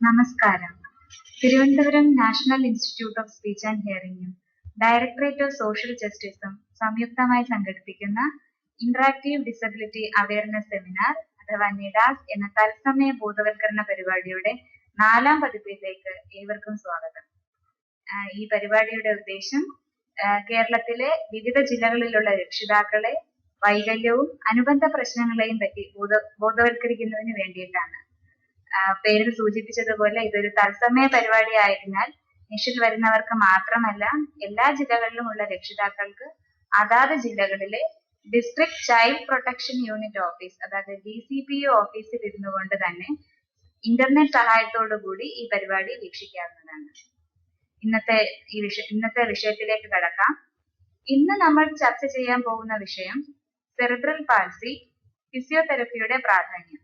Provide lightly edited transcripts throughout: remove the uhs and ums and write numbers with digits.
നമസ്കാരം. Thiruvananthapuram national institute of speech and ഹിയറിംഗും directorate of social ജസ്റ്റിസും സംയുക്തമായി സംഘടിപ്പിക്കുന്ന ഇന്ററാക്റ്റീവ് ഡിസബിലിറ്റി അവയർനെസ് സെമിനാർ അഥവാ നിഡാസ് എന്ന തത്സമയ ബോധവൽക്കരണ പരിപാടിയുടെ 4ാം പതിപ്പിലേക്ക് ഏവർക്കും സ്വാഗതം. ഈ പരിപാടിയുടെ ഉദ്ദേശം കേരളത്തിലെ വിവിധ ജില്ലകളിലുള്ള രക്ഷിതാക്കളെ വൈകല്യവും അനുബന്ധ പ്രശ്നങ്ങളെയും പറ്റി ബോധവൽക്കരിക്കുന്നതിന് വേണ്ടിയിട്ടാണ്. പേരിൽ സൂചിപ്പിച്ചതുപോലെ ഇതൊരു തത്സമയ പരിപാടി ആയതിനാൽ നിഷിൽ വരുന്നവർക്ക് മാത്രമല്ല എല്ലാ ജില്ലകളിലുമുള്ള രക്ഷിതാക്കൾക്ക് അതാത് ജില്ലകളിലെ district child protection unit office അതായത് DCPO ഓഫീസിൽ ഇരുന്നു കൊണ്ട് തന്നെ ഇന്റർനെറ്റ് സഹായത്തോടു കൂടി ഈ പരിപാടി വീക്ഷിക്കാവുന്നതാണ്. ഇന്നത്തെ വിഷയത്തിലേക്ക് കടക്കാം. ഇന്ന് നമ്മൾ ചർച്ച ചെയ്യാൻ പോകുന്ന വിഷയം സെറിബ്രൽ പാൾസി, ഫിസിയോതെറപ്പിയുടെ പ്രാധാന്യം.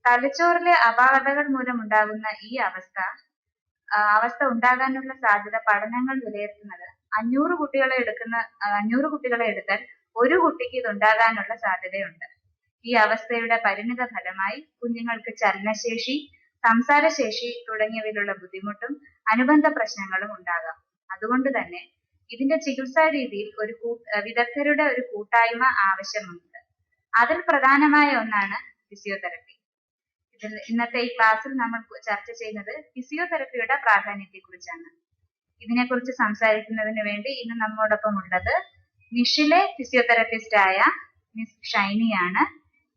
തലച്ചോറിലെ അപാകതകൾ മൂലമുണ്ടാകുന്ന ഈ അവസ്ഥ ഉണ്ടാകാനുള്ള സാധ്യത പഠനങ്ങൾ വിലയിരുത്തുന്നത് 500 കുട്ടികളെ എടുത്താൽ ഒരു കുട്ടിക്ക് ഇത് ഉണ്ടാകാനുള്ള സാധ്യതയുണ്ട്. ഈ അവസ്ഥയുടെ പരിണിത ഫലമായി കുഞ്ഞുങ്ങൾക്ക് ചലനശേഷി, സംസാരശേഷി തുടങ്ങിയവയിലുള്ള ബുദ്ധിമുട്ടും അനുബന്ധ പ്രശ്നങ്ങളും ഉണ്ടാകാം. അതുകൊണ്ട് തന്നെ ഇതിന്റെ ചികിത്സാ രീതിയിൽ വിദഗ്ധരുടെ ഒരു കൂട്ടായ്മ ആവശ്യമുണ്ട്. അതിൽ പ്രധാനമായ ഒന്നാണ് ഫിസിയോതെറപ്പി. ഇന്നത്തെ ഈ ക്ലാസ്സിൽ നമ്മൾ ചർച്ച ചെയ്യുന്നത് ഫിസിയോതെറപ്പിയുടെ പ്രാധാന്യത്തെ കുറിച്ചാണ്. ഇതിനെക്കുറിച്ച് സംസാരിക്കുന്നതിന് വേണ്ടി ഇന്ന് നമ്മോടൊപ്പം ഉള്ളത് നിഷിലെ ഫിസിയോതെറപ്പിസ്റ്റ് ആയ മിസ് ഷൈനിയാണ്.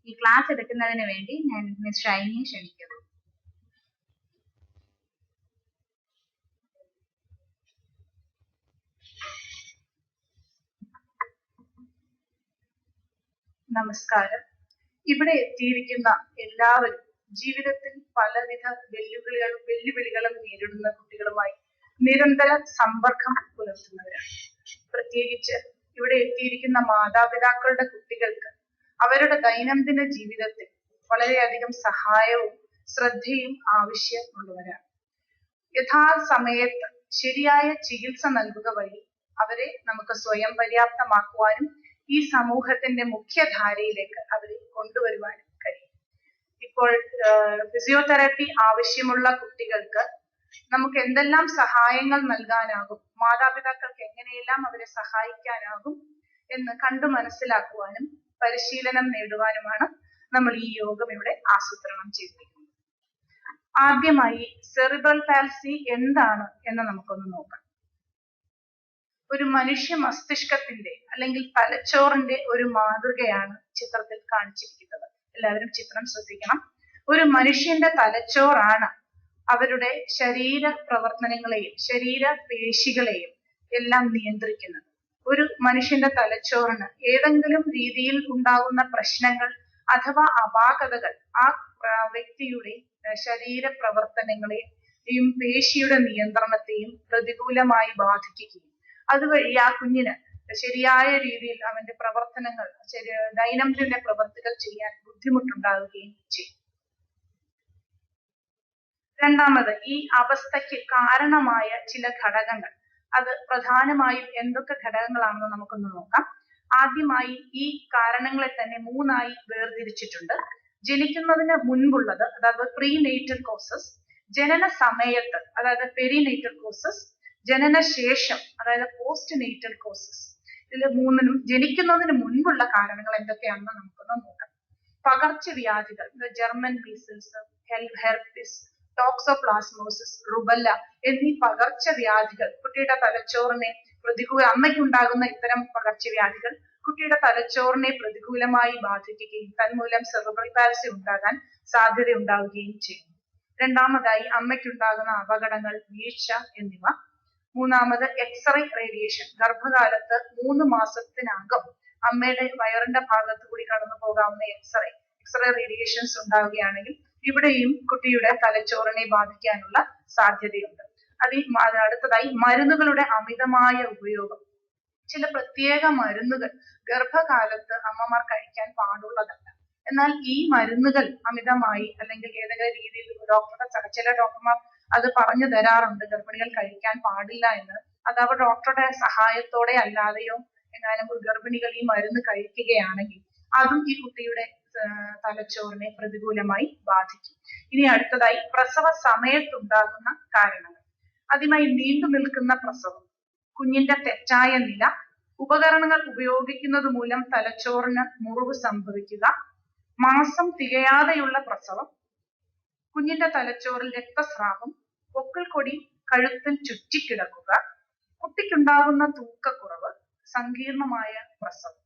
ഈ ക്ലാസ് എടുക്കുന്നതിന് വേണ്ടി ഞാൻ മിസ് ഷൈനിയെ ക്ഷണിക്കുന്നു. നമസ്കാരം. ഇവിടെ എത്തിയിരിക്കുന്ന എല്ലാവരും ജീവിതത്തിൽ പലവിധ വെല്ലുവിളികളും നേരിടുന്ന കുട്ടികളുമായി നിരന്തര സമ്പർക്കം പുലർത്തുന്നവരാണ്. പ്രത്യേകിച്ച് ഇവിടെ എത്തിയിരിക്കുന്ന മാതാപിതാക്കളുടെ കുട്ടികൾക്ക് അവരുടെ ദൈനംദിന ജീവിതത്തിൽ വളരെയധികം സഹായവും ശ്രദ്ധയും ആവശ്യമുള്ളവരാണ്. യഥാസമയത്ത് ശരിയായ ചികിത്സ നൽകുക വഴി അവരെ നമുക്ക് സ്വയം പര്യാപ്തമാക്കുവാനും ഈ സമൂഹത്തിന്റെ മുഖ്യധാരയിലേക്ക് അവരെ കൊണ്ടുവരുവാനും കഴിയും. ഇപ്പോൾ ഫിസിയോതെറാപ്പി ആവശ്യമുള്ള കുട്ടികൾക്ക് നമുക്ക് എന്തെല്ലാം സഹായങ്ങൾ നൽകാനാകും, മാതാപിതാക്കൾക്ക് എങ്ങനെയെല്ലാം അവരെ സഹായിക്കാനാകും എന്ന് കണ്ടു മനസ്സിലാക്കുവാനും പരിശീലനം നേടുവാനുമാണ് നമ്മൾ ഈ യോഗം ഇവിടെ ആസൂത്രണം ചെയ്തിരിക്കുന്നത്. ആദ്യമായി സെറിബ്രൽ പാൽസി എന്താണ് എന്ന് നമുക്കൊന്ന് നോക്കാം. ഒരു മനുഷ്യ മസ്തിഷ്കത്തിന്റെ അല്ലെങ്കിൽ തലച്ചോറിന്റെ ഒരു മാതൃകയാണ് ചിത്രത്തിൽ കാണിച്ചിരിക്കുന്നത്. എല്ലാവരും ചിത്രം ശ്രദ്ധിക്കണം. ഒരു മനുഷ്യന്റെ തലച്ചോറാണ് അവരുടെ ശരീര പ്രവർത്തനങ്ങളെയും ശരീര പേശികളെയും എല്ലാം നിയന്ത്രിക്കുന്നത്. ഒരു മനുഷ്യന്റെ തലച്ചോറിന് ഏതെങ്കിലും രീതിയിൽ ഉണ്ടാകുന്ന പ്രശ്നങ്ങൾ അഥവാ അപാകതകൾ ആ വ്യക്തിയുടെ ശരീര പ്രവർത്തനങ്ങളെയും പേശിയുടെ നിയന്ത്രണത്തെയും പ്രതികൂലമായി ബാധിക്കുകയും അതുവഴി ആ കുഞ്ഞിന് ശരിയായ രീതിയിൽ അവന്റെ പ്രവർത്തനങ്ങൾ ദൈനംദിന പ്രവർത്തികൾ ചെയ്യാൻ ബുദ്ധിമുട്ടുണ്ടാവുകയും ചെയ്യും. രണ്ടാമത്, ഈ അവസ്ഥയ്ക്ക് കാരണമായ ചില ഘടകങ്ങൾ, അത് പ്രധാനമായും എന്തൊക്കെ ഘടകങ്ങളാണെന്ന് നമുക്കൊന്ന് നോക്കാം. ആദ്യമായി ഈ കാരണങ്ങളെ തന്നെ 3ആയി വേർതിരിച്ചിട്ടുണ്ട്. ജനിക്കുന്നതിന് മുൻപുള്ളത്, അതായത് പ്രീനേറ്റൽ കോസസ്, ജനന സമയത്ത് അതായത് പെരിനേറ്റൽ കോസസ്, ജനനശേഷം അതായത് പോസ്റ്റ് നേറ്റൽ കോസസ്. ഇതിൽ 3നും ജനിക്കുന്നതിന് മുൻപുള്ള കാരണങ്ങൾ എന്തൊക്കെയാണെന്ന് നമുക്കൊന്ന് നോക്കാം. പകർച്ചവ്യാധികൾ, German measles, herpes, toxoplasmosis, rubella എന്നീ പകർച്ചവ്യാധികൾ കുട്ടിയുടെ തലച്ചോറിനെ അമ്മയ്ക്കുണ്ടാകുന്ന ഇത്തരം പകർച്ചവ്യാധികൾ കുട്ടിയുടെ തലച്ചോറിനെ പ്രതികൂലമായി ബാധിക്കുകയും തന്മൂലം സെറിബ്രൽ പാൽസി ഉണ്ടാകാൻ സാധ്യത ഉണ്ടാവുകയും ചെയ്യും. രണ്ടാമതായി, അമ്മയ്ക്കുണ്ടാകുന്ന അപകടങ്ങൾ, വീഴ്ച എന്നിവ. മൂന്നാമത്, എക്സ്റേ റേഡിയേഷൻ. ഗർഭകാലത്ത് 3 മാസത്തിനകം അമ്മയുടെ വയറിന്റെ ഭാഗത്ത് കൂടി കടന്നു പോകാവുന്ന എക്സ്റേ റേഡിയേഷൻസ് ഉണ്ടാവുകയാണെങ്കിൽ ഇവിടെയും കുട്ടിയുടെ തലച്ചോറിനെ ബാധിക്കാനുള്ള സാധ്യതയുണ്ട്. അടുത്തതായി, മരുന്നുകളുടെ അമിതമായ ഉപയോഗം. ചില പ്രത്യേക മരുന്നുകൾ ഗർഭകാലത്ത് അമ്മമാർ കഴിക്കാൻ പാടുള്ളതല്ല. എന്നാൽ ഈ മരുന്നുകൾ അമിതമായി അല്ലെങ്കിൽ ഏതെങ്കിലും രീതിയിൽ ചില ഡോക്ടർമാർ അത് പറഞ്ഞു തരാറുണ്ട്, ഗർഭിണികൾ കഴിക്കാൻ പാടില്ല എന്ന്. അത് അവർ ഡോക്ടറുടെ സഹായത്തോടെ അല്ലാതെയോ എങ്ങാനും ഗർഭിണികൾ ഈ മരുന്ന് കഴിക്കുകയാണെങ്കിൽ അതും ഈ കുട്ടിയുടെ തലച്ചോറിനെ പ്രതികൂലമായി ബാധിക്കും. ഇനി അടുത്തതായി പ്രസവ സമയത്തുണ്ടാകുന്ന കാരണങ്ങൾ. ആദ്യമായി നീണ്ടു നിൽക്കുന്ന പ്രസവം, കുഞ്ഞിന്റെ തെറ്റായ നില, ഉപകരണങ്ങൾ ഉപയോഗിക്കുന്നത് മൂലം തലച്ചോറിന് മുറിവ് സംഭവിക്കുക, മാസം തികയാതെയുള്ള പ്രസവം, കുഞ്ഞിന്റെ തലച്ചോറിൽ രക്തസ്രാവം, പൊക്കിൾ കൊടി കഴുത്തിൽ ചുറ്റിക്കിടക്കുക, കുട്ടിക്കുണ്ടാകുന്ന തൂക്കക്കുറവ്, സങ്കീർണമായ പ്രസവം.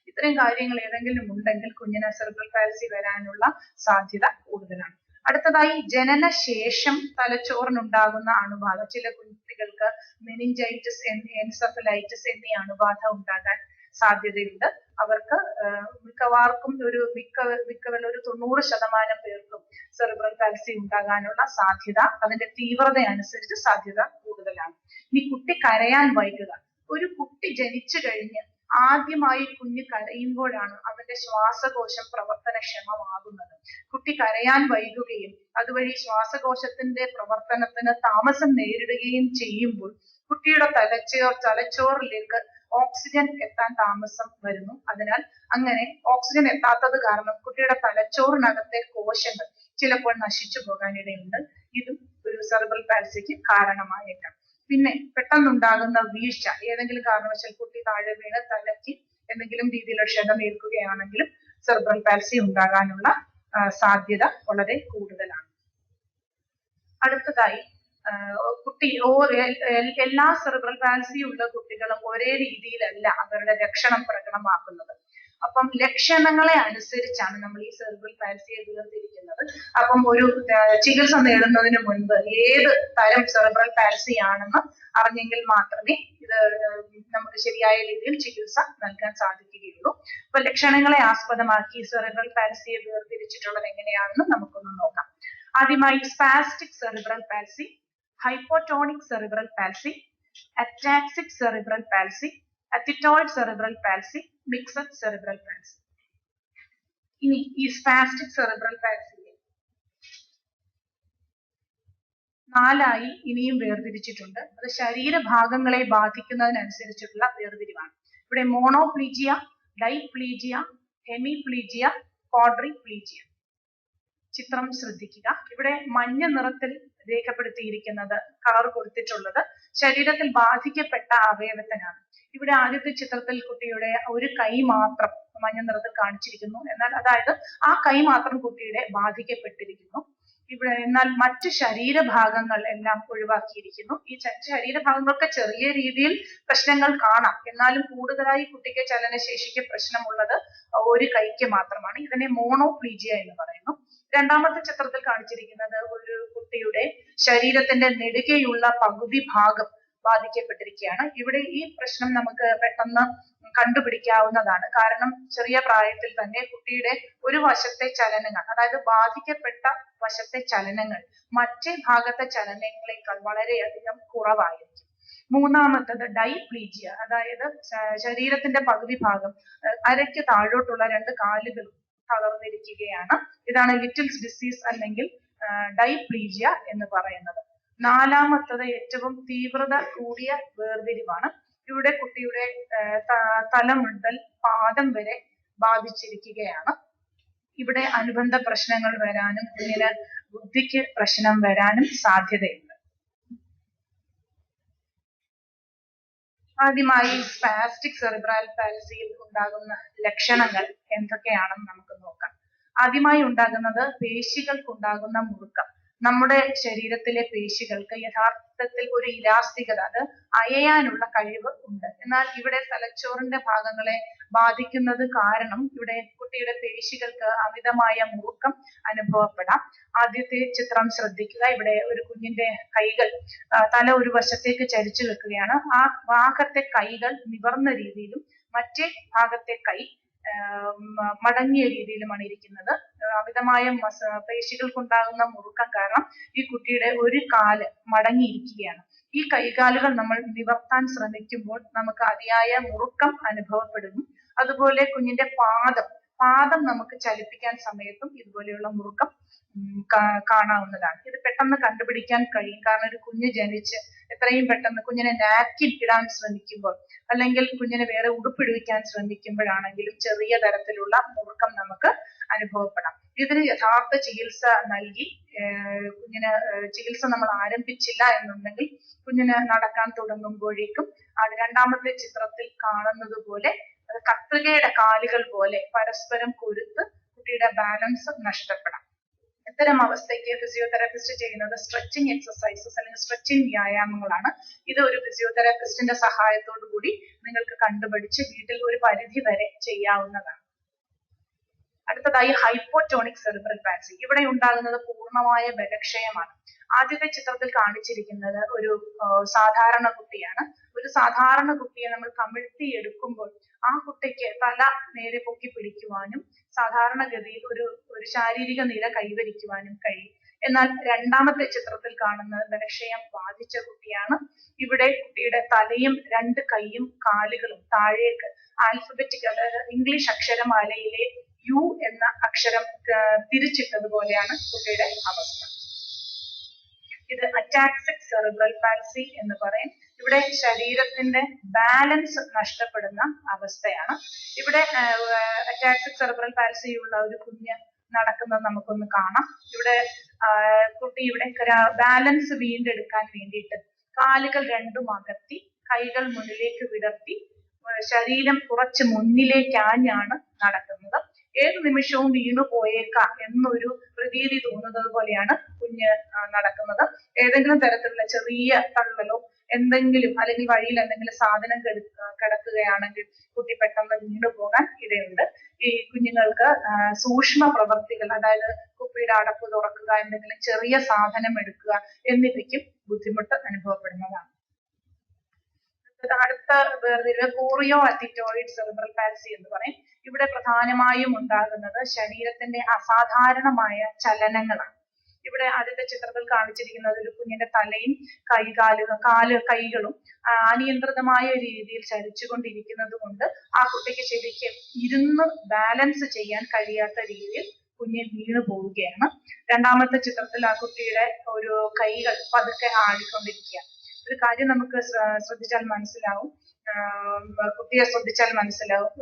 ഇത്രയും കാര്യങ്ങൾ ഏതെങ്കിലും ഉണ്ടെങ്കിൽ കുഞ്ഞിന് സെറിബ്രൽ പാൽസി വരാനുള്ള സാധ്യത കൂടുതലാണ്. അടുത്തതായി ജനനശേഷം തലച്ചോറിനുണ്ടാകുന്ന അണുബാധ. ചില കുട്ടികൾക്ക് മെനിഞ്ചൈറ്റിസ്, എൻസെഫലൈറ്റിസ് എന്നീ അണുബാധ ഉണ്ടാകാൻ സാധ്യതയുണ്ട്. അവർക്ക് മിക്കവാർക്കും ഒരു 90% പേർക്കും സെറിബ്രൽ പാൽസി ഉണ്ടാകാനുള്ള സാധ്യത, അതിന്റെ തീവ്രത അനുസരിച്ച് സാധ്യത കൂടുതലാണ്. ഇനി കുട്ടി കരയാൻ വൈകുക. ഒരു കുട്ടി ജനിച്ചു കഴിഞ്ഞ് ആദ്യമായി കുഞ്ഞ് കരയുമ്പോഴാണ് അവന്റെ ശ്വാസകോശം പ്രവർത്തനക്ഷമമാകുന്നത്. കുട്ടി കരയാൻ വൈകുകയും അതുവഴി ശ്വാസകോശത്തിന്റെ പ്രവർത്തനത്തിന് താമസം നേരിടുകയും ചെയ്യുമ്പോൾ കുട്ടിയുടെ തലച്ചോറിലേക്ക് ഓക്സിജൻ എത്താൻ താമസം വരുന്നു. അതിനാൽ അങ്ങനെ ഓക്സിജൻ എത്താത്തത് കാരണം കുട്ടിയുടെ തലച്ചോറിനകത്തെ കോശങ്ങൾ ചിലപ്പോൾ നശിച്ചു പോകാനിടയുണ്ട്. ഇതും ഒരു സെറിബ്രൽ പാൽസിക്ക് കാരണമായേക്കാം. പിന്നെ പെട്ടെന്നുണ്ടാകുന്ന വീഴ്ച, ഏതെങ്കിലും കാരണവശാൽ കുട്ടി താഴെ വീണ് തലയ്ക്ക് എന്തെങ്കിലും രീതിയിലുള്ള ക്ഷതമേൽക്കുകയാണെങ്കിലും സെറിബ്രൽ പാൽസി ഉണ്ടാകാനുള്ള സാധ്യത വളരെ കൂടുതലാണ്. അടുത്തതായി എല്ലാ സെറിബ്രൽ പാൽസി ഉള്ള കുട്ടികളും ഒരേ രീതിയിലല്ല അവരുടെ ലക്ഷണം പ്രകടമാക്കുന്നത്. അപ്പം ലക്ഷണങ്ങളെ അനുസരിച്ചാണ് നമ്മൾ ഈ സെറിബ്രൽ പാൽസിയെ വേർതിരിക്കുന്നത്. അപ്പം ഒരു ചികിത്സ നേടുന്നതിന് മുൻപ് ഏത് തരം സെറിബ്രൽ പാൽസി ആണെന്ന് അറിഞ്ഞെങ്കിൽ മാത്രമേ ഇത് നമുക്ക് ശരിയായ രീതിയിൽ ചികിത്സ നൽകാൻ സാധിക്കുകയുള്ളൂ. അപ്പൊ ലക്ഷണങ്ങളെ ആസ്പദമാക്കി സെറിബ്രൽ പാൽസിയെ വേർതിരിച്ചിട്ടുള്ളത് എങ്ങനെയാണെന്ന് നമുക്കൊന്ന് നോക്കാം. ആദ്യമായി spastic cerebral പാൽസി, hypotonic cerebral palsy, ataxic cerebral palsy, athetoid cerebral palsy, mixed cerebral palsy. ഇനി ഈ സ്പാസ്റ്റിക് സെറിബ്രൽ പാൽസിയെ 4ആയി ഇനിയും വേർതിരിച്ചിട്ടുണ്ട്. അത് ശരീരഭാഗങ്ങളെ ബാധിക്കുന്നതിനനുസരിച്ചുള്ള വേർതിരിവാണ്. ഇവിടെ മോണോപ്ലീജിയ, ഡൈപ്ലീജിയ, ഹെമിപ്ലീജിയ, ക്വാഡ്രിപ്ലീജിയ. ചിത്രം ശ്രദ്ധിക്കുക. ഇവിടെ മഞ്ഞ നിറത്തിൽ രേഖപ്പെടുത്തിയിരിക്കുന്നത്, കളർ കൊടുത്തിട്ടുള്ളത് ശരീരത്തിൽ ബാധിക്കപ്പെട്ട അവയവത്തിനാണ്. ഇവിടെ ആദ്യത്തെ ചിത്രത്തിൽ കുട്ടിയുടെ ഒരു കൈ മാത്രം മഞ്ഞ നിറത്തിൽ കാണിച്ചിരിക്കുന്നു. എന്നാൽ അതായത് ആ കൈ മാത്രം കുട്ടിയുടെ ബാധിക്കപ്പെട്ടിരിക്കുന്നു. എന്നാൽ മറ്റു ശരീരഭാഗങ്ങൾ എല്ലാം ഒഴിവാക്കിയിരിക്കുന്നു. ഈ ശരീരഭാഗങ്ങൾക്ക് ചെറിയ രീതിയിൽ പ്രശ്നങ്ങൾ കാണാം. എന്നാലും കൂടുതലായി കുട്ടിക്ക് ചലനശേഷിക്ക് പ്രശ്നമുള്ളത് ഒരു കൈക്ക് മാത്രമാണ്. ഇതിനെ മോണോപ്ലീജിയ എന്ന് പറയുന്നു. രണ്ടാമത്തെ ചിത്രത്തിൽ കാണിച്ചിരിക്കുന്നത് ഒരു കുട്ടിയുടെ ശരീരത്തിന്റെ നെടുകെയുള്ള പകുതി ഭാഗം ബാധിക്കപ്പെട്ടിരിക്കുകയാണ്. ഇവിടെ ഈ പ്രശ്നം നമുക്ക് പെട്ടെന്ന് കണ്ടുപിടിക്കാവുന്നതാണ്. കാരണം ചെറിയ പ്രായത്തിൽ തന്നെ കുട്ടിയുടെ ഒരു വശത്തെ ചലനങ്ങൾ, അതായത് ബാധിക്കപ്പെട്ട വശത്തെ ചലനങ്ങൾ മറ്റേ ഭാഗത്തെ ചലനങ്ങളെക്കാൾ വളരെയധികം കുറവായിരിക്കും. മൂന്നാമത്തത് ഡൈപ്ലീജിയ, അതായത് ശരീരത്തിന്റെ പകുതി ഭാഗം, അരയ്ക്ക് താഴോട്ടുള്ള 2 കാലുകളും തളർന്നിരിക്കുകയാണ്. ഇതാണ് ലിറ്റിൽസ് ഡിസീസ് അല്ലെങ്കിൽ ഡൈപ്ലീജിയ എന്ന് പറയുന്നത്. നാലാമത്തത് ഏറ്റവും തീവ്രത കൂടിയ വേർതിരിവാണ്. ഇവിടെ കുട്ടിയുടെ തല മുതൽ പാദം വരെ ബാധിച്ചിരിക്കുകയാണ്. ഇവിടെ അനുബന്ധ പ്രശ്നങ്ങൾ വരാനും കുഞ്ഞിന് ബുദ്ധിക്ക് പ്രശ്നം വരാനും സാധ്യതയുണ്ട്. ആദ്യമായി സ്പാസ്റ്റിക് സെറിബ്രൽ പാൽസിയിൽ ഉണ്ടാകുന്ന ലക്ഷണങ്ങൾ എന്തൊക്കെയാണെന്ന് നമുക്ക് നോക്കാം. ആദ്യമായി ഉണ്ടാകുന്നത് പേശികൾക്കുണ്ടാകുന്ന മുറുക്കം. നമ്മുടെ ശരീരത്തിലെ പേശികൾക്ക് യഥാർത്ഥത്തിൽ ഒരു ഇലാസ്തികത, അത് അയയാനുള്ള കഴിവ് ഉണ്ട്. എന്നാൽ ഇവിടെ തലച്ചോറിന്റെ ഭാഗങ്ങളെ ബാധിക്കുന്നത് കാരണം ഇവിടെ കുട്ടിയുടെ പേശികൾക്ക് അമിതമായ മുറുക്കം അനുഭവപ്പെടാം. ആദ്യത്തെ ചിത്രം ശ്രദ്ധിക്കുക. ഇവിടെ ഒരു കുഞ്ഞിന്റെ കൈകൾ, തല ഒരു വശത്തേക്ക് ചരിച്ചു വെക്കുകയാണ്. ആ ഭാഗത്തെ കൈകൾ നിവർന്ന രീതിയിലും മറ്റേ ഭാഗത്തെ കൈ മടങ്ങിയ രീതിയിലുമാണ് ഇരിക്കുന്നത്. അമിതമായ പേശികൾക്കുണ്ടാകുന്ന മുറുക്കം കാരണം ഈ കുട്ടിയുടെ ഒരു കാല് മടങ്ങിയിരിക്കുകയാണ്. ഈ കൈകാലുകൾ നമ്മൾ നിവർത്താൻ ശ്രമിക്കുമ്പോൾ നമുക്ക് അതിയായ മുറുക്കം അനുഭവപ്പെടുന്നു. അതുപോലെ കുഞ്ഞിന്റെ പാദം നമുക്ക് ചലിപ്പിക്കാൻ സമയത്തും ഇതുപോലെയുള്ള മുറുക്കം കാണാവുന്നതാണ്. ഇത് പെട്ടെന്ന് കണ്ടുപിടിക്കാൻ കഴിയും. കാരണം ഒരു കുഞ്ഞ് ജനിച്ച് എത്രയും പെട്ടെന്ന് കുഞ്ഞിനെ നാപ്കിൻ ഇടാൻ ശ്രമിക്കുമ്പോൾ അല്ലെങ്കിൽ കുഞ്ഞിനെ വേറെ ഉടുപ്പിടുവിക്കാൻ ശ്രമിക്കുമ്പോഴാണെങ്കിലും ചെറിയ തരത്തിലുള്ള മുറുക്കം നമുക്ക് അനുഭവപ്പെടാം. ഇതിന് യഥാർത്ഥ ചികിത്സ നൽകി കുഞ്ഞിന് ചികിത്സ നമ്മൾ ആരംഭിച്ചില്ല എന്നുണ്ടെങ്കിൽ കുഞ്ഞിന് നടക്കാൻ തുടങ്ങുമ്പോഴേക്കും അത് രണ്ടാമത്തെ ചിത്രത്തിൽ കാണുന്നത് പോലെ കത്രികയുടെ കാലുകൾ പോലെ പരസ്പരം കൊരുത്ത് കുട്ടിയുടെ ബാലൻസ് നഷ്ടപ്പെടാം. ഇത്തരം അവസ്ഥയ്ക്ക് ഫിസിയോതെറാപ്പിസ്റ്റ് ചെയ്യുന്നത് സ്ട്രെച്ചിങ് എക്സസൈസസ് അല്ലെങ്കിൽ സ്ട്രെച്ചിങ് വ്യായാമങ്ങളാണ്. ഇത് ഒരു ഫിസിയോതെറാപ്പിസ്റ്റിന്റെ സഹായത്തോടു കൂടി നിങ്ങൾക്ക് കണ്ടുപഠിച്ച് വീട്ടിൽ ഒരു പരിധി വരെ ചെയ്യാവുന്നതാണ്. അടുത്തതായി ഹൈപ്പോടോണിക് സെറിബ്രൽ പാൽസി. ഇവിടെ ഉണ്ടാകുന്നത് പൂർണ്ണമായ ബലക്ഷയമാണ്. ആദ്യത്തെ ചിത്രത്തിൽ കാണിച്ചിരിക്കുന്നത് ഒരു സാധാരണ കുട്ടിയാണ്. ഒരു സാധാരണ കുട്ടിയെ നമ്മൾ കമിഴ്ത്തി എടുക്കുമ്പോൾ ആ കുട്ടിക്ക് തല നേരെ പൊക്കി പിടിക്കുവാനും സാധാരണഗതിയിൽ ഒരു ശാരീരിക നില കൈവരിക്കുവാനും കഴിയും. എന്നാൽ രണ്ടാമത്തെ ചിത്രത്തിൽ കാണുന്നത് ബലക്ഷയം ബാധിച്ച കുട്ടിയാണ്. ഇവിടെ കുട്ടിയുടെ തലയും രണ്ട് കൈയും കാലുകളും താഴേക്ക് ആൽഫബറ്റിക്, അതായത് ഇംഗ്ലീഷ് അക്ഷരമാലയിലെ യു എന്ന അക്ഷരം തിരിച്ചിട്ടതുപോലെയാണ് കുട്ടിയുടെ അവസ്ഥ. ഇത് അറ്റാക്സിക് സെറിബ്രൽ പാൽസി എന്ന് പറയും. ഇവിടെ ശരീരത്തിന്റെ ബാലൻസ് നഷ്ടപ്പെടുന്ന അവസ്ഥയാണ്. ഇവിടെ അറ്റാക്സിക് സെറിബ്രൽ പാൽസി ഉള്ള ഒരു കുഞ്ഞ് നടക്കുന്നത് നമുക്കൊന്ന് കാണാം. ഇവിടെ കുട്ടി ഇവിടെ ബാലൻസ് വീണ്ടെടുക്കാൻ വേണ്ടിയിട്ട് കാലുകൾ രണ്ടും അകത്തി കൈകൾ മുന്നിലേക്ക് വിടർത്തി ശരീരം കുറച്ച് മുന്നിലേക്കാഞ്ഞാണ് നടക്കുന്നത്. ഏത് നിമിഷവും വീണു പോയേക്കാം എന്നൊരു പ്രതീതി തോന്നുന്നത് പോലെയാണ് കുഞ്ഞ് നടക്കുന്നത്. ഏതെങ്കിലും തരത്തിലുള്ള ചെറിയ തള്ളലോ എന്തെങ്കിലും അല്ലെങ്കിൽ വഴിയിൽ എന്തെങ്കിലും സാധനം കിടക്കുകയാണെങ്കിൽ കുട്ടി പെട്ടെന്ന് വീണു പോകാൻ ഇടയുണ്ട്. ഈ കുഞ്ഞുങ്ങൾക്ക് സൂക്ഷ്മ പ്രവർത്തികൾ, അതായത് കുപ്പിയുടെ അടപ്പ് തുറക്കുക, എന്തെങ്കിലും ചെറിയ സാധനം എടുക്കുക എന്നിവയ്ക്കും ബുദ്ധിമുട്ട് അനുഭവപ്പെടുന്നതാണ്. അടുത്ത വേർതിരിവ് കോറിയോ അറ്റിറ്റോയിഡ് സെറിബ്രൽ പാൽസി എന്ന് പറയും. ഇവിടെ പ്രധാനമായും ഉണ്ടാകുന്നത് ശരീരത്തിന്റെ അസാധാരണമായ ചലനങ്ങളാണ്. ഇവിടെ ആദ്യത്തെ ചിത്രത്തിൽ കാണിച്ചിരിക്കുന്നത് ഒരു കുഞ്ഞിന്റെ തലയും കൈകളും അനിയന്ത്രിതമായ രീതിയിൽ ചലിച്ചുകൊണ്ടിരിക്കുന്നത് കൊണ്ട് ആ കുട്ടിക്ക് ശരിക്കും ഇരുന്ന് ബാലൻസ് ചെയ്യാൻ കഴിയാത്ത രീതിയിൽ കുഞ്ഞ് വീണു പോവുകയാണ്. രണ്ടാമത്തെ ചിത്രത്തിൽ ആ കുട്ടിയുടെ ഒരു കൈകൾ പതുക്കെ ആടിക്കൊണ്ടിരിക്കുക. ഒരു കാര്യം നമുക്ക് ശ്രദ്ധിച്ചാൽ മനസ്സിലാവും, കുട്ടിയെ ശ്രദ്ധിച്ചാൽ മനസ്സിലാവും,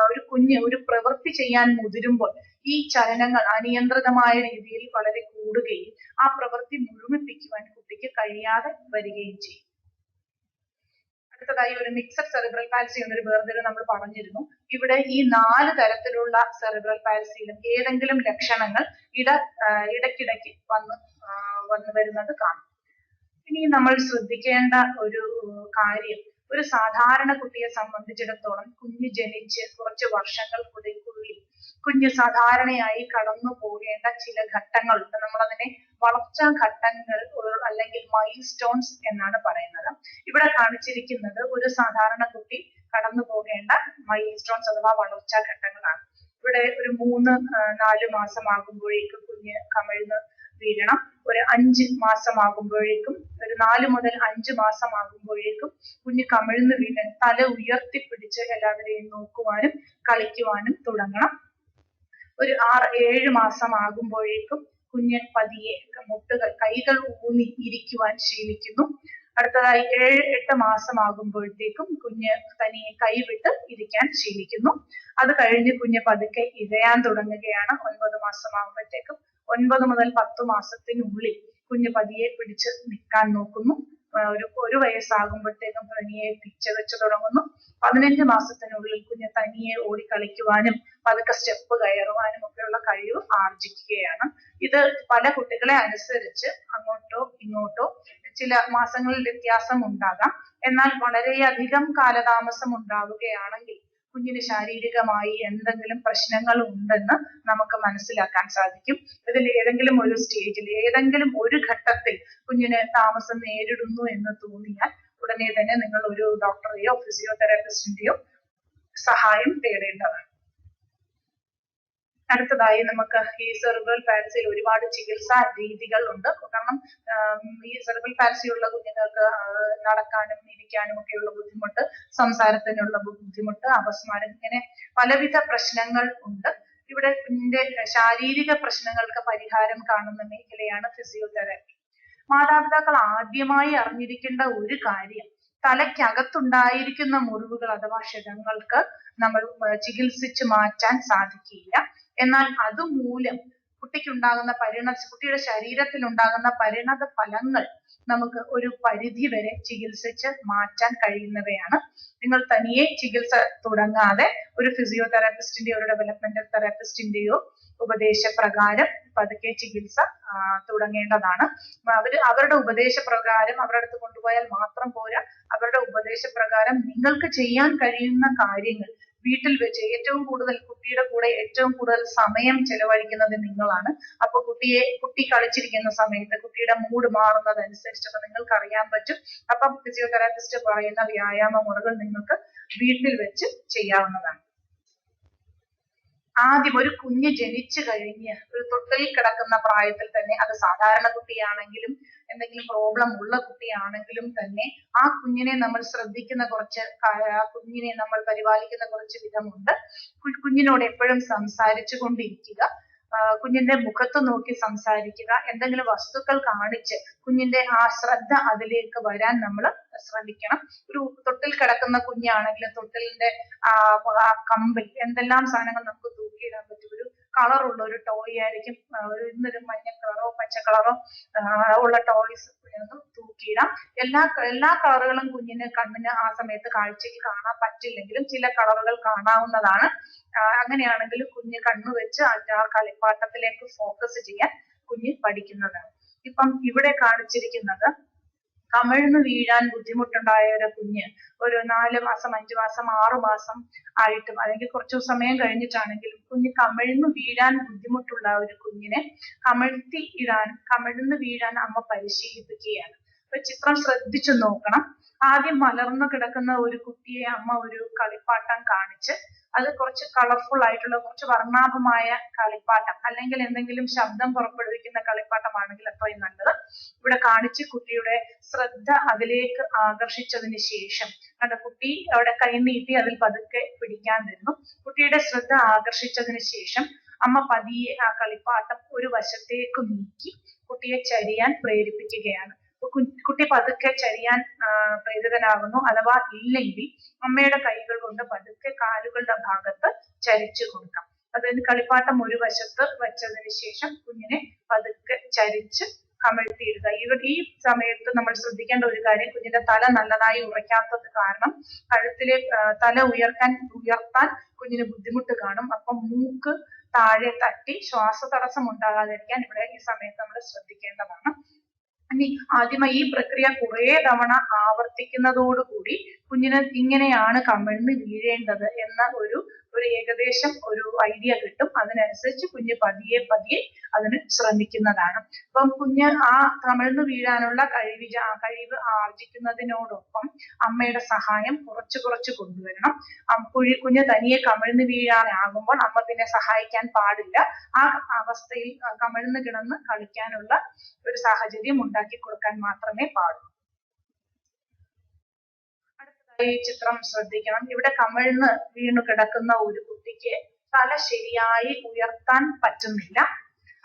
ഒരു കുഞ്ഞ് ഒരു പ്രവൃത്തി ചെയ്യാൻ മുതിരുമ്പോൾ ഈ ചലനങ്ങൾ അനിയന്ത്രിതമായ രീതിയിൽ വളരെ കൂടുകയും ആ പ്രവൃത്തി മുഴുമിപ്പിക്കുവാൻ കുട്ടിക്ക് കഴിയാതെ വരികയും ചെയ്യും. അടുത്തതായി ഒരു മിക്സഡ് സെറിബ്രൽ പാൽസി എന്നൊരു വേർതിരിവ് നമ്മൾ പറഞ്ഞിരുന്നു. ഇവിടെ ഈ 4 തരത്തിലുള്ള സെറിബ്രൽ പാൽസിയിലും ഏതെങ്കിലും ലക്ഷണങ്ങൾ ഇടയ്ക്കിടയ്ക്ക് വന്നു വരുന്നത് കാണും. ഇനി നമ്മൾ ശ്രദ്ധിക്കേണ്ട ഒരു കാര്യം, ഒരു സാധാരണ കുട്ടിയെ സംബന്ധിച്ചിടത്തോളം കുഞ്ഞ് ജനിച്ച് കുറച്ച് വർഷങ്ങൾക്കുള്ളിൽ കുഞ്ഞ് സാധാരണയായി കടന്നു പോകേണ്ട ചില ഘട്ടങ്ങളുണ്ട്. നമ്മളതിനെ വളർച്ചാ ഘട്ടങ്ങൾ അല്ലെങ്കിൽ മൈൽ സ്റ്റോൺസ് എന്നാണ് പറയുന്നത്. ഇവിടെ കാണിച്ചിരിക്കുന്നത് ഒരു സാധാരണ കുട്ടി കടന്നു പോകേണ്ട മൈൽ സ്റ്റോൺസ് അഥവാ വളർച്ചാ ഘട്ടങ്ങളാണ്. ഇവിടെ ഒരു 3-4 മാസമാകുമ്പോഴേക്കും കുഞ്ഞ് കമിഴ്ന്ന് വീഴണം. ഒരു 5 മാസമാകുമ്പോഴേക്കും, ഒരു 4 മുതൽ 5 മാസമാകുമ്പോഴേക്കും കുഞ്ഞ് കമിഴ്ന്ന് വീണ് തല ഉയർത്തിപ്പിടിച്ച് എല്ലാവരെയും നോക്കുവാനും കളിക്കുവാനും തുടങ്ങണം. ഒരു 6-7 മാസമാകുമ്പോഴേക്കും കുഞ്ഞ് പതിയെ കൈകൾ ഊന്നി ഇരിക്കുവാൻ ശീലിക്കുന്നു. അടുത്തതായി 7-8 മാസമാകുമ്പോഴത്തേക്കും കുഞ്ഞ് തനിയെ കൈവിട്ട് ഇരിക്കാൻ ശീലിക്കുന്നു. അത് കഴിഞ്ഞ് കുഞ്ഞ് പതുക്കെ ഇഴയാൻ തുടങ്ങുകയാണ്. 9 മാസമാകുമ്പോഴത്തേക്കും 9 മുതൽ 10 മാസത്തിനുള്ളിൽ കുഞ്ഞ് പതിയെ പിടിച്ച് നിൽക്കാൻ നോക്കുന്നു. ഒരു വയസ്സാകുമ്പോഴത്തേക്കും തനിയെ പിച്ച വെച്ച് തുടങ്ങുന്നു. 15 മാസത്തിനുള്ളിൽ കുഞ്ഞ് തനിയെ ഓടിക്കളിക്കുവാനും പതുക്കെ സ്റ്റെപ്പ് കയറുവാനും ഒക്കെയുള്ള കഴിവ് ആർജിക്കുകയാണ്. ഇത് പല കുട്ടികളെ അനുസരിച്ച് അങ്ങോട്ടോ ഇങ്ങോട്ടോ ചില മാസങ്ങളിൽ വ്യത്യാസം ഉണ്ടാകാം. എന്നാൽ വളരെയധികം കാലതാമസം ഉണ്ടാവുകയാണെങ്കിൽ കുഞ്ഞിന് ശാരീരികമായി എന്തെങ്കിലും പ്രശ്നങ്ങൾ ഉണ്ടെന്ന് നമുക്ക് മനസ്സിലാക്കാൻ സാധിക്കും. ഇതിൽ ഏതെങ്കിലും ഒരു സ്റ്റേജിൽ, ഏതെങ്കിലും ഒരു ഘട്ടത്തിൽ കുഞ്ഞിന് താമസം നേരിടുന്നു എന്ന് തോന്നിയാൽ ഉടനെ തന്നെ നിങ്ങൾ ഒരു ഡോക്ടറെയോ ഫിസിയോതെറാപ്പിസ്റ്റിന്റെയോ സഹായം തേടേണ്ടതാണ്. അടുത്തതായി നമുക്ക് ഈ സെറിബ്രൽ പാൽസിയിൽ ഒരുപാട് ചികിത്സാ രീതികൾ ഉണ്ട്. കാരണം ഈ സെറിബ്രൽ പാൽസി ഉള്ള കുഞ്ഞുങ്ങൾക്ക് നടക്കാനും ഇരിക്കാനും ഒക്കെയുള്ള ബുദ്ധിമുട്ട്, സംസാരത്തിനുള്ള ബുദ്ധിമുട്ട്, അപസ്മാരം, ഇങ്ങനെ പലവിധ പ്രശ്നങ്ങൾ ഉണ്ട്. ഇവിടെ കുഞ്ഞിന്റെ ശാരീരിക പ്രശ്നങ്ങൾക്ക് പരിഹാരം കാണുന്ന മേഖലയാണ് ഫിസിയോതെറാപ്പി. മാതാപിതാക്കൾ ആദ്യമായി അറിഞ്ഞിരിക്കേണ്ട ഒരു കാര്യം, തലയ്ക്കകത്തുണ്ടായിരിക്കുന്ന മുറിവുകൾ അഥവാ ക്ഷതങ്ങൾക്ക് നമ്മൾ ചികിത്സിച്ച് മാറ്റാൻ സാധിക്കില്ല. എന്നാൽ അതുമൂലം കുട്ടിക്ക് ഉണ്ടാകുന്ന കുട്ടിയുടെ ശരീരത്തിൽ ഉണ്ടാകുന്ന പരിണത ഫലങ്ങൾ നമുക്ക് ഒരു പരിധി വരെ ചികിത്സിച്ച് മാറ്റാൻ കഴിയുന്നവയാണ്. നിങ്ങൾ തനിയെ ചികിത്സ തുടങ്ങാതെ ഒരു ഫിസിയോതെറാപ്പിസ്റ്റിന്റെയോ ഒരു ഡെവലപ്മെന്റൽ തെറാപ്പിസ്റ്റിന്റെയോ ഉപദേശപ്രകാരം പതുക്കെ ചികിത്സ തുടങ്ങേണ്ടതാണ്. അവരുടെ ഉപദേശപ്രകാരം അവരുടെ അടുത്ത് കൊണ്ടുപോയാൽ മാത്രം പോരാ. അവരുടെ ഉപദേശപ്രകാരം നിങ്ങൾക്ക് ചെയ്യാൻ കഴിയുന്ന കാര്യങ്ങൾ വീട്ടിൽ വെച്ച് കുട്ടിയുടെ കൂടെ ഏറ്റവും കൂടുതൽ സമയം ചെലവഴിക്കുന്നത് നിങ്ങളാണ്. അപ്പൊ കുട്ടി കളിച്ചിരിക്കുന്ന സമയത്ത് കുട്ടിയുടെ മൂഡ് മാറുന്നതനുസരിച്ചൊക്കെ നിങ്ങൾക്ക് അറിയാൻ പറ്റും. അപ്പം ഫിസിയോതെറാപ്പിസ്റ്റ് പറയുന്ന വ്യായാമ മുറകൾ നിങ്ങൾക്ക് വീട്ടിൽ വെച്ച് ചെയ്യാവുന്നതാണ്. ആദ്യം ഒരു കുഞ്ഞ് ജനിച്ചു കഴിഞ്ഞ് ഒരു തൊട്ടിൽ കിടക്കുന്ന പ്രായത്തിൽ തന്നെ, അത് സാധാരണ കുട്ടിയാണെങ്കിലും എന്തെങ്കിലും പ്രോബ്ലം ഉള്ള കുട്ടിയാണെങ്കിലും തന്നെ, ആ കുഞ്ഞിനെ നമ്മൾ ശ്രദ്ധിക്കുന്ന ആ കുഞ്ഞിനെ നമ്മൾ പരിപാലിക്കുന്ന കുറച്ച് വിധമുണ്ട്. കുഞ്ഞിനോട് എപ്പോഴും സംസാരിച്ചു കൊണ്ടിരിക്കുക, കുഞ്ഞിന്റെ മുഖത്ത് നോക്കി സംസാരിക്കുക, എന്തെങ്കിലും വസ്തുക്കൾ കാണിച്ച് കുഞ്ഞിന്റെ ആ ശ്രദ്ധ അതിലേക്ക് വരാൻ നമ്മൾ ശ്രമിക്കണം. ഒരു തൊട്ടിൽ കിടക്കുന്ന കുഞ്ഞാണെങ്കിൽ തൊട്ടിലിന്റെ കമ്പിൽ എന്തെല്ലാം സാധനങ്ങൾ നമുക്ക് തൂക്കിയിടാൻ പറ്റും. ഒരു കളറുള്ള ഒരു ടോയ് ആയിരിക്കും, ഇന്നൊരു മഞ്ഞ കളറോ പച്ച കളറോ ഉള്ള ടോയ്സ് തൂക്കിയിടാം. എല്ലാ കളറുകളും കണ്ണിന് ആ സമയത്ത് കാഴ്ചയ്ക്ക് കാണാൻ പറ്റില്ലെങ്കിലും ചില കളറുകൾ കാണാവുന്നതാണ്. അങ്ങനെയാണെങ്കിൽ കുഞ്ഞ് കണ്ണു വെച്ച് ആ കളിപ്പാട്ടത്തിലേക്ക് ഫോക്കസ് ചെയ്യാൻ കുഞ്ഞ് പഠിക്കുന്നതാണ്. ഇപ്പം ഇവിടെ കാണിച്ചിരിക്കുന്നത് കമിഴ്ന്നു വീഴാൻ ബുദ്ധിമുട്ടുണ്ടായ ഒരു കുഞ്ഞ് ഒരു 4 മാസം 5 മാസം 6 മാസം ആയിട്ടും അല്ലെങ്കിൽ കുറച്ചു സമയം കഴിഞ്ഞിട്ടാണെങ്കിലും കുഞ്ഞ് കമിഴ്ന്നു വീഴാൻ ബുദ്ധിമുട്ടുള്ള ഒരു കുഞ്ഞിനെ കമിഴ്ന്നു വീഴാൻ അമ്മ പരിശീലിപ്പിക്കുകയാണ്. അപ്പൊ ചിത്രം ശ്രദ്ധിച്ചു നോക്കണം. ആദ്യം മലർന്നു കിടക്കുന്ന ഒരു കുട്ടിയെ അമ്മ ഒരു കളിപ്പാട്ടം കാണിച്ച്, അത് കുറച്ച് കളർഫുൾ ആയിട്ടുള്ള കുറച്ച് വർണ്ണാഭമായ കളിപ്പാട്ടം അല്ലെങ്കിൽ എന്തെങ്കിലും ശബ്ദം പുറപ്പെടുവിക്കുന്ന കളിപ്പാട്ടമാണെങ്കിൽ അത്രയും നല്ലത്. ഇവിടെ കാണിച്ച് കുട്ടിയുടെ ശ്രദ്ധ അതിലേക്ക് ആകർഷിച്ചതിന് ശേഷം കുട്ടി അവിടെ കൈ നീട്ടി അതിൽ പതുക്കെ പിടിക്കാൻ വരുന്നു. കുട്ടിയുടെ ശ്രദ്ധ ആകർഷിച്ചതിന് ശേഷം അമ്മ പതിയെ ആ കളിപ്പാട്ടം ഒരു വശത്തേക്ക് നീക്കി കുട്ടിയെ ചരിയാൻ പ്രേരിപ്പിക്കുകയാണ്. കുട്ടി പതുക്കെ ചരിയാൻ പ്രേരിതനാകുന്നു. അഥവാ ഇല്ലെങ്കിൽ അമ്മയുടെ കൈകൾ കൊണ്ട് പതുക്കെ കാലുകളുടെ ഭാഗത്ത് ചരിച്ചു കൊടുക്കാം. അതായത് കളിപ്പാട്ടം ഒരു വശത്ത് വെച്ചതിന് ശേഷം കുഞ്ഞിനെ പതുക്കെ ചരിച്ച് കമിഴ്ത്തിയിടുക. ഈ സമയത്ത് നമ്മൾ ശ്രദ്ധിക്കേണ്ട ഒരു കാര്യം, കുഞ്ഞിന്റെ തല നല്ലതായി ഉറയ്ക്കാത്തത് കാരണം കഴുത്തിലെ തല ഉയർത്താൻ കുഞ്ഞിന് ബുദ്ധിമുട്ട് കാണും. അപ്പം മൂക്ക് താഴെ തട്ടി ശ്വാസതടസ്സം ഉണ്ടാകാതിരിക്കാൻ ഇവിടെ ഈ സമയത്ത് നമ്മൾ ശ്രദ്ധിക്കേണ്ടതാണ്. ഇനി ആദ്യമായി ഈ പ്രക്രിയ കുറെ തവണ ആവർത്തിക്കുന്നതോടുകൂടി കുഞ്ഞിന് ഇങ്ങനെയാണ് കമിഴ്ന്ന് വീഴേണ്ടത് എന്ന ഒരു ഏകദേശം ഒരു ഐഡിയ കിട്ടും. അതിനനുസരിച്ച് കുഞ്ഞ് പതിയെ അതിന് ശ്രമിക്കുന്നതാണ്. അപ്പം കുഞ്ഞ് ആ കമിഴ്ന്ന് വീഴാനുള്ള കഴിവ് ആർജിക്കുന്നതിനോടൊപ്പം അമ്മയുടെ സഹായം കുറച്ച് കൊണ്ടുവരണം. കുഞ്ഞ് തനിയെ കമിഴ്ന്ന് വീഴാനാകുമ്പോൾ അമ്മ പിന്നെ സഹായിക്കാൻ പാടില്ല. ആ അവസ്ഥയിൽ കമിഴ്ന്ന് കിടന്ന് കളിക്കാനുള്ള ഒരു സാഹചര്യം ഉണ്ടാക്കി കൊടുക്കാൻ മാത്രമേ പാടുള്ളൂ. ഈ ചിത്രം ശ്രദ്ധിക്കണം. ഇവിടെ കമിഴ്ന്ന് വീണു കിടക്കുന്ന ഒരു കുട്ടിക്ക് തല ശരിയായി ഉയർത്താൻ പറ്റുന്നില്ല.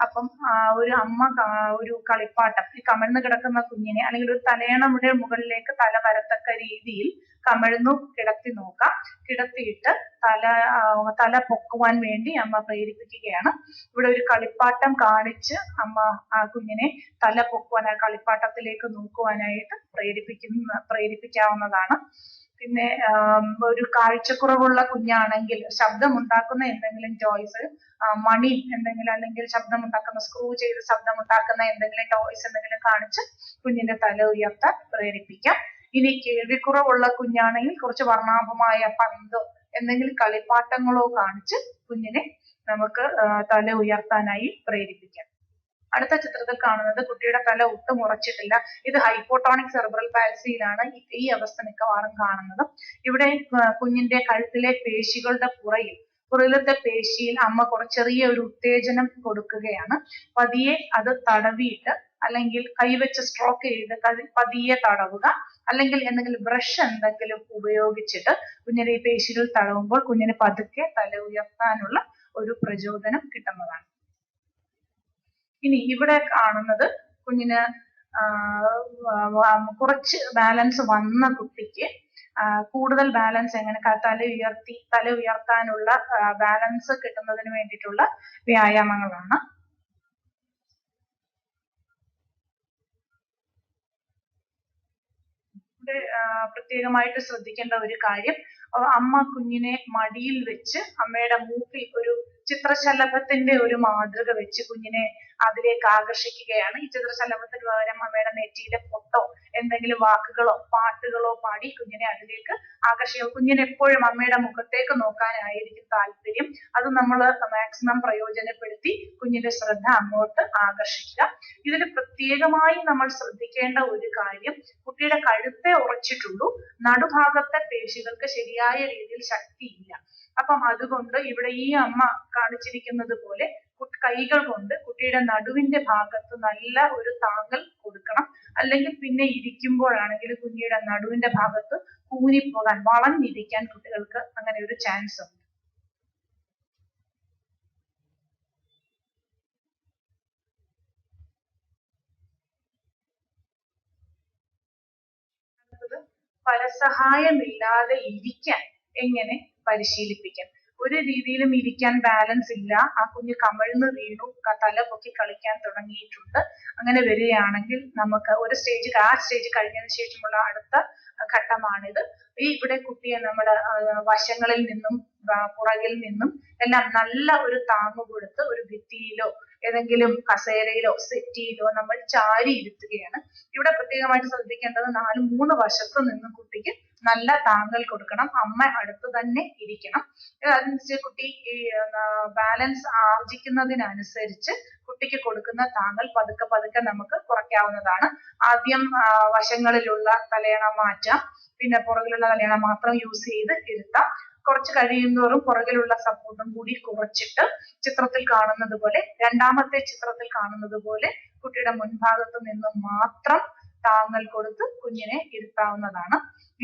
അപ്പം ഒരു അമ്മ ഒരു കളിപ്പാട്ടം ഈ കമിഴ്ന്ന് കിടക്കുന്ന കുഞ്ഞിനെ അല്ലെങ്കിൽ ഒരു തലയണയുടെ മുകളിലേക്ക് തല വരത്തക്ക രീതിയിൽ കമിഴ്ന്നു കിടത്തി നോക്കാം. കിടത്തിയിട്ട് തല പൊക്കുവാൻ വേണ്ടി അമ്മ പ്രേരിപ്പിക്കുകയാണ്. ഇവിടെ ഒരു കളിപ്പാട്ടം കാണിച്ച് അമ്മ ആ കുഞ്ഞിനെ തല പൊക്കുവാൻ ആ കളിപ്പാട്ടത്തിലേക്ക് നോക്കുവാനായിട്ട് പ്രേരിപ്പിക്കാവുന്നതാണ്. പിന്നെ ഒരു കാഴ്ചക്കുറവുള്ള കുഞ്ഞാണെങ്കിൽ ശബ്ദമുണ്ടാക്കുന്ന എന്തെങ്കിലും ടോയ്സ്, മണി എന്തെങ്കിലും അല്ലെങ്കിൽ ശബ്ദമുണ്ടാക്കുന്ന സ്ക്രൂ ചെയ്ത് ശബ്ദമുണ്ടാക്കുന്ന എന്തെങ്കിലും ടോയ്സ് എന്തെങ്കിലും കാണിച്ച് കുഞ്ഞിന്റെ തല ഉയർത്താൻ പ്രേരിപ്പിക്കാം. ഇനി കേൾവിക്കുറവുള്ള കുഞ്ഞാണെങ്കിൽ കുറച്ച് വർണ്ണാഭമായ പന്തോ എന്തെങ്കിലും കളിപ്പാട്ടങ്ങളോ കാണിച്ച് കുഞ്ഞിനെ നമുക്ക് തല ഉയർത്താനായി പ്രേരിപ്പിക്കാം. അടുത്ത ചിത്രത്തിൽ കാണുന്നത് കുട്ടിയുടെ തല ഒട്ടും ഉറച്ചിട്ടില്ല. ഇത് ഹൈപ്പോട്ടോണിക് സെറിബ്രൽ പാൽസിയിലാണ് ഈ അവസ്ഥ മിക്കവാറും കാണുന്നത്. ഇവിടെ കുഞ്ഞിന്റെ കഴുത്തിലെ പേശികളുടെ പുറകിലത്തെ പേശിയിൽ അമ്മ ചെറിയ ഒരു ഉത്തേജനം കൊടുക്കുകയാണ്. പതിയെ അത് തടവിയിട്ട് അല്ലെങ്കിൽ കൈവച്ച് സ്ട്രോക്ക് ചെയ്ത് പതിയെ തടവുക, അല്ലെങ്കിൽ എന്തെങ്കിലും ബ്രഷ് എന്തെങ്കിലും ഉപയോഗിച്ചിട്ട് കുഞ്ഞിന്റെ ഈ പേശികൾ തടവുമ്പോൾ കുഞ്ഞിന് പതുക്കെ തല ഉയർത്താനുള്ള ഒരു പ്രചോദനം കിട്ടുന്നതാണ്. ഇനി ഇവിടെ കാണുന്നത് കുഞ്ഞിന് കുറച്ച് ബാലൻസ് വന്ന കുട്ടിക്ക് കൂടുതൽ ബാലൻസ് എങ്ങനെ തല ഉയർത്താനുള്ള ബാലൻസ് കിട്ടുന്നതിന് വേണ്ടിയിട്ടുള്ള വ്യായാമങ്ങളാണ്. ഇവിടെ പ്രത്യേകമായിട്ട് ശ്രദ്ധിക്കേണ്ട ഒരു കാര്യം, അമ്മ കുഞ്ഞിനെ മടിയിൽ വെച്ച് അമ്മയുടെ മൂക്കിൽ ഒരു ചിത്രശലഭത്തിന്റെ ഒരു മാതൃക വെച്ച് കുഞ്ഞിനെ അതിലേക്ക് ആകർഷിക്കുകയാണ്. ഈ ചിത്രശലഭത്തിന് പകരം അമ്മയുടെ നെറ്റിയിലെ പൊട്ടോ എന്തെങ്കിലും വാക്കുകളോ പാട്ടുകളോ പാടി കുഞ്ഞിനെ അതിലേക്ക് ആകർഷിക്കുക. കുഞ്ഞിന് എപ്പോഴും അമ്മയുടെ മുഖത്തേക്ക് നോക്കാനായിരിക്കും താല്പര്യം. അത് നമ്മൾ മാക്സിമം പ്രയോജനപ്പെടുത്തി കുഞ്ഞിന്റെ ശ്രദ്ധ അങ്ങോട്ട് ആകർഷിക്കുക. ഇതിൽ പ്രത്യേകമായി നമ്മൾ ശ്രദ്ധിക്കേണ്ട ഒരു കാര്യം, കുട്ടിയുടെ കഴുത്തെ ഉറച്ചിട്ടുള്ളൂ, നടുഭാഗത്തെ പേശികൾക്ക് ശരിയായ രീതിയിൽ ശക്തിയില്ല. അപ്പം അതുകൊണ്ട് ഇവിടെ ഈ അമ്മ കാണിച്ചിരിക്കുന്നത് പോലെ കൈകൾ കൊണ്ട് കുട്ടിയുടെ നടുവിന്റെ ഭാഗത്ത് നല്ല ഒരു താങ്ങൽ കൊടുക്കണം. അല്ലെങ്കിൽ പിന്നെ ഇരിക്കുമ്പോഴാണെങ്കിൽ കുഞ്ഞിയുടെ നടുവിന്റെ ഭാഗത്ത് കൂനിപ്പോകാൻ, വളഞ്ഞിരിക്കാൻ കുട്ടികൾക്ക് അങ്ങനെ ഒരു ചാൻസ് ഉണ്ട്. പരസഹായമില്ലാതെ ഇരിക്കാൻ എങ്ങനെ പരിശീലിപ്പിക്കാം? ഒരു രീതിയിലും ഇരിക്കാൻ ബാലൻസ് ഇല്ല, ആ കുഞ്ഞ് കമിഴ്ന്ന് വീണു, തല പൊക്കി കളിക്കാൻ തുടങ്ങിയിട്ടുണ്ട്. അങ്ങനെ വരികയാണെങ്കിൽ നമുക്ക് ഒരു ആ സ്റ്റേജ് കഴിഞ്ഞതിന് ശേഷമുള്ള അടുത്ത ഘട്ടമാണിത്. ഇവിടെ കുട്ടിയെ നമ്മൾ വശങ്ങളിൽ നിന്നും പുറകിൽ നിന്നും എല്ലാം നല്ല ഒരു താങ്ങ് കൊടുത്ത് ഒരു ഭിത്തിയിലോ ഏതെങ്കിലും കസേരയിലോ സെറ്റിയിലോ നമ്മൾ ചാരി ഇരുത്തുകയാണ്. ഇവിടെ പ്രത്യേകമായിട്ട് ശ്രദ്ധിക്കേണ്ടത് 3 വശത്തു നിന്നും കുട്ടിക്ക് നല്ല താങ്ങൽ കൊടുക്കണം. അമ്മ അടുത്ത് തന്നെ ഇരിക്കണം. അതനുസരിച്ച് കുട്ടി ബാലൻസ് ആർജിക്കുന്നതിനനുസരിച്ച് കുട്ടിക്ക് കൊടുക്കുന്ന താങ്ങൽ പതുക്കെ പതുക്കെ നമുക്ക് കുറയ്ക്കാവുന്നതാണ്. ആദ്യം വശങ്ങളിലുള്ള തലയണ മാറ്റാം, പിന്നെ പുറകിലുള്ള തലയണ മാത്രം യൂസ് ചെയ്ത് ഇരുത്താം. കുറച്ച് കഴിയുന്നതോറും പുറകിലുള്ള സപ്പോർട്ടും കൂടി കുറച്ചിട്ട് ചിത്രത്തിൽ കാണുന്നത് പോലെ, രണ്ടാമത്തെ ചിത്രത്തിൽ കാണുന്നത് പോലെ കുട്ടിയുടെ മുൻഭാഗത്ത് നിന്ന് മാത്രം താങ്ങൽ കൊടുത്ത് കുഞ്ഞിനെ ഇരുത്താവുന്നതാണ്.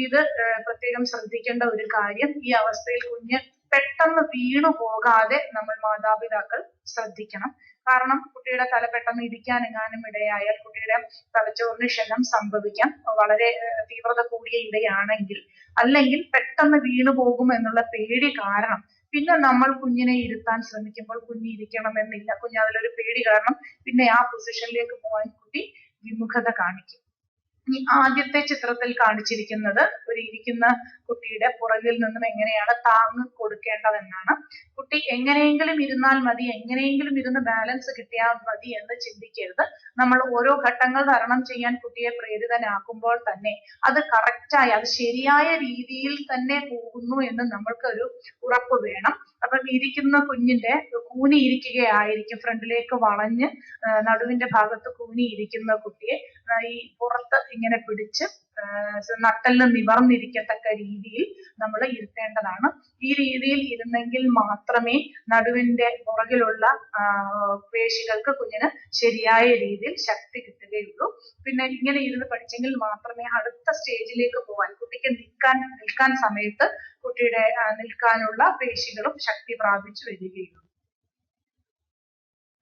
ഇത് പ്രത്യേകം ശ്രദ്ധിക്കേണ്ട ഒരു കാര്യം. ഈ അവസ്ഥയിൽ കുഞ്ഞ് പെട്ടെന്ന് വീണു പോകാതെ നമ്മൾ മാതാപിതാക്കൾ ശ്രദ്ധിക്കണം. കാരണം കുട്ടിയുടെ തല പെട്ടെന്ന് ഇടിക്കാനെങ്ങാനും ഇടയായാൽ കുട്ടിയുടെ തലച്ചോറിന് ക്ഷതം സംഭവിക്കാം, വളരെ തീവ്രത കൂടിയ ഇടയാണെങ്കിൽ. അല്ലെങ്കിൽ പെട്ടെന്ന് വീണു പോകും എന്നുള്ള പേടി കാരണം പിന്നെ നമ്മൾ കുഞ്ഞിനെ ഇരുത്താൻ ശ്രമിക്കുമ്പോൾ കുഞ്ഞ് ഇരിക്കണമെന്നില്ല. കുഞ്ഞ് അതിലൊരു പേടി കാരണം പിന്നെ ആ പൊസിഷനിലേക്ക് പോകാൻ കുട്ടി വിമുഖത കാണിക്കും. ഈ ആദ്യത്തെ ചിത്രത്തിൽ കാണിച്ചിരിക്കുന്നത് ഒരു ഇരിക്കുന്ന കുട്ടിയുടെ പുറകിൽ നിന്നും എങ്ങനെയാണ് താങ്ങ് കൊടുക്കേണ്ടതെന്നാണ്. കുട്ടി എങ്ങനെയെങ്കിലും ഇരുന്നാൽ മതി, എങ്ങനെയെങ്കിലും ഇരുന്ന് ബാലൻസ് കിട്ടിയാൽ മതി എന്ന് ചിന്തിക്കരുത്. നമ്മൾ ഓരോ ഘട്ടങ്ങൾ തരണം ചെയ്യാൻ കുട്ടിയെ പ്രേരിതനാക്കുമ്പോൾ തന്നെ അത് കറക്റ്റായി, അത് ശരിയായ രീതിയിൽ തന്നെ പോകുന്നു എന്ന് നമ്മൾക്കൊരു ഉറപ്പ് വേണം. അപ്പം ഇരിക്കുന്ന കുഞ്ഞിന്റെ കൂനിയിരിക്കുകയായിരിക്കും, ഫ്രണ്ടിലേക്ക് വളഞ്ഞ് നടുവിന്റെ ഭാഗത്ത് കൂനിയിരിക്കുന്ന കുട്ടിയെ ഈ പുറത്ത് ഇങ്ങനെ പിടിച്ച് നട്ടെല്ല് നിവർന്നിരിക്കത്തക്ക രീതിയിൽ നമ്മൾ ഇരുത്തേണ്ടതാണ്. ഈ രീതിയിൽ ഇരുന്നെങ്കിൽ മാത്രമേ നടുവിന്റെ പുറകിലുള്ള പേശികൾക്ക് കുഞ്ഞിന് ശരിയായ രീതിയിൽ ശക്തി കിട്ടുകയുള്ളൂ. പിന്നെ ഇങ്ങനെ ഇരുന്ന് പഠിച്ചെങ്കിൽ മാത്രമേ അടുത്ത സ്റ്റേജിലേക്ക് പോകാൻ, കുട്ടിക്ക് നിൽക്കാൻ സമയത്ത് കുട്ടിയുടെ നിൽക്കാനുള്ള പേശികളും ശക്തി പ്രാപിച്ചു വരികയുള്ളൂ.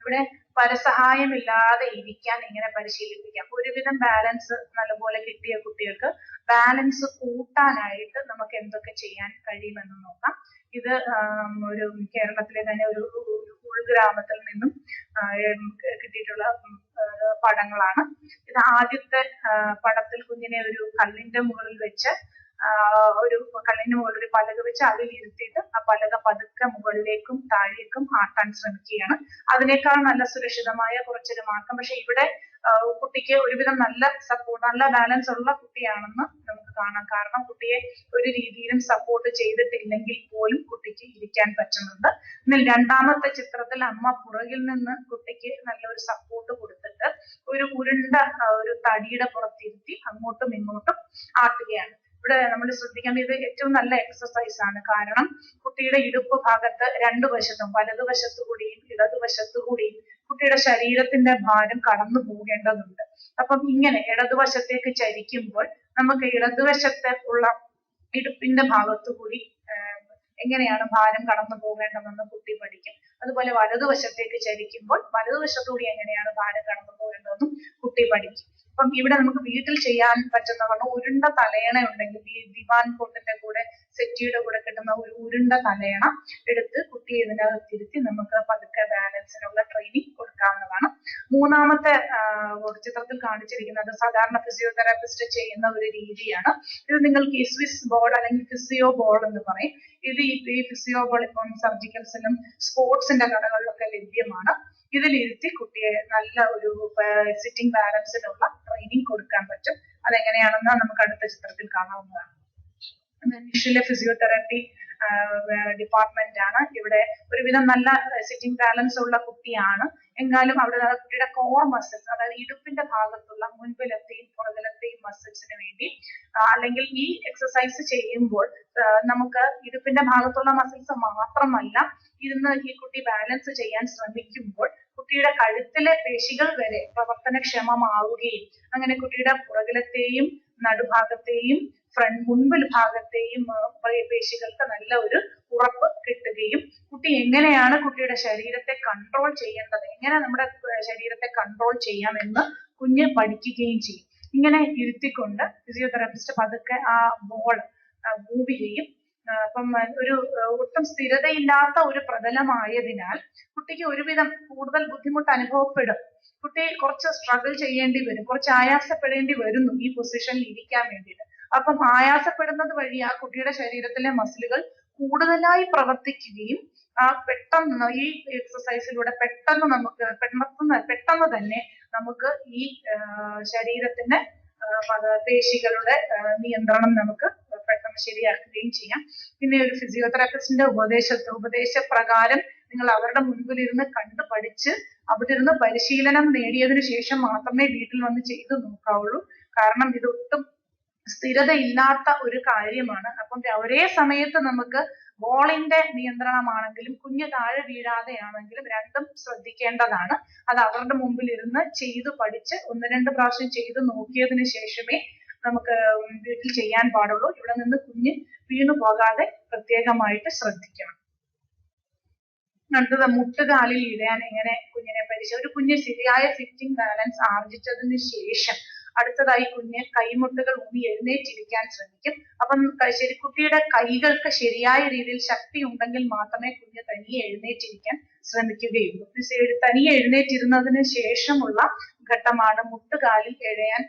ഇവിടെ പരസഹായമില്ലാതെ ഇരിക്കാൻ എങ്ങനെ പരിശീലിപ്പിക്കാം? ഒരുവിധം ബാലൻസ് നല്ലപോലെ കിട്ടിയ കുട്ടികൾക്ക് ബാലൻസ് കൂട്ടാനായിട്ട് നമുക്ക് എന്തൊക്കെ ചെയ്യാൻ കഴിയുമെന്ന് നോക്കാം. ഇത് ഒരു കേരളത്തിലെ തന്നെ ഒരു ഉൾഗ്രാമത്തിൽ നിന്നും കിട്ടിയിട്ടുള്ള പടങ്ങളാണ്. ഇത് ആദ്യത്തെ പടത്തിൽ കുഞ്ഞിനെ ഒരു കല്ലിന്റെ മുകളിൽ വെച്ച് കല്ലിന് മുകളിൽ ഒരു പലക വെച്ച് അതിൽ ഇരുത്തിയിട്ട് ആ പലക പതുക്കെ മുകളിലേക്കും താഴേക്കും ആട്ടാൻ ശ്രമിക്കുകയാണ്. അതിനേക്കാൾ നല്ല സുരക്ഷിതമായ കുറച്ചൊരു മാർഗം. പക്ഷെ ഇവിടെ കുട്ടിക്ക് ഒരുവിധം നല്ല സപ്പോർട്ട്, നല്ല ബാലൻസ് ഉള്ള കുട്ടിയാണെന്ന് നമുക്ക് കാണാം. കാരണം കുട്ടിയെ ഒരു രീതിയിലും സപ്പോർട്ട് ചെയ്തിട്ടില്ലെങ്കിൽ പോലും കുട്ടിക്ക് ഇരിക്കാൻ പറ്റുന്നുണ്ട്. എന്നാൽ രണ്ടാമത്തെ ചിത്രത്തിൽ അമ്മ പുറകിൽ നിന്ന് കുട്ടിക്ക് നല്ലൊരു സപ്പോർട്ട് കൊടുത്തിട്ട് ഒരു ഉരുണ്ട ഒരു തടിയുടെ പുറത്തിരുത്തി അങ്ങോട്ടും ഇങ്ങോട്ടും ആട്ടുകയാണ്. ഇവിടെ നമ്മൾ ശ്രദ്ധിക്കേണ്ടത് ഇത് ഏറ്റവും നല്ല എക്സസൈസ് ആണ്. കാരണം കുട്ടിയുടെ ഇടുപ്പ് ഭാഗത്ത് രണ്ടു വശത്തും, വലതുവശത്തു കൂടിയും ഇടതുവശത്തു കൂടിയും കുട്ടിയുടെ ശരീരത്തിന്റെ ഭാരം കടന്നു പോകേണ്ടതുണ്ട്. അപ്പം ഇങ്ങനെ ഇടതുവശത്തേക്ക് ചരിക്കുമ്പോൾ നമുക്ക് ഇടതുവശത്തെ ഉള്ള ഇടുപ്പിന്റെ ഭാഗത്തു കൂടി എങ്ങനെയാണ് ഭാരം കടന്നു പോകേണ്ടതെന്ന് കുട്ടി പഠിക്കും. അതുപോലെ വലതുവശത്തേക്ക് ചരിക്കുമ്പോൾ വലതുവശത്തുകൂടി എങ്ങനെയാണ് ഭാരം കടന്നു പോകേണ്ടതെന്നും കുട്ടി പഠിക്കും. അപ്പം ഇവിടെ നമുക്ക് വീട്ടിൽ ചെയ്യാൻ പറ്റുന്ന പറഞ്ഞാൽ ഉരുണ്ട തലയണ ഉണ്ടെങ്കിൽ, ഈ ദിവാൻ കോട്ടിന്റെ കൂടെ സെറ്റിയുടെ കൂടെ കിട്ടുന്ന ഒരു ഉരുണ്ട തലയണ എടുത്ത് കുട്ടിയെ ഇതിനകത്തിരുത്തി നമുക്ക് പതുക്കെ ബാലൻസിനുള്ള ട്രെയിനിങ് കൊടുക്കാവുന്നതാണ്. മൂന്നാമത്തെ ചിത്രത്തിൽ കാണിച്ചിരിക്കുന്നത് സാധാരണ ഫിസിയോതെറാപ്പിസ്റ്റ് ചെയ്യുന്ന ഒരു രീതിയാണ്. ഇത് നിങ്ങൾക്ക് സ്വിസ് ബോൾ അല്ലെങ്കിൽ ഫിസിയോ ബോൾ എന്ന് പറയും. ഇത് ഈ ഫിസിയോ ബോൾ ഇപ്പം സർജിക്കൽസിലും സ്പോർട്സിന്റെ കടകളിലൊക്കെ ലഭ്യമാണ്. ഇതിലിരുത്തി കുട്ടിയെ നല്ല ഒരു സിറ്റിംഗ് ബാലൻസിനുള്ള ട്രെയിനിങ് കൊടുക്കാൻ പറ്റും. അതെങ്ങനെയാണെന്ന് നമുക്ക് അടുത്ത ചിത്രത്തിൽ കാണാവുന്നതാണ്. നിഷിലെ ഫിസിയോതെറാപ്പി ഡിപ്പാർട്ട്മെന്റ് ആണ്. ഇവിടെ ഒരുവിധം നല്ല സിറ്റിംഗ് ബാലൻസ് ഉള്ള കുട്ടിയാണ്. എങ്കിലും അവിടെ കുട്ടിയുടെ കോർ മസിൽസ്, അതായത് ഇടുപ്പിന്റെ ഭാഗത്തുള്ള മുൻപിലത്തെയും പുറകിലത്തെയും മസിൽസിന് വേണ്ടി അല്ലെങ്കിൽ ഈ എക്സസൈസ് ചെയ്യുമ്പോൾ നമുക്ക് ഇടുപ്പിന്റെ ഭാഗത്തുള്ള മസിൽസ് മാത്രമല്ല, ഇരുന്ന് ഈ കുട്ടി ബാലൻസ് ചെയ്യാൻ ശ്രമിക്കുമ്പോൾ കുട്ടിയുടെ കഴുത്തിലെ പേശികൾ വരെ പ്രവർത്തനക്ഷമമാവുകയും അങ്ങനെ കുട്ടിയുടെ പുറകിലത്തെയും നടുഭാഗത്തെയും മുൻപിൽ ഭാഗത്തെയും പേശികൾക്ക് നല്ല ഒരു ഉറപ്പ് കിട്ടുകയും കുട്ടി എങ്ങനെയാണ് കുട്ടിയുടെ ശരീരത്തെ കൺട്രോൾ ചെയ്യേണ്ടത്, എങ്ങനെ നമ്മുടെ ശരീരത്തെ കൺട്രോൾ ചെയ്യാമെന്ന് കുഞ്ഞ് പഠിക്കുകയും ചെയ്യും. ഇങ്ങനെ ഇരുത്തിക്കൊണ്ട് ഫിസിയോതെറാപ്പിസ്റ്റ് പതുക്കെ ആ ബോൾ മൂവ് ചെയ്യും. അപ്പം ഒരു ഒട്ടും സ്ഥിരതയില്ലാത്ത ഒരു പ്രതലമായതിനാൽ കുട്ടിക്ക് ഒരുവിധം കൂടുതൽ ബുദ്ധിമുട്ട് അനുഭവപ്പെടും. കുട്ടി കുറച്ച് സ്ട്രഗിൾ ചെയ്യേണ്ടി വരും, കുറച്ച് ആയാസപ്പെടേണ്ടി വരുന്നു ഈ പൊസിഷനിൽ ഇരിക്കാൻ വേണ്ടിയിട്ട്. അപ്പം ആയാസപ്പെടുന്നത് വഴി ആ കുട്ടിയുടെ ശരീരത്തിലെ മസിലുകൾ കൂടുതലായി പ്രവർത്തിക്കുകയും പെട്ടെന്ന് ഈ എക്സസൈസിലൂടെ പെട്ടെന്ന് തന്നെ നമുക്ക് ഈ ശരീരത്തിന്റെ പേശികളുടെ നിയന്ത്രണം നമുക്ക് പെട്ടെന്ന് ശരിയാക്കുകയും ചെയ്യാം. പിന്നെ ഒരു ഫിസിയോതെറാപ്പിസ്റ്റിന്റെ ഉപദേശപ്രകാരം നിങ്ങൾ അവരുടെ മുൻപിലിരുന്ന് കണ്ടു പഠിച്ച് അവിടെ ഇരുന്ന് പരിശീലനം നേടിയതിനു ശേഷം മാത്രമേ വീട്ടിൽ വന്ന് ചെയ്തു നോക്കാവുള്ളൂ. കാരണം ഇതൊട്ടും സ്ഥിരതയില്ലാത്ത ഒരു കാര്യമാണ്. അപ്പം ഒരേ സമയത്ത് നമുക്ക് ബോളിന്റെ നിയന്ത്രണമാണെങ്കിലും കുഞ്ഞ് താഴെ വീഴാതെയാണെങ്കിലും രണ്ടും ശ്രദ്ധിക്കേണ്ടതാണ്. അത് അവരുടെ മുമ്പിൽ ഇരുന്ന് ചെയ്തു പഠിച്ച് 1-2 പ്രാവശ്യം ചെയ്തു നോക്കിയതിനു ശേഷമേ നമുക്ക് വീട്ടിൽ ചെയ്യാൻ പാടുള്ളൂ. ഇവിടെ നിന്ന് കുഞ്ഞ് വീണു പോകാതെ പ്രത്യേകമായിട്ട് ശ്രദ്ധിക്കണം. അടുത്തത് മുട്ടുകാലിൽ ഇഴയാൻ എങ്ങനെ കുഞ്ഞിനെ ഒരു കുഞ്ഞ് ശരിയായ സിറ്റിംഗ് ബാലൻസ് ആർജിച്ചതിന് ശേഷം അടുത്തതായി കുഞ്ഞ് കൈമുട്ടുകൾ ഊന്നി എഴുന്നേറ്റിരിക്കാൻ ശ്രമിക്കും. അപ്പം കുട്ടിയുടെ കൈകൾക്ക് ശരിയായ രീതിയിൽ ശക്തി ഉണ്ടെങ്കിൽ മാത്രമേ കുഞ്ഞ് തനിയെ എഴുന്നേറ്റിരിക്കാൻ ശ്രമിക്കുകയുള്ളൂ. തനിയെ എഴുന്നേറ്റിരുന്നതിന് ശേഷമുള്ള ഘട്ടമാണ് മുട്ടുകാലിൽ ഇഴയാൻ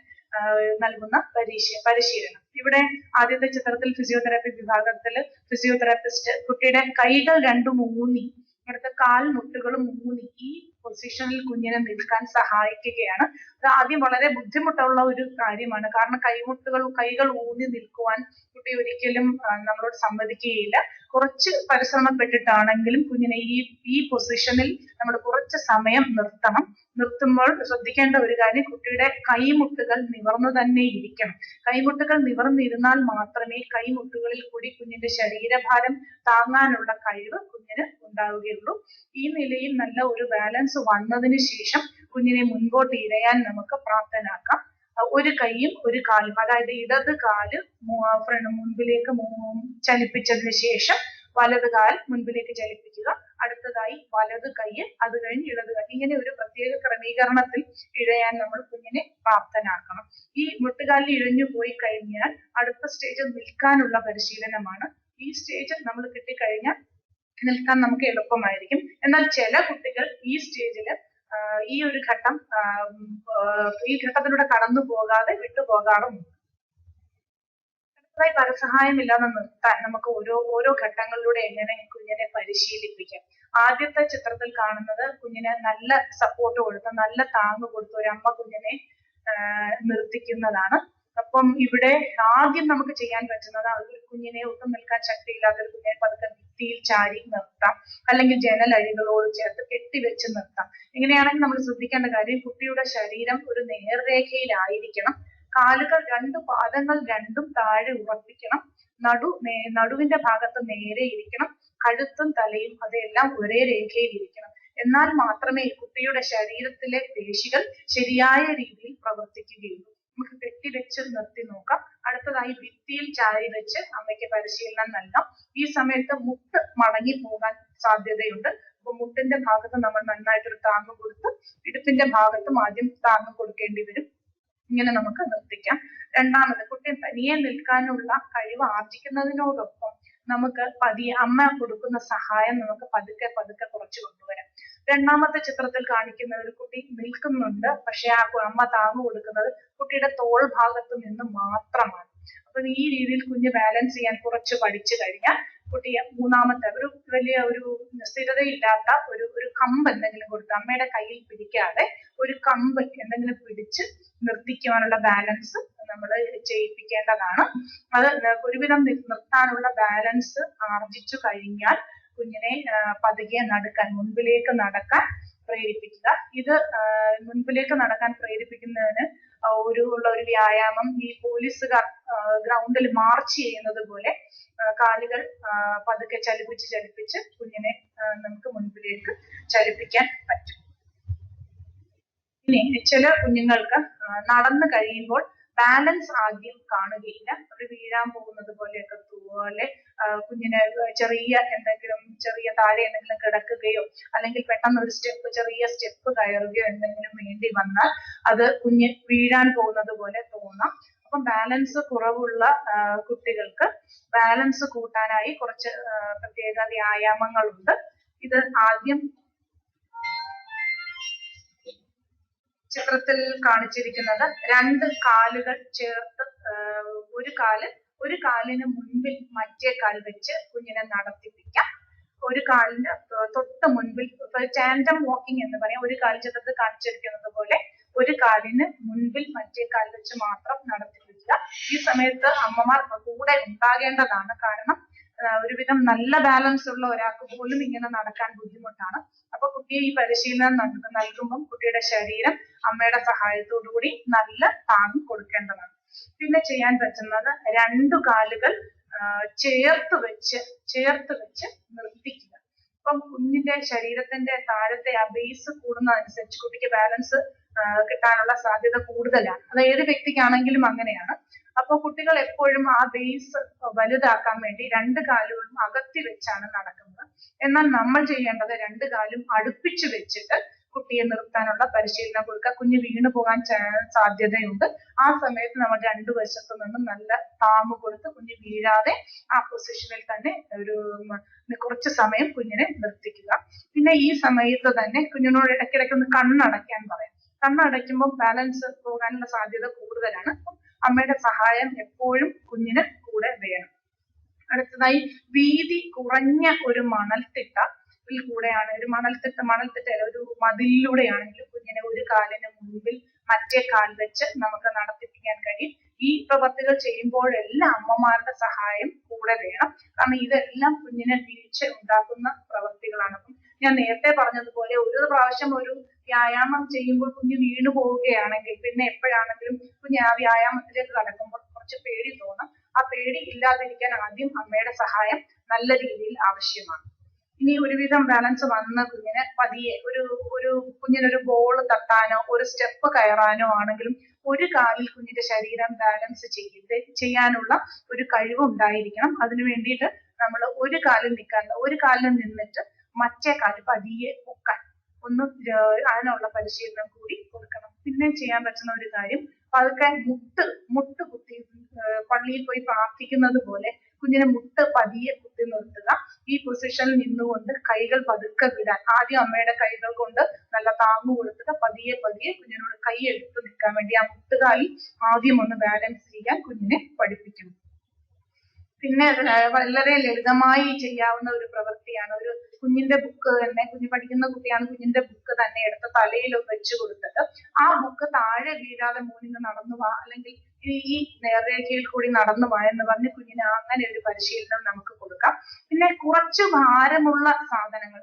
നൽകുന്ന പരിശീലനം. ഇവിടെ ആദ്യത്തെ ചിത്രത്തിൽ ഫിസിയോതെറാപ്പി വിഭാഗത്തിൽ ഫിസിയോതെറാപ്പിസ്റ്റ് കുട്ടിയുടെ കൈകൾ രണ്ടും ഊന്നി അടുത്ത കാൽമുട്ടുകളും ഊന്നി ഈ പൊസിഷനിൽ കുഞ്ഞിനെ നിൽക്കാൻ സഹായിക്കുകയാണ്. അത് ആദ്യം വളരെ ബുദ്ധിമുട്ടുള്ള ഒരു കാര്യമാണ്. കാരണം കൈകൾ ഊന്നി നിൽക്കുവാൻ കുട്ടി ഒരിക്കലും നമ്മളോട് സമ്മതിക്കുകയില്ല. കുറച്ച് പരിശ്രമപ്പെട്ടിട്ടാണെങ്കിലും കുഞ്ഞിനെ ഈ പൊസിഷനിൽ നമ്മൾ കുറച്ച് സമയം നിർത്തണം. നിർത്തുമ്പോൾ ശ്രദ്ധിക്കേണ്ട ഒരു കാര്യം, കുട്ടിയുടെ കൈമുട്ടുകൾ നിവർന്നു തന്നെ ഇരിക്കണം. കൈമുട്ടുകൾ നിവർന്നിരുന്നാൽ മാത്രമേ കൈമുട്ടുകളിൽ കൂടി കുഞ്ഞിന്റെ ശരീരഭാരം താങ്ങാനുള്ള കഴിവ് കുഞ്ഞിന് ഉണ്ടാവുകയുള്ളൂ. ഈ നിലയിൽ നല്ല ഒരു ബാലൻസ് വന്നതിന് ശേഷം കുഞ്ഞിനെ മുൻപോട്ട് ഇഴയാൻ നമുക്ക് പ്രാപ്തനാക്കാം. ഒരു കൈയും ഒരു കാലും, അതായത് ഇടത് കാല് മുൻപിലേക്ക് ചലിപ്പിച്ചതിന് ശേഷം വലത് കാൽ മുൻപിലേക്ക് ചലിപ്പിക്കുക. അടുത്തതായി വലത് കൈ, അത് കഴിഞ്ഞ് ഇടത് കൈ. ഇങ്ങനെ ഒരു പ്രത്യേക ക്രമീകരണത്തിൽ ഇഴയാൻ നമ്മൾ കുഞ്ഞിനെ പ്രാപ്തനാക്കണം. ഈ മുട്ടുകാലിൽ ഇഴഞ്ഞു പോയി കഴിഞ്ഞാൽ അടുത്ത സ്റ്റേജ് നിൽക്കാനുള്ള പരിശീലനമാണ്. ഈ സ്റ്റേജ് നമ്മൾ കിട്ടിക്കഴിഞ്ഞാൽ നിൽക്കാൻ നമുക്ക് എളുപ്പമായിരിക്കും. എന്നാൽ ചില കുട്ടികൾ ഈ സ്റ്റേജില് ഈ ഘട്ടത്തിലൂടെ കടന്നു പോകാതെ വിട്ടുപോകാറുമുണ്ട്. അടുത്തതായി പരസഹായമില്ലാതെ നിർത്താൻ നമുക്ക് ഓരോ ഘട്ടങ്ങളിലൂടെ എങ്ങനെ കുഞ്ഞിനെ പരിശീലിപ്പിക്കാം. ആദ്യത്തെ ചിത്രത്തിൽ കാണുന്നത് കുഞ്ഞിന് നല്ല സപ്പോർട്ട് കൊടുത്ത് നല്ല താങ്ങ് കൊടുത്ത് ഒരു അമ്മ കുഞ്ഞിനെ നിർത്തിക്കുന്നതാണ്. അപ്പം ഇവിടെ ആദ്യം നമുക്ക് ചെയ്യാൻ പറ്റുന്നത് ഒരു കുഞ്ഞിനെ ഒട്ടും നിൽക്കാൻ ശക്തിയില്ലാത്ത ഒരു കുഞ്ഞിനെ പതുക്കെ ഭിത്തിയിൽ ചാരി നിർത്താം, അല്ലെങ്കിൽ ജനലഴികളോട് ചേർത്ത് കെട്ടിവെച്ച് നിർത്താം. ഇങ്ങനെയാണെങ്കിൽ നമ്മൾ ശ്രദ്ധിക്കേണ്ട കാര്യം, കുട്ടിയുടെ ശരീരം ഒരു നേർരേഖയിലായിരിക്കണം. കാലുകൾ പാദങ്ങൾ രണ്ടും താഴെ ഉറപ്പിക്കണം. നടുവിന്റെ ഭാഗത്ത് നേരെ ഇരിക്കണം. കഴുത്തും തലയും അതെല്ലാം ഒരേ രേഖയിൽ ഇരിക്കണം. എന്നാൽ മാത്രമേ കുട്ടിയുടെ ശരീരത്തിലെ പേശികൾ ശരിയായ രീതിയിൽ പ്രവർത്തിക്കുകയുള്ളൂ. നമുക്ക് കെട്ടിവെച്ച് നിർത്തി നോക്കാം. അടുത്തതായി ഭിത്തിയിൽ ചാരി വെച്ച് അമ്മയ്ക്ക് പരിശീലനം നൽകാം. ഈ സമയത്ത് മുട്ട് മടങ്ങി പോകാൻ സാധ്യതയുണ്ട്. അപ്പൊ മുട്ടിന്റെ ഭാഗത്ത് നമ്മൾ നന്നായിട്ടൊരു താങ്ങ് കൊടുത്ത് ഇടുപ്പിന്റെ ഭാഗത്തും ആദ്യം താങ്ങ് കൊടുക്കേണ്ടി വരും. ഇങ്ങനെ നമുക്ക് നിർത്തിക്കാം. രണ്ടാമത്, കുട്ടി തനിയെ നിൽക്കാനുള്ള കഴിവ് ആർജിക്കുന്നതിനോടൊപ്പം നമുക്ക് അമ്മ കൊടുക്കുന്ന സഹായം നമുക്ക് പതുക്കെ കുറച്ച് കൊണ്ടുവരാം. രണ്ടാമത്തെ ചിത്രത്തിൽ കാണിക്കുന്ന ഒരു കുട്ടി നിൽക്കുന്നുണ്ട്, പക്ഷെ ആ അമ്മ താങ്ങ് കൊടുക്കുന്നത് കുട്ടിയുടെ തോൾ ഭാഗത്ത് നിന്ന് മാത്രമാണ്. അപ്പൊ ഈ രീതിയിൽ കുഞ്ഞ് ബാലൻസ് ചെയ്യാൻ കുറച്ച് പഠിച്ചു കഴിഞ്ഞാൽ കുട്ടി മൂന്നാമത്തെ ഒരു വലിയ ഒരു സ്ഥിരതയില്ലാത്ത ഒരു കമ്പ് എന്തെങ്കിലും കൊടുത്ത് അമ്മയുടെ കയ്യിൽ പിടിക്കാതെ ഒരു കമ്പ് എന്തെങ്കിലും പിടിച്ച് നിർത്തിക്കുവാനുള്ള ബാലൻസ് നമ്മൾ ചെയ്യിപ്പിക്കേണ്ടതാണ്. അത് ഒരുവിധം നിർത്താനുള്ള ബാലൻസ് ആർജിച്ചു കഴിഞ്ഞാൽ കുഞ്ഞിനെ പതുക്കെ മുൻപിലേക്ക് നടക്കാൻ പ്രേരിപ്പിക്കുക. ഇത് മുൻപിലേക്ക് നടക്കാൻ പ്രേരിപ്പിക്കുന്നതിന് ഉള്ള ഒരു വ്യായാമം ഈ പോലീസുകാർ ഗ്രൗണ്ടിൽ മാർച്ച് ചെയ്യുന്നത് പോലെ കാലുകൾ പതുക്കെ ചലിപ്പിച്ച് കുഞ്ഞിനെ നമുക്ക് മുൻപിലേക്ക് ചലിപ്പിക്കാൻ പറ്റും. ഇനി ചില കുഞ്ഞുങ്ങൾക്ക് നടന്നു കഴിയുമ്പോൾ ബാലൻസ് ആദ്യം കാണുകയില്ല, അവർ വീഴാൻ പോകുന്നത് പോലെയൊക്കെ പോലെ കുഞ്ഞിന് ചെറിയ താഴെ എന്തെങ്കിലും കിടക്കുകയോ അല്ലെങ്കിൽ പെട്ടെന്ന് ഒരു ചെറിയ സ്റ്റെപ്പ് കയറുകയോ എന്തെങ്കിലും വേണ്ടി വന്നാൽ അത് കുഞ്ഞ് വീഴാൻ പോകുന്നത് പോലെ തോന്നാം. അപ്പം ബാലൻസ് കുറവുള്ള കുട്ടികൾക്ക് ബാലൻസ് കൂട്ടാനായി കുറച്ച് പ്രത്യേക വ്യായാമങ്ങളുണ്ട്. ഇത് ആദ്യം ചിത്രത്തിൽ കാണിച്ചിരിക്കുന്നത് രണ്ട് കാലുകൾ ചേർത്ത് ഒരു കാലിന് മുൻപിൽ മറ്റേ കാൽ വെച്ച് കുഞ്ഞിനെ നടത്തിപ്പിക്കാം. ഒരു കാലിന് തൊട്ട് മുൻപിൽ ടാൻഡം വാക്കിംഗ് എന്ന് പറയാം. ഒരു കാൽ ചിത്രത്തിൽ കാണിച്ചിരിക്കുന്നത് പോലെ ഒരു കാലിന് മുൻപിൽ മറ്റേ കാൽ വെച്ച് മാത്രം നടത്തിപ്പിക്കുക. ഈ സമയത്ത് അമ്മമാർ കൂടെ ഉണ്ടാകേണ്ടതാണ്. കാരണം ഒരുവിധം നല്ല ബാലൻസ് ഉള്ള ഒരാൾക്ക് പോലും ഇങ്ങനെ നടക്കാൻ ബുദ്ധിമുട്ടാണ്. അപ്പൊ കുട്ടിയെ ഈ പരിശീലനം നൽകുമ്പം കുട്ടിയുടെ ശരീരം അമ്മയുടെ സഹായത്തോടുകൂടി നല്ല താങ്ങ് കൊടുക്കേണ്ടതാണ്. പിന്നെ ചെയ്യാൻ പറ്റുന്നത് രണ്ടു കാലുകൾ ചേർത്ത് വെച്ച് നിർത്തിക്കുക. അപ്പം കുഞ്ഞിന്റെ ശരീരത്തിന്റെ താഴത്തെ ആ ബേസ് കൂടുന്നതനുസരിച്ച് കുട്ടിക്ക് ബാലൻസ് കിട്ടാനുള്ള സാധ്യത കൂടുതലാണ്. അത് ഏത് വ്യക്തിക്കാണെങ്കിലും അങ്ങനെയാണ്. അപ്പൊ കുട്ടികൾ എപ്പോഴും ആ ബേസ് വലുതാക്കാൻ വേണ്ടി രണ്ട് കാലുകളും അകത്തി വെച്ചാണ് നടക്കുന്നത്. എന്നാൽ നമ്മൾ ചെയ്യേണ്ടത് രണ്ട് കാലും അടുപ്പിച്ചു വെച്ചിട്ട് കുട്ടിയെ നിർത്താനുള്ള പരിശീലനം കൊടുക്കുക. കുഞ്ഞ് വീണു പോകാൻ സാധ്യതയുണ്ട്. ആ സമയത്ത് നമ്മൾ രണ്ടു വശത്തു നിന്നും നല്ല താങ്ങ് കൊടുത്ത് കുഞ്ഞ് വീഴാതെ ആ പൊസിഷനിൽ തന്നെ കുറച്ച് സമയം കുഞ്ഞിനെ നിർത്തിക്കുക. പിന്നെ ഈ സമയത്ത് തന്നെ കുഞ്ഞിനോട് ഇടയ്ക്കിടയ്ക്ക് ഒന്ന് കണ്ണടയ്ക്കാൻ പറയാം. കണ്ണടയ്ക്കുമ്പോൾ ബാലൻസ് പോകാനുള്ള സാധ്യത കൂടുതലാണ്. അമ്മയുടെ സഹായം എപ്പോഴും കുഞ്ഞിന് കൂടെ വേണം. അടുത്തതായി വീതി കുറഞ്ഞ ഒരു മണൽത്തിട്ടയിൽ കൂടെയാണ് ഒരു മതിലിലൂടെയാണെങ്കിൽ കുഞ്ഞിനെ ഒരു കാലിന് മുൻപിൽ മറ്റേ കാൽ വെച്ച് നമുക്ക് നടത്തിപ്പിക്കാൻ കഴിയും. ഈ പ്രവർത്തികൾ ചെയ്യുമ്പോഴെല്ലാം അമ്മമാരുടെ സഹായം കൂടെ വേണം. കാരണം ഇതെല്ലാം കുഞ്ഞിനെ വീഴ്ച ഉണ്ടാക്കുന്ന പ്രവർത്തികളാണ്. അപ്പം ഞാൻ നേരത്തെ പറഞ്ഞതുപോലെ ഒരു പ്രാവശ്യം ഒരു വ്യായാമം ചെയ്യുമ്പോൾ കുഞ്ഞ് വീണു പോവുകയാണെങ്കിൽ പിന്നെ എപ്പോഴാണെങ്കിലും കുഞ്ഞ് ആ വ്യായാമത്തിലേക്ക് കടക്കുമ്പോൾ കുറച്ച് പേടി തോന്നാം. ആ പേടി ഇല്ലാതിരിക്കാൻ ആദ്യം അമ്മയുടെ സഹായം നല്ല രീതിയിൽ ആവശ്യമാണ്. ഇനി ഒരുവിധം ബാലൻസ് വന്ന കുഞ്ഞിന് പതിയെ കുഞ്ഞിനൊരു ബോൾ തട്ടാനോ ഒരു സ്റ്റെപ്പ് കയറാനോ ആണെങ്കിലും ഒരു കാലിൽ കുഞ്ഞിന്റെ ശരീരം ബാലൻസ് ചെയ്യാനുള്ള ഒരു കഴിവ് ഉണ്ടായിരിക്കണം. അതിനു വേണ്ടിയിട്ട് നമ്മൾ ഒരു കാലിൽ നിന്നിട്ട് മറ്റേ കാല് പതിയെ പൊക്കാൻ അതിനുള്ള പരിശീലനം കൂടി കൊടുക്കണം. പിന്നെ ചെയ്യാൻ പറ്റുന്ന ഒരു കാര്യം പതുക്കെ മുട്ട് കുത്തി പള്ളിയിൽ പോയി പ്രാർത്ഥിക്കുന്നത് പോലെ കുഞ്ഞിനെ മുട്ട് പതിയെ കുത്തി നിർത്തുക. ഈ പൊസിഷനിൽ നിന്നുകൊണ്ട് കൈകൾ പതുക്കെ വിടാൻ ആദ്യം അമ്മയുടെ കൈകൾ കൊണ്ട് നല്ല താങ്ങ് കൊടുത്തിട്ട് പതിയെ കുഞ്ഞിനോട് കൈ എടുത്ത് നിൽക്കാൻ വേണ്ടി ആ മുട്ടുകാലിൽ ആദ്യം ഒന്ന് ബാലൻസ് ചെയ്യാൻ കുഞ്ഞിനെ പഠിപ്പിക്കണം. പിന്നെ വളരെ ലളിതമായി ചെയ്യാവുന്ന ഒരു പ്രവൃത്തിയാണ്. ഒരു കുഞ്ഞിന്റെ ബുക്ക് തന്നെ, കുഞ്ഞ് പഠിക്കുന്ന കുട്ടിയാണ്, കുഞ്ഞിന്റെ ബുക്ക് തന്നെ എടുത്ത് തലയിൽ വെച്ച് കൊടുത്തിട്ട് ആ ബുക്ക് താഴെ വീഴാതെ മോനിന്ന് നടന്നു വാ, അല്ലെങ്കിൽ ഈ നേർരേഖയിൽ കൂടി നടന്നു വാ എന്ന് പറഞ്ഞ് കുഞ്ഞിന് അങ്ങനെ ഒരു പരിശീലനം നമുക്ക് കൊടുക്കാം. പിന്നെ കുറച്ച് ഭാരമുള്ള സാധനങ്ങൾ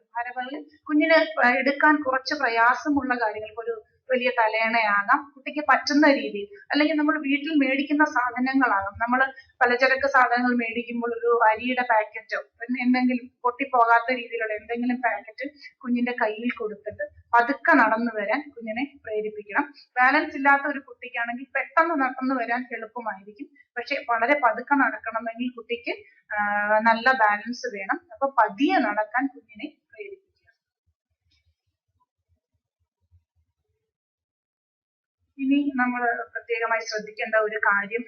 കുഞ്ഞിന് എടുക്കാൻ കുറച്ച് പ്രയാസമുള്ള കാര്യങ്ങൾ, ഒരു വലിയ തലയണയാകാം, കുട്ടിക്ക് പറ്റുന്ന രീതിയിൽ, അല്ലെങ്കിൽ നമ്മൾ വീട്ടിൽ മേടിക്കുന്ന സാധനങ്ങളാകാം. നമ്മൾ പലചരക്ക് സാധനങ്ങൾ മേടിക്കുമ്പോൾ ഒരു അരിയുടെ പാക്കറ്റോ എന്തെങ്കിലും പൊട്ടിപ്പോകാത്ത രീതിയിലുള്ള എന്തെങ്കിലും പാക്കറ്റ് കുഞ്ഞിന്റെ കയ്യിൽ കൊടുത്തിട്ട് പതുക്കെ നടന്നു വരാൻ കുഞ്ഞിനെ പ്രേരിപ്പിക്കണം. ബാലൻസ് ഇല്ലാത്ത ഒരു കുട്ടിക്കാണെങ്കിൽ പെട്ടെന്ന് നടന്നു വരാൻ എളുപ്പമായിരിക്കും. പക്ഷെ വളരെ പതുക്കെ നടക്കണമെങ്കിൽ കുട്ടിക്ക് നല്ല ബാലൻസ് വേണം. അപ്പൊ പതിയെ നടക്കാൻ കുഞ്ഞിനെ പ്രേരിപ്പിക്കുക. ഇനി നമ്മൾ പ്രത്യേകമായി ശ്രദ്ധിക്കേണ്ട ഒരു കാര്യം,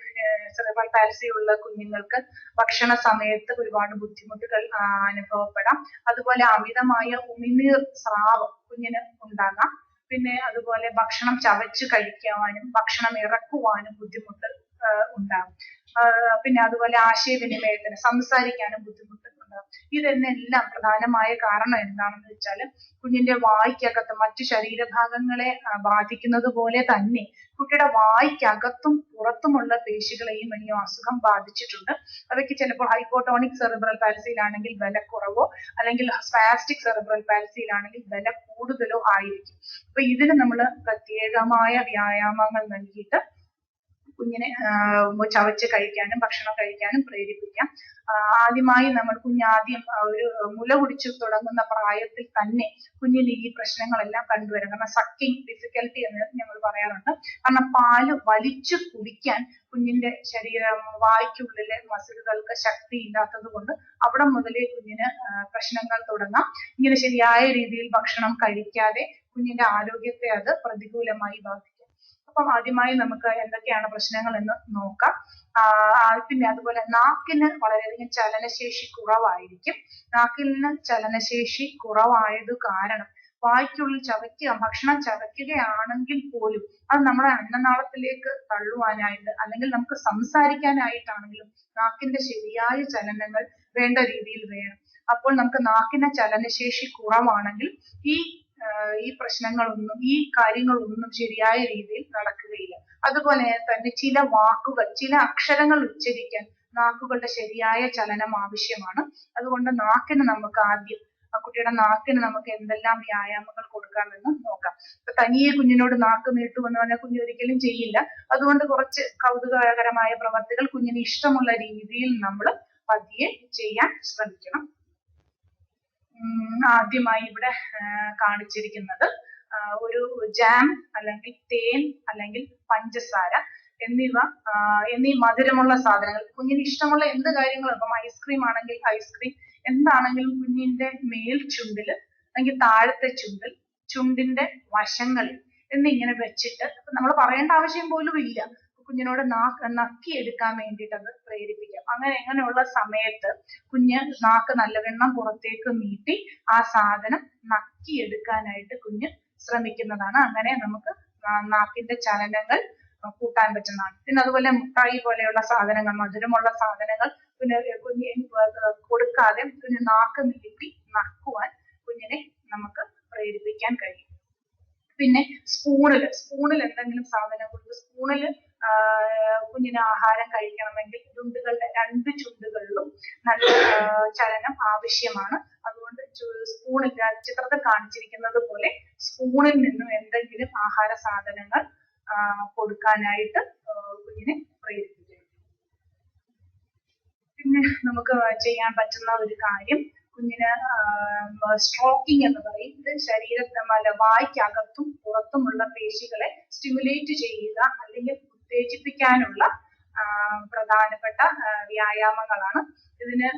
സെറിബ്രൽ പാൽസി ഉള്ള കുഞ്ഞുങ്ങൾക്ക് ഭക്ഷണ സമയത്ത് ഒരുപാട് ബുദ്ധിമുട്ടുകൾ അനുഭവപ്പെടാം. അതുപോലെ അമിതമായ ഉമിനീർ സ്രാവം കുഞ്ഞിന് ഉണ്ടാകാം. പിന്നെ അതുപോലെ ഭക്ഷണം ചവച്ച് കഴിക്കുവാനും ഭക്ഷണം ഇറക്കുവാനും ബുദ്ധിമുട്ട് ഉണ്ടാകും. പിന്നെ അതുപോലെ ആശയവിനിമയത്തിന് സംസാരിക്കാനും ബുദ്ധിമുട്ട് ഉണ്ടാകും. ഇതിനെല്ലാം പ്രധാനമായ കാരണം എന്താണെന്ന് വെച്ചാൽ കുഞ്ഞിന്റെ വായ്ക്കകത്ത് മറ്റു ശരീരഭാഗങ്ങളെ ബാധിക്കുന്നത് പോലെ തന്നെ കുട്ടിയുടെ വായ്ക്കകത്തും പുറത്തുമുള്ള പേശികളെയും ഈ അസുഖം ബാധിച്ചിട്ടുണ്ട്. അവയ്ക്ക് ചിലപ്പോൾ ഹൈപ്പോട്ടോണിക് സെറിബ്രൽ പാൽസിയിലാണെങ്കിൽ ബലക്കുറവോ അല്ലെങ്കിൽ സ്പാസ്റ്റിക് സെറിബ്രൽ പാൽസിയിലാണെങ്കിൽ ബല കൂടുതലോ ആയിരിക്കും. അപ്പൊ ഇതിന് നമ്മൾ പ്രത്യേകമായ വ്യായാമങ്ങൾ നൽകിയിട്ട് കുഞ്ഞിനെ ചവച്ച് കഴിക്കാനും ഭക്ഷണം കഴിക്കാനും പ്രേരിപ്പിക്കാം. ആദ്യമായി നമ്മൾ കുഞ്ഞാദ്യം ഒരു മുല കുടിച്ചു തുടങ്ങുന്ന പ്രായത്തിൽ തന്നെ കുഞ്ഞിന് ഈ പ്രശ്നങ്ങളെല്ലാം കണ്ടുവരും. കാരണം സക്കിങ് ഡിഫിക്കൽറ്റി എന്ന് ഞങ്ങൾ പറയാറുണ്ട്. കാരണം പാല് വലിച്ചു കുടിക്കാൻ കുഞ്ഞിന്റെ വായ്ക്കുള്ളിലെ മസിലുകൾക്ക് ശക്തി ഇല്ലാത്തത് കൊണ്ട് അവിടെ മുതലേ കുഞ്ഞിന് പ്രശ്നങ്ങൾ തുടങ്ങാം. ഇങ്ങനെ ശരിയായ രീതിയിൽ ഭക്ഷണം കഴിക്കാതെ കുഞ്ഞിന്റെ ആരോഗ്യത്തെ അത് പ്രതികൂലമായി ബാധിക്കും. അപ്പം ആദ്യമായി നമുക്ക് എന്തൊക്കെയാണ് പ്രശ്നങ്ങൾ എന്ന് നോക്കാം. പിന്നെ അതുപോലെ നാക്കിന് വളരെയധികം ചലനശേഷി കുറവായിരിക്കും. നാക്കിന് ചലനശേഷി കുറവായത് കാരണം വായ്ക്കുള്ളിൽ ഭക്ഷണം ചവയ്ക്കുകയാണെങ്കിൽ പോലും അത് നമ്മുടെ അന്നനാളത്തിലേക്ക് തള്ളുവാനായിട്ട് അല്ലെങ്കിൽ നമുക്ക് സംസാരിക്കാനായിട്ടാണെങ്കിലും നാക്കിന്റെ ശരിയായ ചലനങ്ങൾ വേണ്ട രീതിയിൽ വേണം. അപ്പോൾ നമുക്ക് നാക്കിന് ചലനശേഷി കുറവാണെങ്കിൽ ഈ പ്രശ്നങ്ങളൊന്നും ഈ കാര്യങ്ങളൊന്നും ശരിയായ രീതിയിൽ നടക്കുകയില്ല. അതുപോലെ തന്നെ ചില വാക്കുകൾ ചില അക്ഷരങ്ങൾ ഉച്ചരിക്കാൻ നാക്കുകളുടെ ശരിയായ ചലനം ആവശ്യമാണ്. അതുകൊണ്ട് നാക്കിന് നമുക്ക് ആദ്യം കുട്ടിയുടെ നാക്കിന് നമുക്ക് എന്തെല്ലാം വ്യായാമങ്ങൾ കൊടുക്കാമെന്ന് നോക്കാം. ഇപ്പൊ തനിയെ കുഞ്ഞിനോട് നാക്ക് നീട്ടുമെന്ന് പറഞ്ഞാൽ കുഞ്ഞ് ഒരിക്കലും ചെയ്യില്ല. അതുകൊണ്ട് കുറച്ച് കൗതുകകരമായ പ്രവർത്തികൾ കുഞ്ഞിന് ഇഷ്ടമുള്ള രീതിയിൽ നമ്മൾ പതിയെ ചെയ്യാൻ ശ്രമിക്കണം. ആദ്യമായി ഇവിടെ കാണിച്ചിരിക്കുന്നത് ഒരു ജാം അല്ലെങ്കിൽ തേൻ അല്ലെങ്കിൽ പഞ്ചസാര എന്നീ മധുരമുള്ള സാധനങ്ങൾ കുഞ്ഞിന് ഇഷ്ടമുള്ള എന്ത് കാര്യങ്ങളും, ഇപ്പം ഐസ്ക്രീം ആണെങ്കിൽ ഐസ്ക്രീം, എന്താണെങ്കിലും കുഞ്ഞിന്റെ മേൽ ചുണ്ടില് അല്ലെങ്കിൽ താഴത്തെ ചുണ്ടിന്റെ വശങ്ങളിൽ എന്നിങ്ങനെ വെച്ചിട്ട് നമ്മൾ പറയേണ്ട ആവശ്യം പോലും ഇല്ല. കുഞ്ഞിനോട് നക്കിയെടുക്കാൻ വേണ്ടിയിട്ട് അത് പ്രേരിപ്പിക്കാം. അങ്ങനെയുള്ള സമയത്ത് കുഞ്ഞ് നാക്ക് നല്ലവണ്ണം പുറത്തേക്ക് നീട്ടി ആ സാധനം നക്കിയെടുക്കാനായിട്ട് കുഞ്ഞ് ശ്രമിക്കുന്നതാണ്. അങ്ങനെ നമുക്ക് നാക്കിന്റെ ചലനങ്ങൾ കൂട്ടാൻ പറ്റുന്നതാണ്. പിന്നെ അതുപോലെ മുട്ടായി പോലെയുള്ള സാധനങ്ങൾ, മധുരമുള്ള സാധനങ്ങൾ കുഞ്ഞ് കൊടുക്കാതെ കുഞ്ഞ് നാക്ക് നീട്ടി നക്കുവാൻ കുഞ്ഞിനെ നമുക്ക് പ്രേരിപ്പിക്കാൻ കഴിയും. പിന്നെ സ്പൂണിൽ എന്തെങ്കിലും സാധനം കൊടുത്ത് സ്പൂണില് കുഞ്ഞിന് ആഹാരം കഴിക്കണമെങ്കിൽ രണ്ട് ചുണ്ടുകളിലും നല്ല ചലനം ആവശ്യമാണ്. അതുകൊണ്ട് സ്പൂണിൽ ചിത്രത്തിൽ കാണിച്ചിരിക്കുന്നത് പോലെ സ്പൂണിൽ നിന്നും എന്തെങ്കിലും ആഹാര സാധനങ്ങൾ കൊടുക്കാനായിട്ട് കുഞ്ഞിനെ പ്രേരിപ്പിക്കും. പിന്നെ നമുക്ക് ചെയ്യാൻ പറ്റുന്ന ഒരു കാര്യം കുഞ്ഞിന് സ്ട്രോക്കിംഗ് എന്ന് പറയും. ഇത് വായ്ക്കകത്തും പുറത്തുമുള്ള പേശികളെ സ്റ്റിമുലേറ്റ് ചെയ്യുക അല്ലെങ്കിൽ ഉത്തേജിപ്പിക്കാനുള്ള പ്രധാനപ്പെട്ട വ്യായാമങ്ങളാണ്. ഇതിന്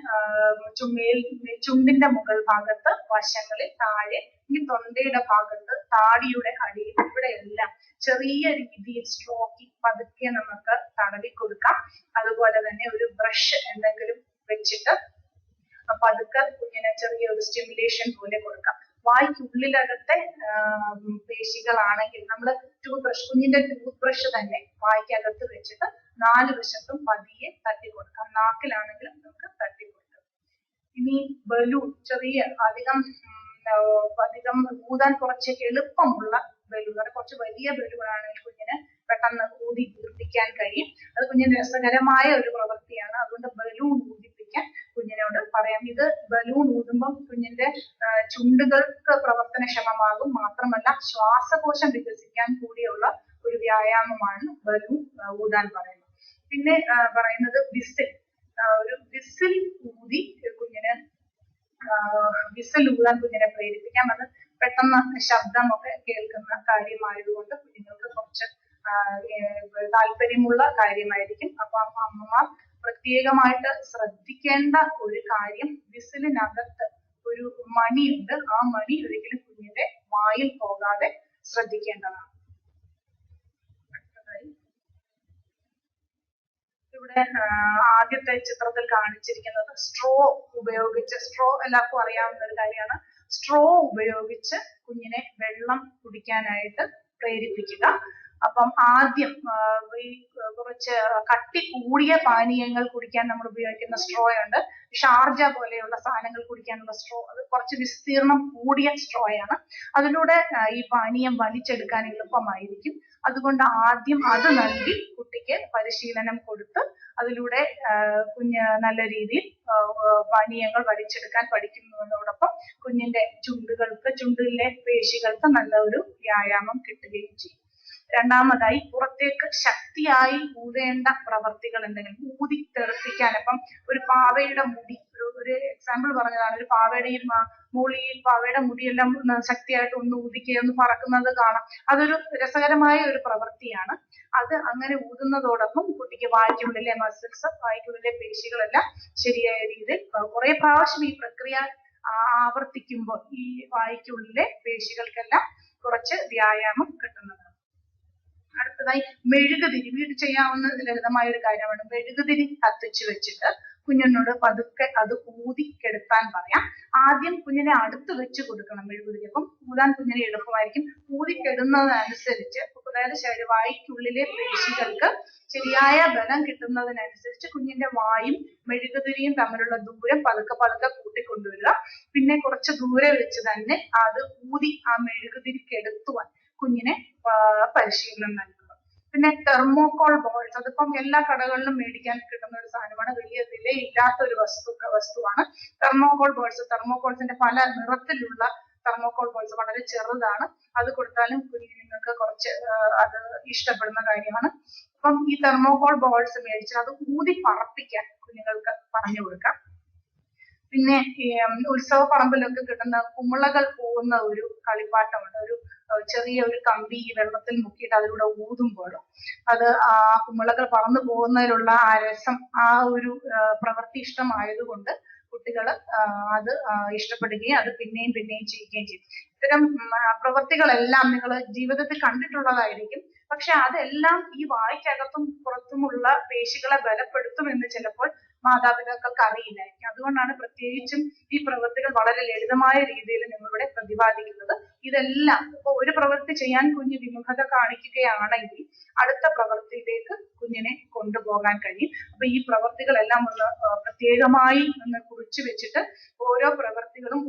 ചുണ്ടിന്റെ മുകൾ ഭാഗത്ത്, വശങ്ങളിൽ, താഴെ, ഈ തൊണ്ടയുടെ ഭാഗത്ത്, താടിയുടെ അടിയിൽ, ഇവിടെയെല്ലാം ചെറിയ രീതിയിൽ സ്ട്രോക്കിംഗ് പതുക്കെ നമുക്ക് തടവി കൊടുക്കാം. അതുപോലെ തന്നെ ഒരു ബ്രഷ് എന്തെങ്കിലും വെച്ചിട്ട് പതുക്കെ കുഞ്ഞിന് ചെറിയ ഒരു സ്റ്റിമുലേഷൻ പോലെ കൊടുക്കാം. വായ്ക്കുള്ളിലകത്തെ പേശികളാണെങ്കിൽ നമ്മൾ കുഞ്ഞിന്റെ ടൂത്ത് ബ്രഷ് തന്നെ വായ്ക്കകത്ത് വെച്ചിട്ട് 4 വശത്തും പതിയെ തട്ടി കൊടുക്കാം. നാക്കിലാണെങ്കിലും നമുക്ക് തട്ടി കൊടുക്കാം. ഇനി ബലൂൺ, അധികം ഊതാൻ കുറച്ച് എളുപ്പമുള്ള ബലൂൺ, കുറച്ച് വലിയ ബലൂൺ ആണെങ്കിൽ കുഞ്ഞിന് പെട്ടെന്ന് ഊതി പൂർത്തിക്കാൻ കഴിയും. അത് കുഞ്ഞിന് രസകരമായ ഒരു പ്രവൃത്തിയാണ്. അതുകൊണ്ട് ബലൂൺ ഊതിപ്പിക്കാൻ കുഞ്ഞിനോട് പറയാം. ഇത് ബലൂൺ ഊതുമ്പം കുഞ്ഞിന്റെ ചുണ്ടുകൾക്ക് പ്രവർത്തനക്ഷമമാകും. മാത്രമല്ല ശ്വാസകോശം വികസിക്കാൻ കൂടിയുള്ള ഒരു വ്യായാമമാണ് ബലൂൺ ഊതാൻ പറയുന്നത്. പിന്നെ പറയുന്നത് ഒരു വിസിൽ ഊതാൻ കുഞ്ഞിനെ പ്രേരിപ്പിക്കാം. അത് പെട്ടെന്ന് ശബ്ദമൊക്കെ കേൾക്കുന്ന കാര്യമായതുകൊണ്ട് കുഞ്ഞുങ്ങൾക്ക് കുറച്ച് താല്പര്യമുള്ള കാര്യമായിരിക്കും. അപ്പൊ അമ്മമാർ പ്രത്യേകമായിട്ട് ശ്രദ്ധിക്കേണ്ട ഒരു കാര്യം, വിസിലിനകത്ത് ഒരു മണിയുണ്ട്. ആ മണി ഒരിക്കലും കുഞ്ഞിന്റെ വായിൽ പോകാതെ ശ്രദ്ധിക്കേണ്ടതാണ്. ഇവിടെ ആദ്യത്തെ ചിത്രത്തിൽ കാണിച്ചിരിക്കുന്നത് സ്ട്രോ ഉപയോഗിച്ച്, സ്ട്രോ എല്ലാവർക്കും അറിയാവുന്ന ഒരു കാര്യമാണ്, സ്ട്രോ ഉപയോഗിച്ച് കുഞ്ഞിനെ വെള്ളം കുടിക്കാനായിട്ട് പ്രേരിപ്പിക്കുക. അപ്പം ആദ്യം ഈ കുറച്ച് കട്ടി കൂടിയ പാനീയങ്ങൾ കുടിക്കാൻ നമ്മൾ ഉപയോഗിക്കുന്ന സ്ട്രോ ഉണ്ട്, ഷാർജ പോലെയുള്ള സാധനങ്ങൾ കുടിക്കാനുള്ള സ്ട്രോ, അത് കുറച്ച് വിസ്തീർണം കൂടിയ സ്ട്രോ ആണ്. അതിലൂടെ ഈ പാനീയം വലിച്ചെടുക്കാൻ എളുപ്പമായിരിക്കും. അതുകൊണ്ട് ആദ്യം അത് നൽകി കുട്ടിക്ക് പരിശീലനം കൊടുത്ത് അതിലൂടെ കുഞ്ഞ് നല്ല രീതിയിൽ പാനീയങ്ങൾ വലിച്ചെടുക്കാൻ പഠിക്കുന്നതിനോടൊപ്പം കുഞ്ഞിന്റെ ചുണ്ടിലെ പേശികൾക്ക് നല്ല ഒരു വ്യായാമം കിട്ടുകയും ചെയ്യും. രണ്ടാമതായി പുറത്തേക്ക് ശക്തിയായി ഊതേണ്ട പ്രവർത്തികൾ എന്തെങ്കിലും ഊതി തെറിപ്പിക്കാൻ, അപ്പം ഒരു പാവയുടെ മുടി, ഒരു എക്സാമ്പിൾ പറഞ്ഞതാണ്, ഒരു പാവയുടെയും മൂളിയിൽ പാവയുടെ മുടിയെല്ലാം ശക്തിയായിട്ട് ഒന്ന് ഊതിക്കുക, ഒന്ന് പറക്കുന്നത് കാണാം. അതൊരു രസകരമായ ഒരു പ്രവൃത്തിയാണ്. അത് അങ്ങനെ ഊതുന്നതോടൊപ്പം കുട്ടിക്ക് വായ്ക്കുള്ളിലെ മസിൽസ്, വായ്ക്കുള്ളിലെ പേശികളെല്ലാം ശരിയായ രീതിയിൽ കുറെ പ്രാവശ്യം ഈ പ്രക്രിയ ആവർത്തിക്കുമ്പോൾ ഈ വായ്ക്കുള്ളിലെ പേശികൾക്കെല്ലാം കുറച്ച് വ്യായാമം കിട്ടുന്നതാണ്. അടുത്തതായി മെഴുകുതിരി, വീട്ടിൽ ചെയ്യാവുന്ന ലളിതമായ ഒരു കാര്യമാണ്. മെഴുകുതിരി കത്തിച്ചു വെച്ചിട്ട് കുഞ്ഞിനോട് പതുക്കെ അത് ഊതി കെടുത്താൻ പറയാം. ആദ്യം കുഞ്ഞിനെ അടുത്ത് വെച്ച് കൊടുക്കണം മെഴുകുതിരി, അപ്പം ഊതാൻ കുഞ്ഞിന് എളുപ്പമായിരിക്കും. ഊതിക്കെടുന്നതനുസരിച്ച്, അതായത് വായ്ക്കുള്ളിലെ പേശികൾക്ക് ശരിയായ ബലം കിട്ടുന്നതിനനുസരിച്ച് കുഞ്ഞിന്റെ വായും മെഴുകുതിരിയും തമ്മിലുള്ള ദൂരം പതുക്കെ പതുക്കെ കൂട്ടിക്കൊണ്ടുവരിക. പിന്നെ കുറച്ച് ദൂരെ വെച്ച് തന്നെ അത് ഊതി ആ മെഴുകുതിരിക്കെടുത്തുവാൻ കുഞ്ഞിനെ പരിശീലനം നൽകുക. പിന്നെ തെർമോകോൾ ബോൾസ്, അതിപ്പം എല്ലാ കടകളിലും മേടിക്കാൻ കിട്ടുന്ന ഒരു സാധനമാണ്, വലിയ വിലയില്ലാത്ത ഒരു വസ്തുവാണ് തെർമോകോൾ ബോൾസ്. തെർമോകോൾസിന്റെ പല നിറത്തിലുള്ള തെർമോകോൾ ബോൾസ് വളരെ ചെറുതാണ്, അത് കൊടുത്താലും കുഞ്ഞുങ്ങൾക്ക് കുറച്ച് അത് ഇഷ്ടപ്പെടുന്ന കാര്യമാണ്. അപ്പം ഈ തെർമോകോൾ ബോൾസ് മേടിച്ച് അത് ഊതി പറപ്പിക്കാൻ കുഞ്ഞുങ്ങൾക്ക് പറഞ്ഞു കൊടുക്കാം. പിന്നെ ഉത്സവ പറമ്പിലൊക്കെ കിട്ടുന്ന കുമിളകൾ പോകുന്ന ഒരു കളിപ്പാട്ടമുണ്ട്, ഒരു ചെറിയ ഒരു കമ്പി വെള്ളത്തിൽ മുക്കിയിട്ട് അതിലൂടെ ഊതുമ്പോൾ അത് ആ കുമിളകൾ പറന്നു പോകുന്നതിലുള്ള ആ രസം, ആ ഒരു പ്രവൃത്തി ഇഷ്ടമായതുകൊണ്ട് കുട്ടികൾ അത് ഇഷ്ടപ്പെടുകയും അത് പിന്നെയും പിന്നെയും ചെയ്യുകയും ചെയ്യും. ഇത്തരം പ്രവൃത്തികളെല്ലാം നിങ്ങൾ ജീവിതത്തിൽ കണ്ടിട്ടുള്ളതായിരിക്കും. പക്ഷെ അതെല്ലാം ഈ വായ്ക്കകത്തും പുറത്തുമുള്ള പേശികളെ ബലപ്പെടുത്തുമെന്ന് ചിലപ്പോൾ മാതാപിതാക്കൾക്ക് അറിയില്ലായിരിക്കും. അതുകൊണ്ടാണ് പ്രത്യേകിച്ചും ഈ പ്രവൃത്തികൾ വളരെ ലളിതമായ രീതിയിൽ നിങ്ങളിവിടെ പ്രതിപാദിക്കുന്നത്. ഇതെല്ലാം ഇപ്പൊ ഒരു പ്രവൃത്തി ചെയ്യാൻ കുഞ്ഞ് വിമുഖത കാണിക്കുകയാണെങ്കിൽ അടുത്ത പ്രവൃത്തിയിലേക്ക് കുഞ്ഞിനെ കൊണ്ടുപോകാൻ കഴിയും. അപ്പൊ ഈ പ്രവൃത്തികളെല്ലാം ഒന്ന് പ്രത്യേകമായി ഒന്ന് കുറിച്ചു വെച്ചിട്ട് ഓരോ പ്രവൃത്തികളും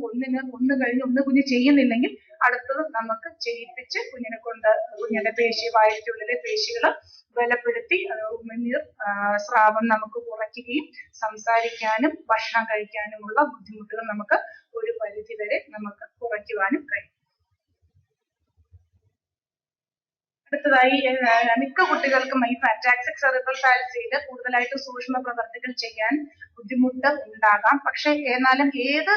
ഒന്ന് കഴിഞ്ഞ് ഒന്ന് കുഞ്ഞ് ചെയ്യുന്നില്ലെങ്കിൽ അടുത്തത് നമുക്ക് ചെയ്യിപ്പിച്ച് കുഞ്ഞിന്റെ വായ്ക്കുള്ളിലെ പേശികൾ ബലപ്പെടുത്തി ഉമിനീർ സ്രാവം നമുക്ക് കുറയ്ക്കുകയും സംസാരിക്കാനും ഭക്ഷണം കഴിക്കാനുമുള്ള ബുദ്ധിമുട്ടുകൾ നമുക്ക് ഒരു പരിധി വരെ നമുക്ക് കുറയ്ക്കുവാനും കഴിയും. അടുത്തതായി മിക്ക കുട്ടികൾക്കും ഈ അറ്റാക്സിക് സെറിബ്രൽ പാൽസിയിൽ കൂടുതലായിട്ട് സൂക്ഷ്മ പ്രവർത്തികൾ ചെയ്യാൻ ബുദ്ധിമുട്ട് ഉണ്ടാകാം. പക്ഷെ എന്നാലും ഏത്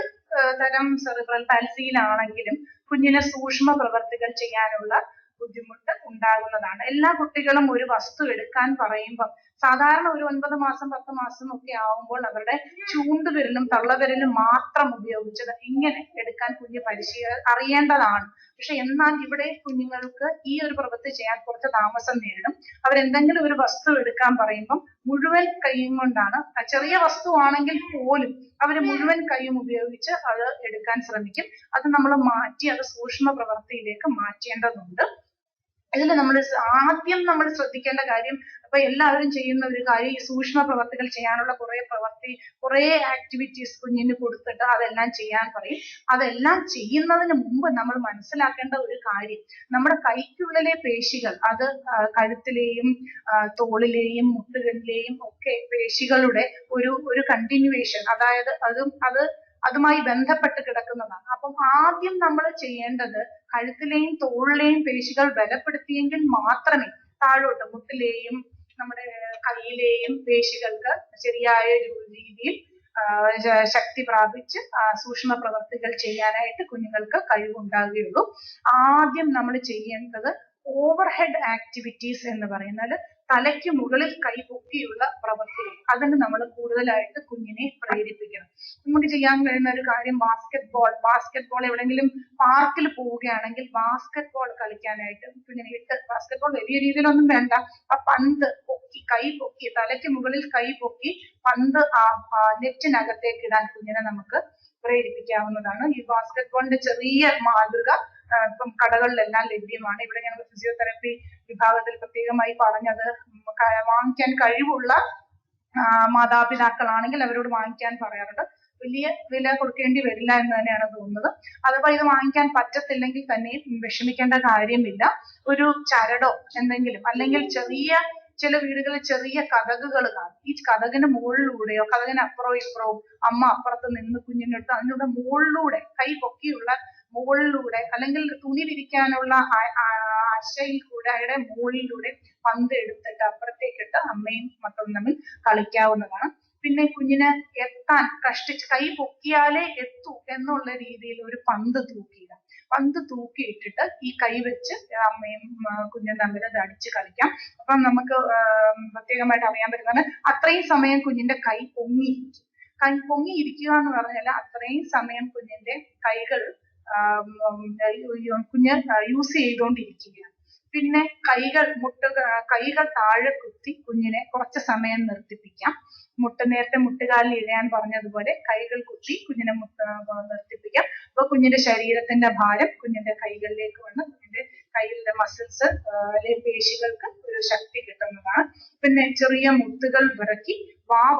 തരം സെറിബ്രൽ പാൽസിയിലാണെങ്കിലും കുഞ്ഞിന് സൂക്ഷ്മ പ്രവർത്തികൾ ചെയ്യാനുള്ള ബുദ്ധിമുട്ട് ഉണ്ടാകുന്നതാണ്. എല്ലാ കുട്ടികളും ഒരു വസ്തു എടുക്കാൻ പറയുമ്പോൾ സാധാരണ ഒരു 9 മാസം 10 മാസം ഒക്കെ ആവുമ്പോൾ അവരുടെ ചൂണ്ടുവിരലും തള്ളവിരലും മാത്രം ഉപയോഗിച്ചത് ഇങ്ങനെ എടുക്കാൻ കുഞ്ഞ് അറിയേണ്ടതാണ്. പക്ഷെ എന്നാൽ ഇവിടെ കുഞ്ഞുങ്ങൾക്ക് ഈ ഒരു പ്രവൃത്തി ചെയ്യാൻ കുറച്ച് താമസം നേരിടും. അവരെന്തെങ്കിലും ഒരു വസ്തു എടുക്കാൻ പറയുമ്പം മുഴുവൻ കൈയും കൊണ്ടാണ്, ചെറിയ വസ്തു ആണെങ്കിൽ പോലും അവർ മുഴുവൻ കൈയും ഉപയോഗിച്ച് അത് എടുക്കാൻ ശ്രമിക്കും. അത് നമ്മൾ മാറ്റി അത് സൂക്ഷ്മ പ്രവൃത്തിയിലേക്ക് മാറ്റേണ്ടതുണ്ട്. ഇതിൽ ആദ്യം നമ്മൾ ശ്രദ്ധിക്കേണ്ട കാര്യം, അപ്പൊ എല്ലാവരും ചെയ്യുന്ന ഒരു കാര്യം ഈ സൂക്ഷ്മ പ്രവർത്തികൾ ചെയ്യാനുള്ള കുറെ ആക്ടിവിറ്റീസ് കുഞ്ഞിന് കൊടുത്തിട്ട് അതെല്ലാം ചെയ്യാൻ പറയും. അതെല്ലാം ചെയ്യുന്നതിന് മുമ്പ് നമ്മൾ മനസ്സിലാക്കേണ്ട ഒരു കാര്യം, നമ്മുടെ കൈക്കുള്ളിലെ പേശികൾ, അത് കഴുത്തിലെയും തോളിലെയും മുട്ടുകളിലെയും ഒക്കെ പേശികളുടെ ഒരു കണ്ടിന്യൂവേഷൻ, അതായത് അതുമായി ബന്ധപ്പെട്ട് കിടക്കുന്നതാണ്. അപ്പം ആദ്യം നമ്മൾ ചെയ്യേണ്ടത് കഴുത്തിലെയും തോളിലെയും പേശികൾ ബലപ്പെടുത്തിയെങ്കിൽ മാത്രമേ താഴോട്ട് മുട്ടിലെയും നമ്മുടെ കൈയിലെയും പേശികൾക്ക് ശരിയായ രീതിയിൽ ശക്തി പ്രാപിച്ച് സൂക്ഷ്മ പ്രവർത്തികൾ ചെയ്യാനായിട്ട് കുഞ്ഞുങ്ങൾക്ക് കഴിവുണ്ടാകുകയുള്ളൂ. ആദ്യം നമ്മൾ ചെയ്യേണ്ടത് ഓവർഹെഡ് ആക്ടിവിറ്റീസ് എന്ന് പറയുന്നത് തലയ്ക്ക് മുകളിൽ കൈപൊക്കിയുള്ള പ്രവൃത്തികൾ. അതിന് നമ്മൾ കൂടുതലായിട്ട് കുഞ്ഞിനെ പ്രേരിപ്പിക്കണം. നമുക്ക് ചെയ്യാൻ കഴിയുന്ന ഒരു കാര്യം ബാസ്കറ്റ് ബോൾ എവിടെയെങ്കിലും പാർക്കിൽ പോവുകയാണെങ്കിൽ ബാസ്കറ്റ് ബോൾ കളിക്കാനായിട്ട് കുഞ്ഞിനെ ബാസ്കറ്റ് ബോൾ വലിയ രീതിയിലൊന്നും വേണ്ട, ആ പന്ത് പൊക്കി കൈ പൊക്കി തലയ്ക്ക് മുകളിൽ കൈ പൊക്കി പന്ത് നെറ്റിനകത്തേക്ക് ഇടാൻ കുഞ്ഞിനെ നമുക്ക് പ്രേരിപ്പിക്കാവുന്നതാണ്. ഈ ബാസ്കറ്റ് ബോളിന്റെ ചെറിയ മാതൃക ഇപ്പം കടകളിലെല്ലാം ലഭ്യമാണ്. ഇവിടെ ഞങ്ങൾ ഫിസിയോതെറപ്പി വിഭാഗത്തിൽ പ്രത്യേകമായി പറഞ്ഞത് വാങ്ങിക്കാൻ കഴിവുള്ള മാതാപിതാക്കളാണെങ്കിൽ അവരോട് വാങ്ങിക്കാൻ പറയാറുണ്ട്. വലിയ വില കൊടുക്കേണ്ടി വരില്ല എന്ന് തന്നെയാണ് തോന്നുന്നത്. അഥവാ ഇത് വാങ്ങിക്കാൻ പറ്റത്തില്ലെങ്കിൽ തന്നെ വിഷമിക്കേണ്ട കാര്യമില്ല. ഒരു ചരടോ എന്തെങ്കിലും, അല്ലെങ്കിൽ ചില വീടുകളിൽ ചെറിയ കതകുകൾ കാണും. ഈ കതകിന് മുകളിലൂടെയോ കതകിന് അപ്പുറവും ഇപ്പുറവും അമ്മ അപ്പുറത്ത് നിന്ന് കുഞ്ഞിനെടുത്ത് അതിലൂടെ മുകളിലൂടെ കൈ പൊക്കിയുള്ള മുകളിലൂടെ, അല്ലെങ്കിൽ തുണി വിരിക്കാനുള്ള ആശയിൽ കൂടെ അതിയുടെ മുകളിലൂടെ പന്ത് എടുത്തിട്ട് അപ്പുറത്തേക്കിട്ട് അമ്മയും മക്കളും തമ്മിൽ കളിക്കാവുന്നതാണ്. പിന്നെ കുഞ്ഞിന് എത്താൻ കൈ പൊക്കിയാലേ എത്തൂ എന്നുള്ള രീതിയിൽ ഒരു പന്ത് തൂക്കിയിട്ടിട്ട് ഈ കൈ വെച്ച് അമ്മയും കുഞ്ഞും തമ്മിൽ അത് അടിച്ച് കളിക്കാം. അപ്പം നമുക്ക് പ്രത്യേകമായിട്ട് അറിയാൻ പറ്റുന്നത് അത്രയും സമയം കുഞ്ഞിന്റെ കൈ പൊങ്ങിയിരിക്കുക എന്ന് പറഞ്ഞാൽ അത്രയും സമയം കുഞ്ഞിന്റെ കൈകൾ കുഞ്ഞ് യൂസ് ചെയ്തുകൊണ്ടിരിക്കുകയാണ്. പിന്നെ കൈകൾ താഴെ കുത്തി കുഞ്ഞിനെ കുറച്ച് സമയം നിർത്തിപ്പിക്കാം. നേരത്തെ മുട്ടുകാലിൽ ഇഴയാൻ പറഞ്ഞതുപോലെ കൈകൾ കുത്തി കുഞ്ഞിനെ നിർത്തിപ്പിക്കാം. അപ്പൊ കുഞ്ഞിന്റെ ശരീരത്തിന്റെ ഭാരം കുഞ്ഞിന്റെ കൈകളിലേക്ക് വന്ന് കുഞ്ഞിന്റെ കൈയിലെ മസിൽസ് അല്ലെങ്കിൽ പേശികൾക്ക് ഒരു ശക്തി കിട്ടുന്നതാണ്. പിന്നെ ചെറിയ മുത്തുകൾ വിറക്കി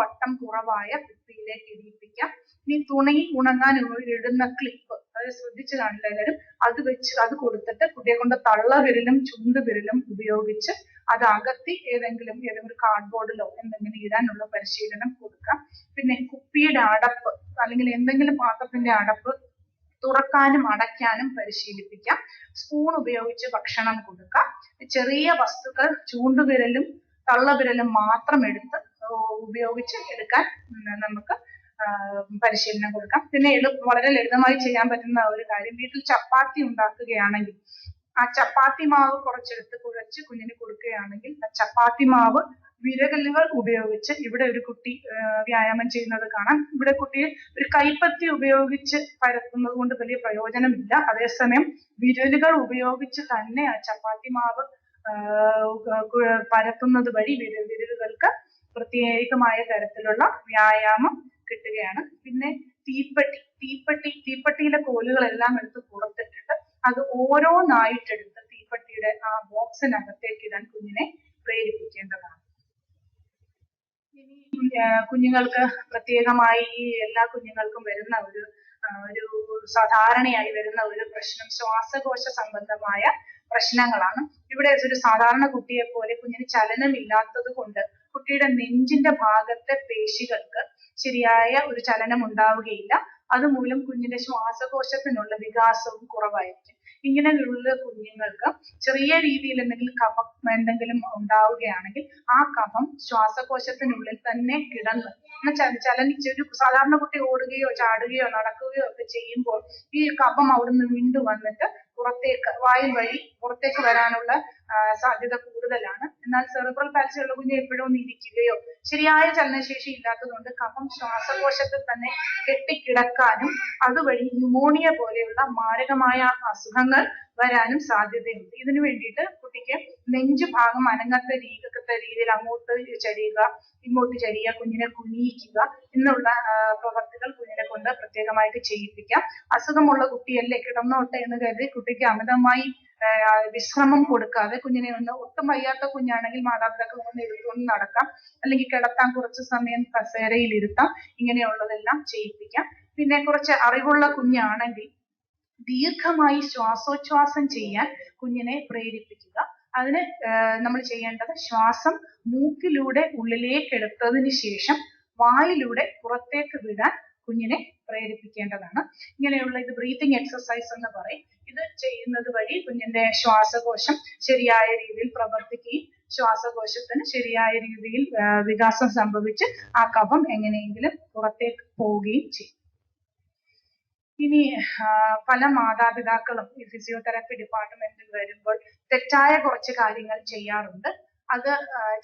വട്ടം കുറവായ ഭിത്തിയിലേക്ക് ഇടിയിപ്പിക്കാം. ഇനി തുണി ഉണങ്ങാൻ ഇടുന്ന ക്ലിപ്പ്, അത് ശ്രദ്ധിച്ചു കാണില്ല എല്ലാവരും, അത് കൊടുത്തിട്ട് കുട്ടിയെ കൊണ്ട് തള്ളവിരലും ചുണ്ടുവിരലും ഉപയോഗിച്ച് അത് അകത്തി ഏതെങ്കിലും കാർഡ്ബോർഡിലോ എന്തെങ്കിലും ഇടാനുള്ള പരിശീലനം കൊടുക്കാം. പിന്നെ കുപ്പിയുടെ അടപ്പ് അല്ലെങ്കിൽ എന്തെങ്കിലും പാത്രത്തിന്റെ അടപ്പ് തുറക്കാനും അടയ്ക്കാനും പരിശീലിപ്പിക്കാം. സ്പൂൺ ഉപയോഗിച്ച് ഭക്ഷണം കൊടുക്കാം. ചെറിയ വസ്തുക്കൾ ചൂണ്ടുവിരലും തള്ളവിരലും മാത്രം ഉപയോഗിച്ച് എടുക്കാൻ നമുക്ക് പരിശീലനം കൊടുക്കാം. പിന്നെ വളരെ ലളിതമായി ചെയ്യാൻ പറ്റുന്ന ഒരു കാര്യം, വീട്ടിൽ ചപ്പാത്തി ഉണ്ടാക്കുകയാണെങ്കിൽ ആ ചപ്പാത്തി മാവ് കുറച്ചെടുത്ത് കുഴച്ച് കുഞ്ഞിന് കൊടുക്കുകയാണെങ്കിൽ ആ ചപ്പാത്തി മാവ് വിരലുകൾ ഉപയോഗിച്ച്, ഇവിടെ ഒരു കുട്ടി വ്യായാമം ചെയ്യുന്നത് കാണാം, ഇവിടെ കുട്ടിയെ ഒരു കൈപ്പത്തി ഉപയോഗിച്ച് പരത്തുന്നത് കൊണ്ട് വലിയ പ്രയോജനമില്ല. അതേസമയം വിരലുകൾ ഉപയോഗിച്ച് തന്നെ ആ ചപ്പാത്തി മാവ് പരത്തുന്നത് വഴി വിരലുകൾക്ക് പ്രത്യേകമായ തരത്തിലുള്ള വ്യായാമം കിട്ടുകയാണ്. പിന്നെ തീപ്പെട്ടിയിലെ കോലുകളെല്ലാം എടുത്ത് പുറത്തിട്ടിട്ട് അത് ഓരോന്നായിട്ടെടുത്ത് തീപ്പെട്ടിയുടെ ആ ബോക്സിനകത്തേക്ക് ഇടാൻ കുഞ്ഞിനെ പ്രേരിപ്പിക്കേണ്ടതാണ്. ഇനി കുഞ്ഞുങ്ങൾക്ക് പ്രത്യേകമായി എല്ലാ കുഞ്ഞുങ്ങൾക്കും വരുന്ന ഒരു സാധാരണയായി വരുന്ന ഒരു പ്രശ്നം ശ്വാസകോശ സംബന്ധമായ പ്രശ്നങ്ങളാണ്. ഇവിടെ ഒരു സാധാരണ കുട്ടിയെ പോലെ കുഞ്ഞിന് ചലനമില്ലാത്തത് കൊണ്ട് കുട്ടിയുടെ നെഞ്ചിന്റെ ഭാഗത്തെ പേശികൾക്ക് ശരിയായ ഒരു ചലനം ഉണ്ടാവുകയില്ല. അതുമൂലം കുഞ്ഞിന്റെ ശ്വാസകോശത്തിനുള്ള വികാസവും കുറവായിരിക്കും. ഇങ്ങനെയുള്ള കുഞ്ഞുങ്ങൾക്ക് ചെറിയ രീതിയിൽ എന്തെങ്കിലും ഉണ്ടാവുകയാണെങ്കിൽ ആ കഫം ശ്വാസകോശത്തിനുള്ളിൽ തന്നെ കിടന്ന് ചലനിച്ച്, ഒരു സാധാരണ കുട്ടി ഓടുകയോ ചാടുകയോ നടക്കുകയോ ഒക്കെ ചെയ്യുമ്പോൾ ഈ കഫം അവിടുന്ന് വീണ്ടും വന്നിട്ട് വായിൽ വഴി പുറത്തേക്ക് വരാനുള്ള സാധ്യത കൂടുതലാണ്. എന്നാൽ സെറിബ്രൽ പാൽസി ഉള്ള കുഞ്ഞ് എപ്പോഴും ഒന്ന് ഇരിക്കുകയോ ശരിയായ ചലനശേഷി ഇല്ലാത്തതുകൊണ്ട് കഫം ശ്വാസകോശത്തിൽ തന്നെ കെട്ടിക്കിടക്കാനും അതുവഴി ന്യൂമോണിയ പോലെയുള്ള മാരകമായ അസുഖങ്ങൾ വരാനും സാധ്യതയുണ്ട്. ഇതിനു വേണ്ടിയിട്ട് കുട്ടിക്ക് നെഞ്ചു ഭാഗം അനങ്ങാത്ത രീതിയിൽ അങ്ങോട്ട് ചരിയുക, ഇങ്ങോട്ട് ചരിയുക, കുഞ്ഞിനെ കുനിയിക്കുക എന്നുള്ള പ്രവർത്തികൾ കുഞ്ഞിനെ കൊണ്ട് പ്രത്യേകമായിട്ട് ചെയ്യിപ്പിക്കാം. അസുഖമുള്ള കുട്ടിയല്ലേ കിടന്നോട്ടെ എന്ന് കരുതി കുട്ടിക്ക് അമിതമായി വിശ്രമം കൊടുക്കാതെ കുഞ്ഞിനെ ഒട്ടും വയ്യാത്ത കുഞ്ഞാണെങ്കിൽ മാതാപിതാക്കൾ ഒന്ന് എടുത്തുകൊണ്ട് നടക്കാം, അല്ലെങ്കിൽ കിടത്താൻ കുറച്ച് സമയം കസേരയിൽ ഇരുത്താം. ഇങ്ങനെയുള്ളതെല്ലാം ചെയ്യിപ്പിക്കാം. പിന്നെ കുറച്ച് അറിവുള്ള കുഞ്ഞാണെങ്കിൽ ദീർഘമായി ശ്വാസോച്ഛ്വാസം ചെയ്യാൻ കുഞ്ഞിനെ പ്രേരിപ്പിക്കുക. അതിന് നമ്മൾ ചെയ്യേണ്ടത് ശ്വാസം മൂക്കിലൂടെ ഉള്ളിലേക്ക് എടുത്തതിന് ശേഷം വായിലൂടെ പുറത്തേക്ക് വിടാൻ കുഞ്ഞിനെ പ്രേരിപ്പിക്കേണ്ടതാണ്. ഇങ്ങനെയുള്ള ഇത് ബ്രീത്തിങ് എക്സസൈസ് എന്ന് പറയും. ഇത് ചെയ്യുന്നത് വഴി കുഞ്ഞിന്റെ ശ്വാസകോശം ശരിയായ രീതിയിൽ പ്രവർത്തിക്കുകയും ശ്വാസകോശത്തിന് ശരിയായ രീതിയിൽ വികാസം സംഭവിച്ച് ആ കഫം എങ്ങനെയെങ്കിലും പുറത്തേക്ക് പോവുകയും ചെയ്യും. ഇനി പല മാതാപിതാക്കളും ഈ ഫിസിയോതെറാപ്പി ഡിപ്പാർട്ട്മെന്റിൽ വരുമ്പോൾ തെറ്റായ കുറച്ച് കാര്യങ്ങൾ ചെയ്യാറുണ്ട്. അത്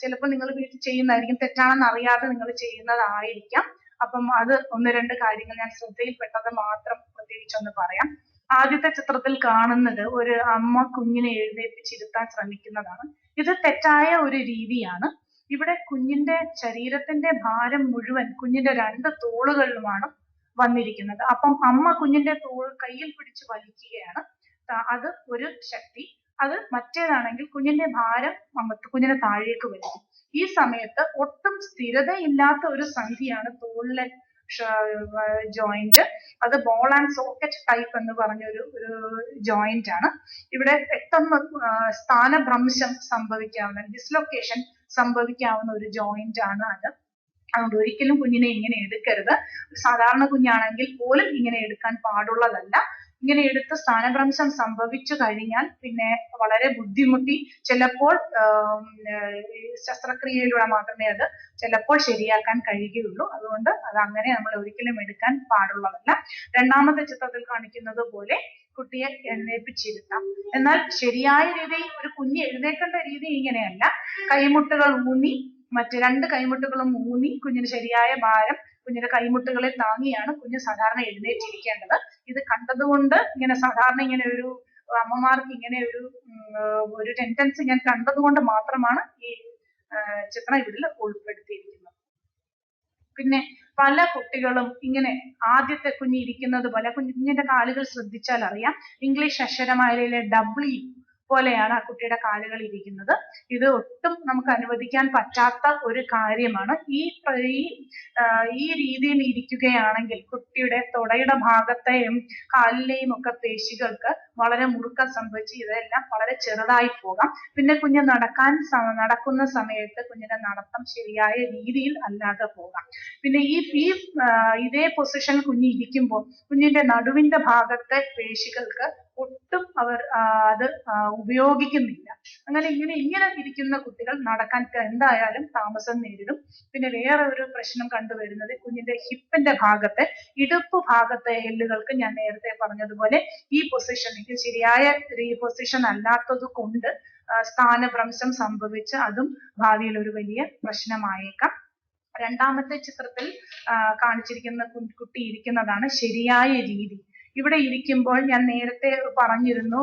ചിലപ്പോൾ നിങ്ങൾ വീട്ടിൽ ചെയ്യുന്നതായിരിക്കും, തെറ്റാണെന്ന് അറിയാതെ നിങ്ങൾ ചെയ്യുന്നതായിരിക്കാം. അപ്പം അത് ഒന്ന് രണ്ട് കാര്യങ്ങൾ ഞാൻ ശ്രദ്ധയിൽപ്പെട്ടത് മാത്രം പ്രത്യേകിച്ചൊന്ന് പറയാം. ആദ്യത്തെ ചിത്രത്തിൽ കാണുന്നത് ഒരു അമ്മ കുഞ്ഞിനെ എഴുന്നേൽപ്പിച്ചിരുത്താൻ ശ്രമിക്കുന്നതാണ്. ഇത് തെറ്റായ ഒരു രീതിയാണ്. ഇവിടെ കുഞ്ഞിന്റെ ശരീരത്തിന്റെ ഭാരം മുഴുവൻ കുഞ്ഞിന്റെ രണ്ട് തോളുകളിലുമാണ് വന്നിരിക്കുന്നത്. അപ്പം അമ്മ കുഞ്ഞിന്റെ തോൾ കയ്യിൽ പിടിച്ച് വലിക്കുകയാണ്. അത് ഒരു ശക്തി. അത് മറ്റേതാണെങ്കിൽ കുഞ്ഞിന്റെ ഭാരം കുഞ്ഞിനെ താഴേക്ക് വലിക്കും. ഈ സമയത്ത് ഒട്ടും സ്ഥിരതയില്ലാത്ത ഒരു സന്ധിയാണ് തോളിലെ ജോയിന്റ്. അത് ബോൾ ആൻഡ് സോക്കറ്റ് ടൈപ്പ് എന്ന് പറഞ്ഞൊരു ജോയിന്റ് ആണ്. ഇവിടെ പെട്ടെന്ന് സ്ഥാനഭ്രംശം സംഭവിക്കാവുന്ന, ഡിസ്ലൊക്കേഷൻ സംഭവിക്കാവുന്ന ഒരു ജോയിന്റ് ആണ് അത്. അതുകൊണ്ട് ഒരിക്കലും കുഞ്ഞിനെ ഇങ്ങനെ എടുക്കരുത്. സാധാരണ കുഞ്ഞാണെങ്കിൽ പോലും ഇങ്ങനെ എടുക്കാൻ പാടുള്ളതല്ല. ഇങ്ങനെ എടുത്ത് സ്ഥാനഭ്രംശം സംഭവിച്ചു കഴിഞ്ഞാൽ പിന്നെ വളരെ ബുദ്ധിമുട്ടി, ചിലപ്പോൾ ശസ്ത്രക്രിയയിലൂടെ മാത്രമേ അത് ചിലപ്പോൾ ശരിയാക്കാൻ കഴിയുകയുള്ളൂ. അതുകൊണ്ട് അത് അങ്ങനെ നമ്മൾ ഒരിക്കലും എടുക്കാൻ പാടുള്ളതല്ല. രണ്ടാമത്തെ ചിത്രത്തിൽ കാണിക്കുന്നത് പോലെ കുട്ടിയെ എഴുന്നേൽപ്പിച്ചിരുത്താം. എന്നാൽ ശരിയായ രീതിയിൽ ഒരു കുഞ്ഞ് എഴുന്നേൽക്കേണ്ട രീതി ഇങ്ങനെയല്ല. കൈമുട്ടുകൾ ഊന്നി, മറ്റ് രണ്ട് കൈമുട്ടുകളും ഊന്നി കുഞ്ഞിന് ശരിയായ ഭാരം കുഞ്ഞിന്റെ കൈമുട്ടുകളെ താങ്ങിയാണ് കുഞ്ഞ് സാധാരണ എഴുന്നേറ്റിരിക്കേണ്ടത്. ഇത് കണ്ടതുകൊണ്ട് ഇങ്ങനെ സാധാരണ ഇങ്ങനെ ഒരു അമ്മമാർക്ക് ഇങ്ങനെ ഒരു ടെൻഡൻസി ഞാൻ കണ്ടതുകൊണ്ട് മാത്രമാണ് ഈ ചിത്രം ഇതിൽ ഉൾപ്പെടുത്തിയിരിക്കുന്നത്. പിന്നെ പല കുട്ടികളും ഇങ്ങനെ ആദ്യത്തെ കുഞ്ഞ് ഇരിക്കുന്നത് പോലെ, കുഞ്ഞിന്റെ കാലുകൾ ശ്രദ്ധിച്ചാൽ അറിയാം, ഇംഗ്ലീഷ് അക്ഷരമാലയിലെ W പോലെയാണ് ആ കുട്ടിയുടെ കാലുകൾ ഇരിക്കുന്നത്. ഇത് ഒട്ടും നമുക്ക് അനുവദിക്കാൻ പറ്റാത്ത ഒരു കാര്യമാണ്. ഈ രീതിയിൽ ഇരിക്കുകയാണെങ്കിൽ കുട്ടിയുടെ തുടയുടെ ഭാഗത്തെയും കാലിലെയും ഒക്കെ പേശികൾക്ക് വളരെ മുറുക്കം സംഭവിച്ച് ഇതെല്ലാം വളരെ ചെറുതായി പോകാം. പിന്നെ കുഞ്ഞ് നടക്കുന്ന സമയത്ത് കുഞ്ഞിന്റെ നടത്തം ശരിയായ രീതിയിൽ അല്ലാതെ പോകാം. പിന്നെ ഇതേ പൊസിഷൻ കുഞ്ഞ് ഇരിക്കുമ്പോൾ കുഞ്ഞിന്റെ നടുവിന്റെ ഭാഗത്തെ പേശികൾക്ക് ഒട്ടും അത് ഉപയോഗിക്കുന്നില്ല. അങ്ങനെ ഇങ്ങനെ ഇരിക്കുന്ന കുട്ടികൾ നടക്കാൻ എന്തായാലും താമസം നേരിടും. പിന്നെ വേറെ ഒരു പ്രശ്നം കണ്ടുവരുന്നത് കുഞ്ഞിന്റെ ഹിപ്പിന്റെ ഭാഗത്തെ, ഇടുപ്പ് ഭാഗത്തെ എല്ലുകൾക്ക് ഞാൻ നേരത്തെ പറഞ്ഞതുപോലെ ഈ പൊസിഷൻ, ഇത് ശരിയായ പൊസിഷൻ അല്ലാത്തത് കൊണ്ട് സ്ഥാനഭ്രംശം സംഭവിച്ച് അതും ഭാവിയിൽ ഒരു വലിയ പ്രശ്നമായേക്കാം. രണ്ടാമത്തെ ചിത്രത്തിൽ കാണിച്ചിരിക്കുന്ന കുട്ടി ഇരിക്കുന്നതാണ് ശരിയായ രീതി. ഇവിടെ ഇരിക്കുമ്പോൾ ഞാൻ നേരത്തെ പറഞ്ഞിരുന്നു,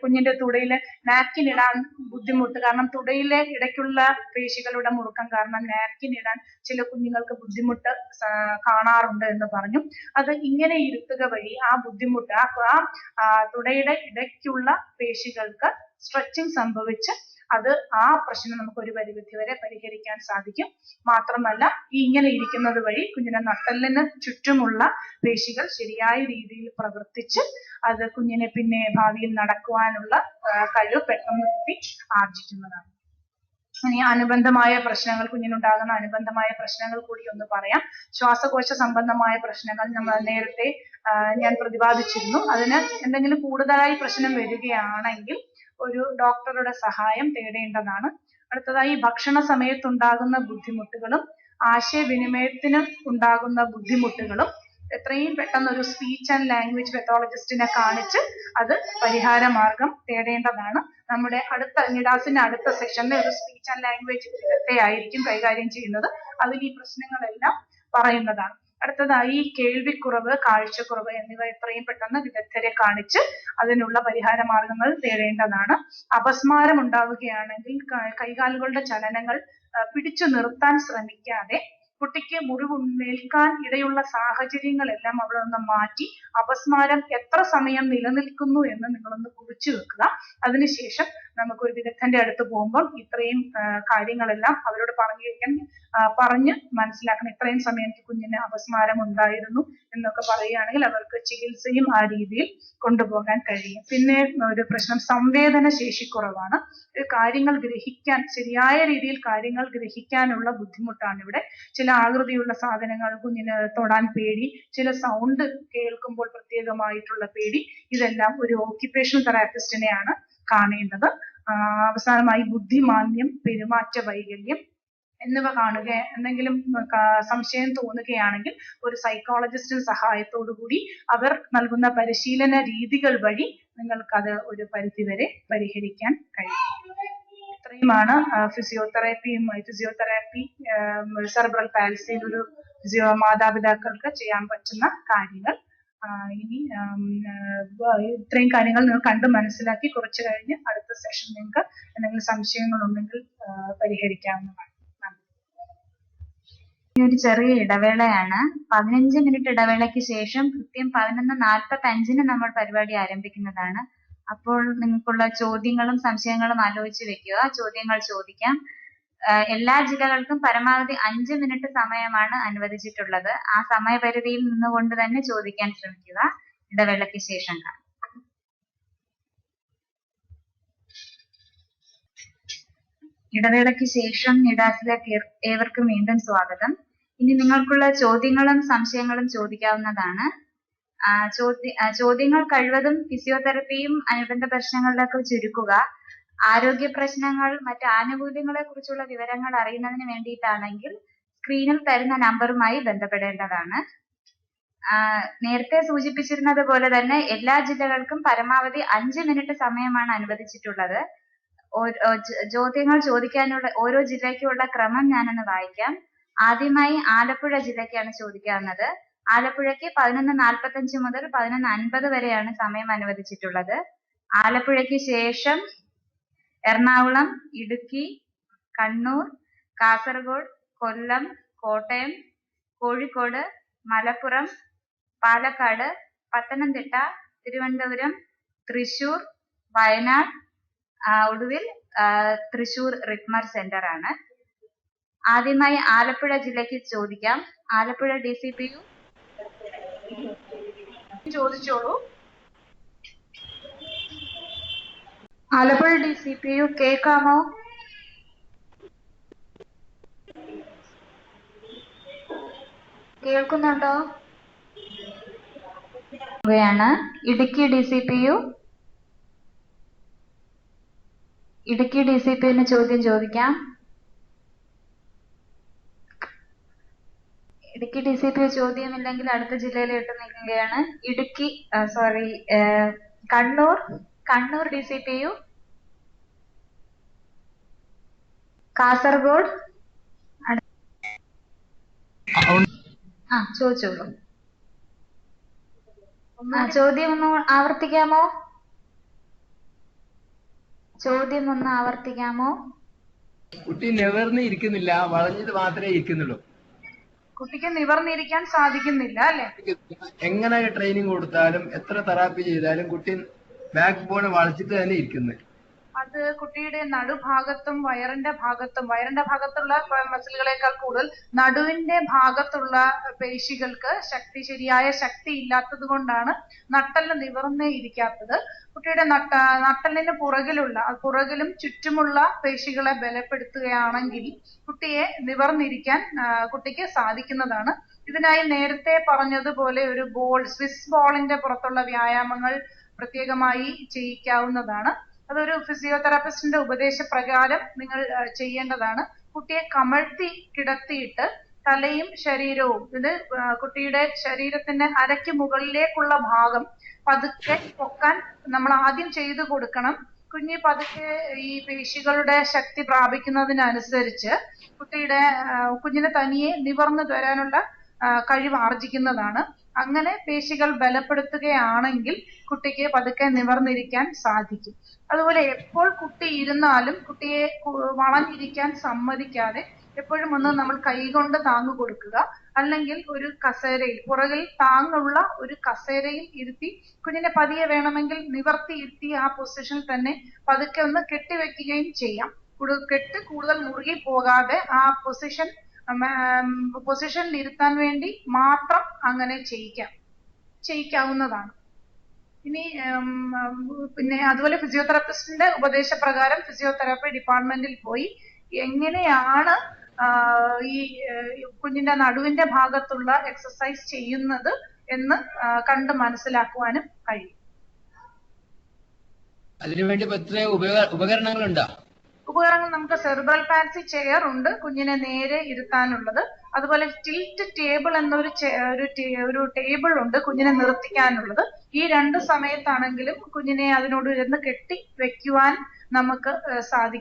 കുഞ്ഞിന്റെ തുടയില് നാപ്കിൻ ഇടാൻ ബുദ്ധിമുട്ട്, കാരണം തുടയിലെ ഇടയ്ക്കുള്ള പേശികളുടെ മുറുക്കം കാരണം നാപ്കിൻ ഇടാൻ ചില കുഞ്ഞുങ്ങൾക്ക് ബുദ്ധിമുട്ട് കാണാറുണ്ട് എന്ന് പറഞ്ഞു. അത് ഇങ്ങനെ ഇരുത്തുക വഴി ആ ബുദ്ധിമുട്ട് തുടയുടെ ഇടയ്ക്കുള്ള പേശികൾക്ക് സ്ട്രെച്ചിങ് സംഭവിച്ച് അത് ആ പ്രശ്നം നമുക്ക് ഒരു പരിധി വരെ പരിഹരിക്കാൻ സാധിക്കും. മാത്രമല്ല ഇങ്ങനെ ഇരിക്കുന്നത് വഴി കുഞ്ഞിന്റെ നട്ടെല്ലിന് ചുറ്റുമുള്ള പേശികൾ ശരിയായ രീതിയിൽ പ്രവർത്തിച്ച് അത് കുഞ്ഞിനെ പിന്നെ ഭാവിയിൽ നടക്കുവാനുള്ള കഴിവ് പെട്ടെന്ന് കുട്ടി ആർജിക്കുന്നതാണ്. ഇനി അനുബന്ധമായ പ്രശ്നങ്ങൾ, കുഞ്ഞിനുണ്ടാകുന്ന അനുബന്ധമായ പ്രശ്നങ്ങൾ കൂടി ഒന്ന് പറയാം. ശ്വാസകോശ സംബന്ധമായ പ്രശ്നങ്ങൾ നമ്മൾ നേരത്തെ ഞാൻ പ്രതിപാദിച്ചിരുന്നു. അതിന് എന്തെങ്കിലും കൂടുതലായി പ്രശ്നം വരികയാണെങ്കിൽ ഒരു ഡോക്ടറുടെ സഹായം തേടേണ്ടതാണ്. അടുത്തതായി ഭക്ഷണ സമയത്തുണ്ടാകുന്ന ബുദ്ധിമുട്ടുകളും ആശയവിനിമയത്തിന് ഉണ്ടാകുന്ന ബുദ്ധിമുട്ടുകളും എത്രയും പെട്ടെന്ന് ഒരു സ്പീച്ച് ആൻഡ് ലാംഗ്വേജ് പെത്തോളജിസ്റ്റിനെ കാണിച്ച് അത് പരിഹാര മാർഗം തേടേണ്ടതാണ്. നമ്മുടെ നിഡാസിന്റെ അടുത്ത സെഷനിൽ ഒരു സ്പീച്ച് ആൻഡ് ലാംഗ്വേജ് വിദഗ്ധയെ ആയിരിക്കും കൈകാര്യം ചെയ്യുന്നത്. അതിൽ ഈ പ്രശ്നങ്ങളെല്ലാം പറയുന്നതാണ്. അടുത്തതായി കേൾവിക്കുറവ്, കാഴ്ചക്കുറവ് എന്നിവ എത്രയും പെട്ടെന്ന് വിദഗ്ധരെ കാണിച്ച് അതിനുള്ള പരിഹാര മാർഗങ്ങൾ തേടേണ്ടതാണ്. അപസ്മാരം ഉണ്ടാവുകയാണെങ്കിൽ കൈകാലുകളുടെ ചലനങ്ങൾ പിടിച്ചു നിർത്താൻ ശ്രമിക്കാതെ കുട്ടിക്ക് മുറിവേൽക്കാൻ ഇടയുള്ള സാഹചര്യങ്ങളെല്ലാം അവിടെ നിന്ന് മാറ്റി അപസ്മാരം എത്ര സമയം നിലനിൽക്കുന്നു എന്ന് നിങ്ങളൊന്ന് കുറിച്ചു വെക്കുക. അതിനുശേഷം നമുക്കൊരു വിദഗ്ധന്റെ അടുത്ത് പോകുമ്പോൾ ഇത്രയും കാര്യങ്ങളെല്ലാം അവരോട് പറഞ്ഞ് മനസ്സിലാക്കണം. ഇത്രയും സമയം കുഞ്ഞിന് അപസ്മാരം ഉണ്ടായിരുന്നു എന്നൊക്കെ പറയുകയാണെങ്കിൽ അവർക്ക് ചികിത്സയും ആ രീതിയിൽ കൊണ്ടുപോകാൻ കഴിയും. പിന്നെ ഒരു പ്രശ്നം സംവേദന ശേഷിക്കുറവാണ്. കാര്യങ്ങൾ ഗ്രഹിക്കാൻ, ശരിയായ രീതിയിൽ കാര്യങ്ങൾ ഗ്രഹിക്കാനുള്ള ബുദ്ധിമുട്ടാണ് ഇവിടെ. ചില ആകൃതിയുള്ള സാധനങ്ങൾ കുഞ്ഞിന് തൊടാൻ പേടി, ചില സൗണ്ട് കേൾക്കുമ്പോൾ പ്രത്യേകമായിട്ടുള്ള പേടി, ഇതെല്ലാം ഒരു ഓക്യുപേഷണൽ തെറാപ്പിസ്റ്റിനെയാണ് കാണേണ്ടത്. അവസാനമായി ബുദ്ധിമാന്ദ്യം, പെരുമാറ്റ വൈകല്യം എന്നിവ എന്തെങ്കിലും സംശയം തോന്നുകയാണെങ്കിൽ ഒരു സൈക്കോളജിസ്റ്റിന്റെ സഹായത്തോടു കൂടി അവർ നൽകുന്ന പരിശീലന രീതികൾ വഴി നിങ്ങൾക്കത് ഒരു പരിധിവരെ പരിഹരിക്കാൻ കഴിയും. ഇത്രയുമാണ് ഫിസിയോതെറാപ്പി സെറിബ്രൽ പാൽസിയിൽ ഒരു മാതാപിതാക്കൾക്ക് ചെയ്യാൻ പറ്റുന്ന കാര്യങ്ങൾ. ഇനി ഇത്രയും കാര്യങ്ങൾ നിങ്ങൾ കണ്ട് മനസ്സിലാക്കി കുറച്ച് കഴിഞ്ഞ് അടുത്ത സെഷൻ നിങ്ങൾക്ക് എന്തെങ്കിലും സംശയങ്ങൾ ഉണ്ടെങ്കിൽ പരിഹരിക്കാവുന്നതാണ്. ഒരു ചെറിയ ഇടവേളയാണ്. 15 മിനിറ്റ് ഇടവേളയ്ക്ക് ശേഷം കൃത്യം 11:45 നമ്മൾ പരിപാടി ആരംഭിക്കുന്നതാണ്. അപ്പോൾ നിങ്ങൾക്കുള്ള ചോദ്യങ്ങളും സംശയങ്ങളും ആലോചിച്ച് വെക്കുക. ചോദ്യങ്ങൾ ചോദിക്കാം. എല്ലാ ജില്ലകൾക്കും പരമാവധി 5 മിനിറ്റ് സമയമാണ് അനുവദിച്ചിട്ടുള്ളത്. ആ സമയപരിധിയിൽ നിന്നുകൊണ്ട് തന്നെ ചോദിക്കാൻ ശ്രമിക്കുക. ഇടവേളയ്ക്ക് ശേഷം കാണാം. ഇടവേളയ്ക്ക് ശേഷം നിഡാസിലേക്ക് ഏവർക്കും വീണ്ടും സ്വാഗതം. ഇനി നിങ്ങൾക്കുള്ള ചോദ്യങ്ങളും സംശയങ്ങളും ചോദിക്കാവുന്നതാണ്. ചോദ്യങ്ങൾ കഴിവതും ഫിസിയോതെറപ്പിയും അനുബന്ധ പ്രശ്നങ്ങളിലൊക്കെ ചുരുക്കുക. ആരോഗ്യ പ്രശ്നങ്ങൾ, മറ്റ് ആനുകൂല്യങ്ങളെ കുറിച്ചുള്ള വിവരങ്ങൾ അറിയുന്നതിന് വേണ്ടിയിട്ടാണെങ്കിൽ സ്ക്രീനിൽ തരുന്ന നമ്പറുമായി ബന്ധപ്പെടേണ്ടതാണ്. നേരത്തെ സൂചിപ്പിച്ചിരുന്നത് പോലെ തന്നെ എല്ലാ ജില്ലകൾക്കും പരമാവധി 5 മിനിറ്റ് സമയമാണ് അനുവദിച്ചിട്ടുള്ളത്. ചോദ്യങ്ങൾ ചോദിക്കാനുള്ള ഓരോ ജില്ലയ്ക്കുമുള്ള ക്രമം ഞാനൊന്ന് വായിക്കാം. ആദ്യമായി ആലപ്പുഴ ജില്ലയ്ക്കാണ് ചോദിക്കാവുന്നത്. ആലപ്പുഴയ്ക്ക് 11:45 മുതൽ 11:50 വരെയാണ് സമയം അനുവദിച്ചിട്ടുള്ളത്. ആലപ്പുഴയ്ക്ക് ശേഷം എറണാകുളം, ഇടുക്കി, കണ്ണൂർ, കാസർഗോഡ്, കൊല്ലം, കോട്ടയം, കോഴിക്കോട്, മലപ്പുറം, പാലക്കാട്, പത്തനംതിട്ട, തിരുവനന്തപുരം, തൃശൂർ, വയനാട്, ഒടുവിൽ തൃശൂർ റിക്മർ സെന്റർ ആണ്. ആദ്യമായി ആലപ്പുഴ ജില്ലയ്ക്ക് ചോദിക്കാം. ആലപ്പുഴ DCPU ചോദിച്ചോളൂ. ആലപ്പുഴ DCPU കേൾക്കാമോ? കേൾക്കുന്നുണ്ടോ? ഇടുക്കി DCPU. ഇടുക്കി DCPUവിന് ചോദ്യം ചോദിക്കാം. ഇടുക്കി DCPU ചോദ്യമില്ലെങ്കിൽ അടുത്ത ജില്ലയിലോട്ട് നീങ്ങുകയാണ്. കണ്ണൂർ DCPU, കാസർഗോഡ്. ചോദിച്ചോളൂ. ചോദ്യം ഒന്ന് ആവർത്തിക്കാമോ? കുട്ടി നിവർന്ന് ഇരിക്കുന്നില്ല, വളഞ്ഞത് മാത്രമേ ഇരിക്കുന്നുള്ളൂ. കുട്ടിക്ക് നിവർന്നിരിക്കാൻ സാധിക്കുന്നില്ല അല്ലെ? എങ്ങനെ ട്രെയിനിങ് കൊടുത്താലും എത്ര തെറാപ്പി ചെയ്താലും കുട്ടി ബാക്ക് ബോൺ വളച്ചിട്ട് തന്നെ ഇരിക്കുന്നത്. അത് കുട്ടിയുടെ നടുഭാഗത്തും വയറിന്റെ ഭാഗത്തുള്ള മസിലുകളെക്കാൾ കൂടുതൽ നടുവിന്റെ ഭാഗത്തുള്ള പേശികൾക്ക് ശരിയായ ശക്തി ഇല്ലാത്തത് കൊണ്ടാണ് നട്ടെല്ല് നിവർന്നേ ഇരിക്കാത്തത്. കുട്ടിയുടെ നട്ടെല്ലിന് പുറകിലും ചുറ്റുമുള്ള പേശികളെ ബലപ്പെടുത്തുകയാണെങ്കിൽ കുട്ടിയെ നിവർന്നിരിക്കാൻ കുട്ടിക്ക് സാധിക്കുന്നതാണ്. ഇതിനായി നേരത്തെ പറഞ്ഞതുപോലെ ഒരു സ്വിസ് ബോളിന്റെ പുറത്തുള്ള വ്യായാമങ്ങൾ പ്രത്യേകമായി ചെയ്യിക്കാവുന്നതാണ്. അതൊരു ഫിസിയോതെറാപ്പിസ്റ്റിന്റെ ഉപദേശപ്രകാരം നിങ്ങൾ ചെയ്യേണ്ടതാണ്. കുട്ടിയെ കമഴ്ത്തി കിടത്തിയിട്ട് തലയും ശരീരവും, ഇത് കുട്ടിയുടെ ശരീരത്തിന്റെ അരയ്ക്ക് മുകളിലേക്കുള്ള ഭാഗം പതുക്കെ പൊക്കാൻ നമ്മൾ ആദ്യം ചെയ്തു കൊടുക്കണം. പതുക്കെ ഈ പേശികളുടെ ശക്തി പ്രാപിക്കുന്നതിനനുസരിച്ച് കുഞ്ഞിന് തനിയെ നിവർന്നു വരാനുള്ള കഴിവ് ആർജിക്കുന്നതാണ്. അങ്ങനെ പേശികൾ ബലപ്പെടുത്തുകയാണെങ്കിൽ കുട്ടിക്ക് പതുക്കെ നിവർന്നിരിക്കാൻ സാധിക്കും. അതുപോലെ എപ്പോൾ കുട്ടി ഇരുന്നാലും കുട്ടിയെ വളഞ്ഞിരിക്കാൻ സമ്മതിക്കാതെ എപ്പോഴും ഒന്ന് നമ്മൾ കൈകൊണ്ട് താങ്ങ് കൊടുക്കുക. അല്ലെങ്കിൽ ഒരു കസേരയിൽ, പുറകിൽ താങ്ങുള്ള ഒരു കസേരയിൽ ഇരുത്തി കുഞ്ഞിനെ പതിയെ വേണമെങ്കിൽ നിവർത്തി ഇരുത്തി ആ പൊസിഷനിൽ തന്നെ പതുക്കെ ഒന്ന് കെട്ടിവെക്കുകയും ചെയ്യാം. കെട്ട് കൂടുതൽ മുറുകി പോകാതെ ആ പൊസിഷനിൽ ഇരുത്താൻ വേണ്ടി മാത്രം അങ്ങനെ ചെയ്യിക്കാവുന്നതാണ്. ഇനി പിന്നെ അതുപോലെ ഫിസിയോതെറാപ്പിസ്റ്റിന്റെ ഉപദേശപ്രകാരം ഫിസിയോതെറാപ്പി ഡിപ്പാർട്ട്മെന്റിൽ പോയി എങ്ങനെയാണ് ഈ കുഞ്ഞിന്റെ നടുവിന്റെ ഭാഗത്തുള്ള എക്സസൈസ് ചെയ്യുന്നത് എന്ന് കണ്ട് മനസ്സിലാക്കുവാനും കഴിയും. അതിനുവേണ്ടി ഉപകരണങ്ങളുണ്ടോ? ഉപകരണങ്ങൾ നമുക്ക് സെറിബ്രൽ പാൽസി ചെയർ ഉണ്ട് കുഞ്ഞിനെ നേരെ ഇരുത്താനുള്ളത്. അതുപോലെ ടിൽറ്റ് ടേബിൾ എന്നൊരു ഒരു ടേബിൾ ഉണ്ട് കുഞ്ഞിനെ നിർത്തിക്കാനുള്ളത്. ഈ രണ്ട് സമയത്താണെങ്കിലും കുഞ്ഞിനെ അതിനോട് ഇരുന്ന് കെട്ടി വെക്കുവാൻ നമുക്ക്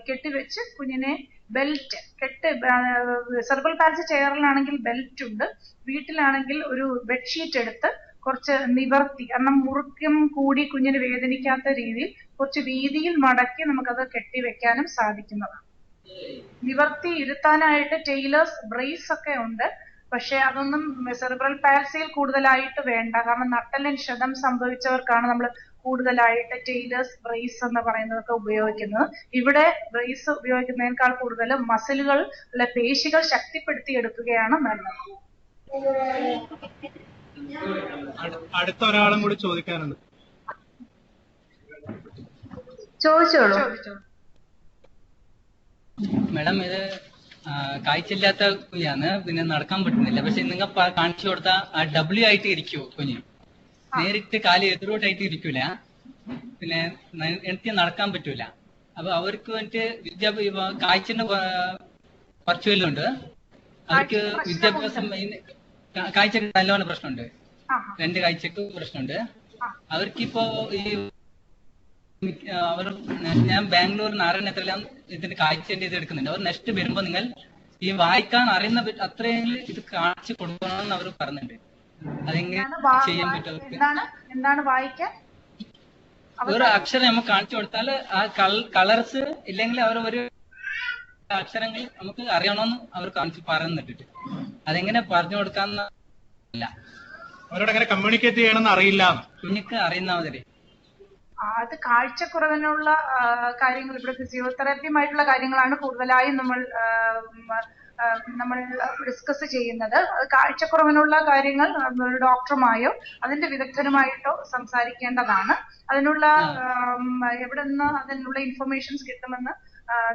കെട്ടി വെച്ച് കുഞ്ഞിനെ ബെൽറ്റ് സെറിബ്രൽ പാൽസി ചെയറിലാണെങ്കിൽ ബെൽറ്റ് ഉണ്ട്. വീട്ടിലാണെങ്കിൽ ഒരു ബെഡ്ഷീറ്റ് എടുത്ത് കുറച്ച് നിവർത്തി, കാരണം മുറുക്കം കൂടി കുഞ്ഞിന് വേദനിക്കാത്ത രീതിയിൽ കുറച്ച് വീതിയിൽ മടക്കി നമുക്കത് കെട്ടിവെക്കാനും സാധിക്കുന്നതാണ്. നിവർത്തി ഇരുത്താനായിട്ട് ടൈലേഴ്സ് ബ്രേസ് ഒക്കെ ഉണ്ട്. പക്ഷെ അതൊന്നും സെറിബ്രൽ പാൽസിയിൽ കൂടുതലായിട്ട് വേണ്ട. കാരണം നട്ടെല്ലിന് ക്ഷതം സംഭവിച്ചവർക്കാണ് നമ്മൾ കൂടുതലായിട്ട് ടൈലേഴ്സ് ബ്രേസ് എന്ന് പറയുന്നതൊക്കെ ഉപയോഗിക്കുന്നത്. ഇവിടെ ബ്രേസ് ഉപയോഗിക്കുന്നതിനേക്കാൾ കൂടുതൽ മസിലുകൾ അല്ലെ പേശികൾ ശക്തിപ്പെടുത്തിയെടുക്കുകയാണ് നല്ലത്. അടുത്ത ഒരാളും കൂടി ചോദിക്കാനുണ്ട്. ചോദിച്ചോളൂ. മാഡം, ഇത് കാഴ്ചയില്ലാത്ത കുഞ്ഞാണ്, പിന്നെ നടക്കാൻ പറ്റുന്നില്ല. പക്ഷെ നിങ്ങൾ കാണിച്ചു കൊടുത്ത ഡബ്ല്യു ആയിട്ട് ഇരിക്കുവോ കുഞ്ഞ്? നേരിട്ട് കാല് എതിരോട്ടായിട്ട് ഇരിക്കൂല, പിന്നെ എനിക്ക് നടക്കാൻ പറ്റൂല. അപ്പൊ അവർക്ക് വേണ്ടിട്ട് കാഴ്ചന്റെ കുറച്ചുണ്ട്. അവർക്ക് വിദ്യാഭ്യാസം കാഴ്ച നല്ലോണം പ്രശ്നമുണ്ട്, രണ്ട് കാഴ്ചക്ക് പ്രശ്നമുണ്ട്. അവർക്കിപ്പോ ഞാൻ ബാംഗ്ലൂർ നാരായണത്തിലെല്ലാം ഇതിന്റെ കാഴ്ചന്റെ ഇത് എടുക്കുന്നുണ്ട്. അവർ നെക്സ്റ്റ് വരുമ്പോ നിങ്ങൾ ഈ വായിക്കാൻ അറിയുന്ന അത്രയും ഇത് കാണിച്ചു കൊടുക്കണമെന്ന് അവർ പറഞ്ഞിട്ടുണ്ട്. അതെങ്ങനെ ചെയ്യാൻ പറ്റും? എന്താണ് വായിക്കാൻ? ഒരു അക്ഷരം നമുക്ക് കാണിച്ചു കൊടുത്താൽ ആ കളർസ് ഇല്ലെങ്കിൽ അവർ ഒരു അക്ഷരങ്ങൾ നമുക്ക് അറിയണമെന്ന് അവർ കാണിച്ചു പറയുന്നുണ്ട്. അതെങ്ങനെ പറഞ്ഞു കൊടുക്കാന്നല്ല, അവരോട് എങ്ങനെ കമ്മ്യൂണിക്കേറ്റ് ചെയ്യണമെന്ന് അറിയില്ല. കുഞ്ഞിക്ക് അറിയുന്ന മാതിരി അത് കാഴ്ചക്കുറവിനുള്ള കാര്യങ്ങൾ, ഇവിടെ ഫിസിയോതെറാപ്പിയുമായിട്ടുള്ള കാര്യങ്ങളാണ് കൂടുതലായും നമ്മൾ ഡിസ്കസ് ചെയ്യുന്നത്. കാഴ്ചക്കുറവിനുള്ള കാര്യങ്ങൾ ഡോക്ടറുമായോ അതിന്റെ വിദഗ്ധരുമായിട്ടോ സംസാരിക്കേണ്ടതാണ്. അതിനുള്ള എവിടെ നിന്ന് അതിനുള്ള ഇൻഫർമേഷൻസ് കിട്ടുമെന്ന്